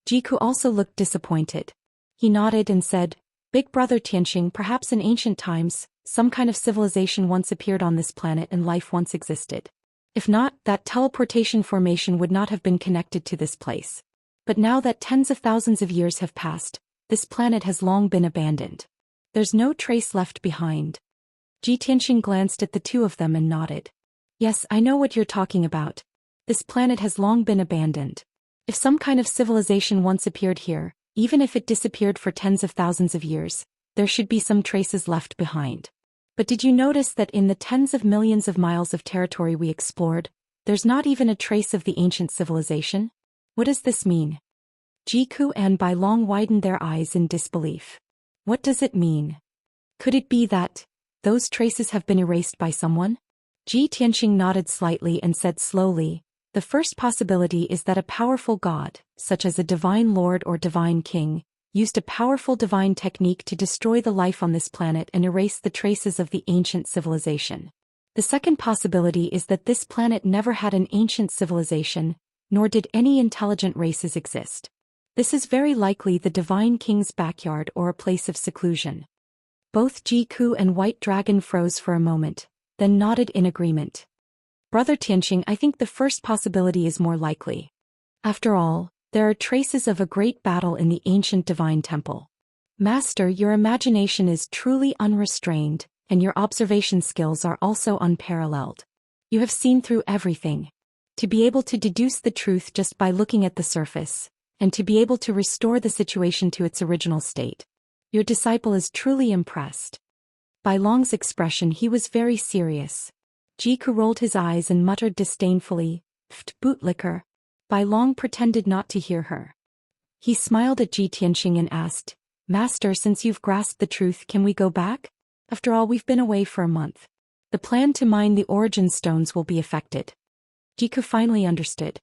Jiku also looked disappointed. He nodded and said, "Big brother Tianxing, perhaps in ancient times, some kind of civilization once appeared on this planet and life once existed. If not, that teleportation formation would not have been connected to this place. But now that tens of thousands of years have passed, this planet has long been abandoned. There's no trace left behind." Ji Tianxing glanced at the two of them and nodded. "Yes, I know what you're talking about. This planet has long been abandoned. If some kind of civilization once appeared here, even if it disappeared for tens of thousands of years, there should be some traces left behind. But did you notice that in the tens of millions of miles of territory we explored, there's not even a trace of the ancient civilization? What does this mean?" Jiku and Bailong widened their eyes in disbelief. What does it mean? Could it be that those traces have been erased by someone? Ji Tianxing nodded slightly and said slowly, "The first possibility is that a powerful god, such as a divine lord or divine king, used a powerful divine technique to destroy the life on this planet and erase the traces of the ancient civilization. The second possibility is that this planet never had an ancient civilization, nor did any intelligent races exist. This is very likely the divine king's backyard or a place of seclusion." Both Jiku and White Dragon froze for a moment, then nodded in agreement. "Brother Tianxing, I think the first possibility is more likely. After all, there are traces of a great battle in the ancient divine temple. Master, your imagination is truly unrestrained, and your observation skills are also unparalleled. You have seen through everything. To be able to deduce the truth just by looking at the surface, and to be able to restore the situation to its original state. Your disciple is truly impressed." By Long's expression, he was very serious. Jiku rolled his eyes and muttered disdainfully, "Pft, bootlicker." Bai Long pretended not to hear her. He smiled at Ji Tianxing and asked, "Master, since you've grasped the truth, can we go back? After all, we've been away for a month. The plan to mine the origin stones will be affected." Jiku finally understood.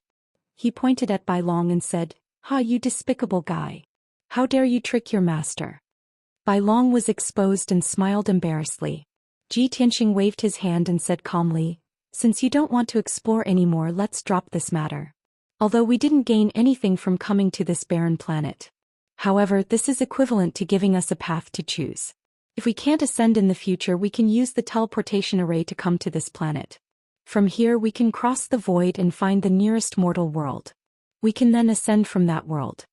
He pointed at Bai Long and said, "Ha, you despicable guy. How dare you trick your master?" Bai Long was exposed and smiled embarrassedly. Ji Tianxing waved his hand and said calmly, "Since you don't want to explore anymore, let's drop this matter. Although we didn't gain anything from coming to this barren planet. However, this is equivalent to giving us a path to choose. If we can't ascend in the future, we can use the teleportation array to come to this planet. From here we can cross the void and find the nearest mortal world. We can then ascend from that world."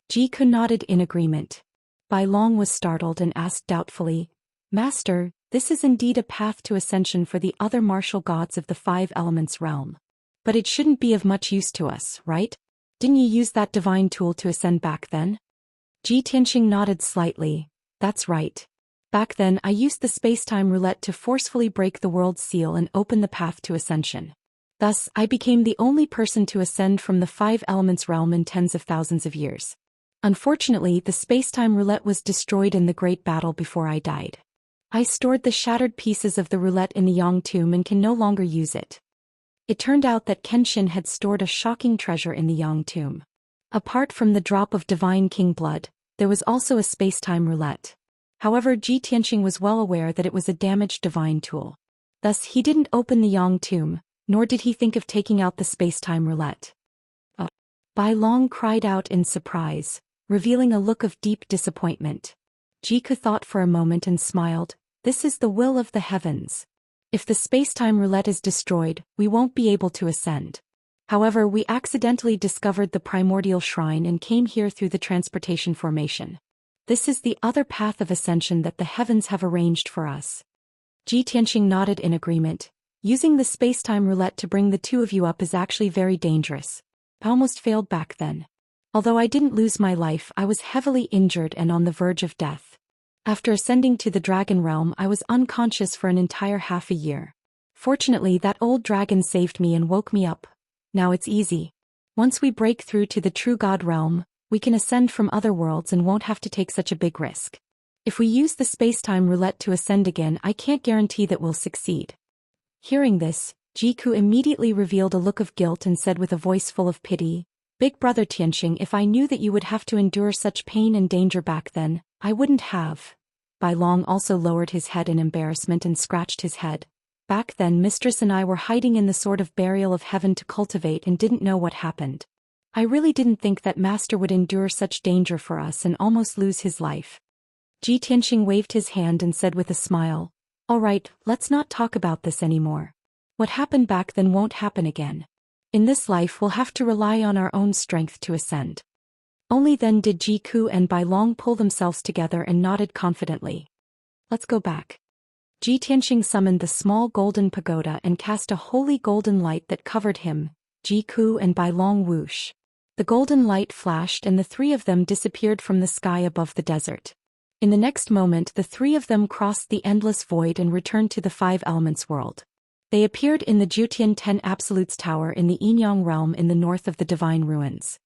Jiku nodded in agreement. Bai Long was startled and asked doubtfully, "Master, this is indeed a path to ascension for the other martial gods of the 5 elements realm. But it shouldn't be of much use to us, right? Didn't you use that divine tool to ascend back then?" Ji Tianxing nodded slightly. "That's right. Back then I used the space-time roulette to forcefully break the world's seal and open the path to ascension. Thus, I became the only person to ascend from the 5 elements realm in tens of thousands of years. Unfortunately, the space-time roulette was destroyed in the great battle before I died. I stored the shattered pieces of the roulette in the Yang tomb and can no longer use it." It turned out that Kenshin had stored a shocking treasure in the Yang tomb. Apart from the drop of divine king blood, there was also a space-time roulette. However, Ji Tianxing was well aware that it was a damaged divine tool. Thus he didn't open the Yang tomb, nor did he think of taking out the space-time roulette. Bai Long cried out in surprise, revealing a look of deep disappointment. Jiku thought for a moment and smiled. This is the will of the heavens. If the space-time roulette is destroyed, we won't be able to ascend. However, we accidentally discovered the primordial shrine and came here through the transportation formation. This is the other path of ascension that the heavens have arranged for us. Ji Tianxing nodded in agreement. Using the space-time roulette to bring the two of you up is actually very dangerous. I almost failed back then. Although I didn't lose my life, I was heavily injured and on the verge of death. After ascending to the dragon realm, I was unconscious for an entire half a year. Fortunately, that old dragon saved me and woke me up. Now it's easy. Once we break through to the true god realm, we can ascend from other worlds and won't have to take such a big risk. If we use the space-time roulette to ascend again, I can't guarantee that we'll succeed. Hearing this, Jiku immediately revealed a look of guilt and said with a voice full of pity, Big brother Tianxing, if I knew that you would have to endure such pain and danger back then, I wouldn't have. Bai Long also lowered his head in embarrassment and scratched his head. Back then Mistress and I were hiding in the sort of burial of heaven to cultivate and didn't know what happened. I really didn't think that Master would endure such danger for us and almost lose his life. Ji Tianxing waved his hand and said with a smile, All right, let's not talk about this anymore. What happened back then won't happen again. In this life we'll have to rely on our own strength to ascend. Only then did Jiku and Bai Long pull themselves together and nodded confidently. Let's go back. Ji Tianxing summoned the small golden pagoda and cast a holy golden light that covered him, Jiku and Bai Long whoosh. The golden light flashed and the three of them disappeared from the sky above the desert. In the next moment the three of them crossed the endless void and returned to the Five Elements world. They appeared in the Jiutian 10 Absolutes Tower in the Yinyang realm in the north of the Divine Ruins.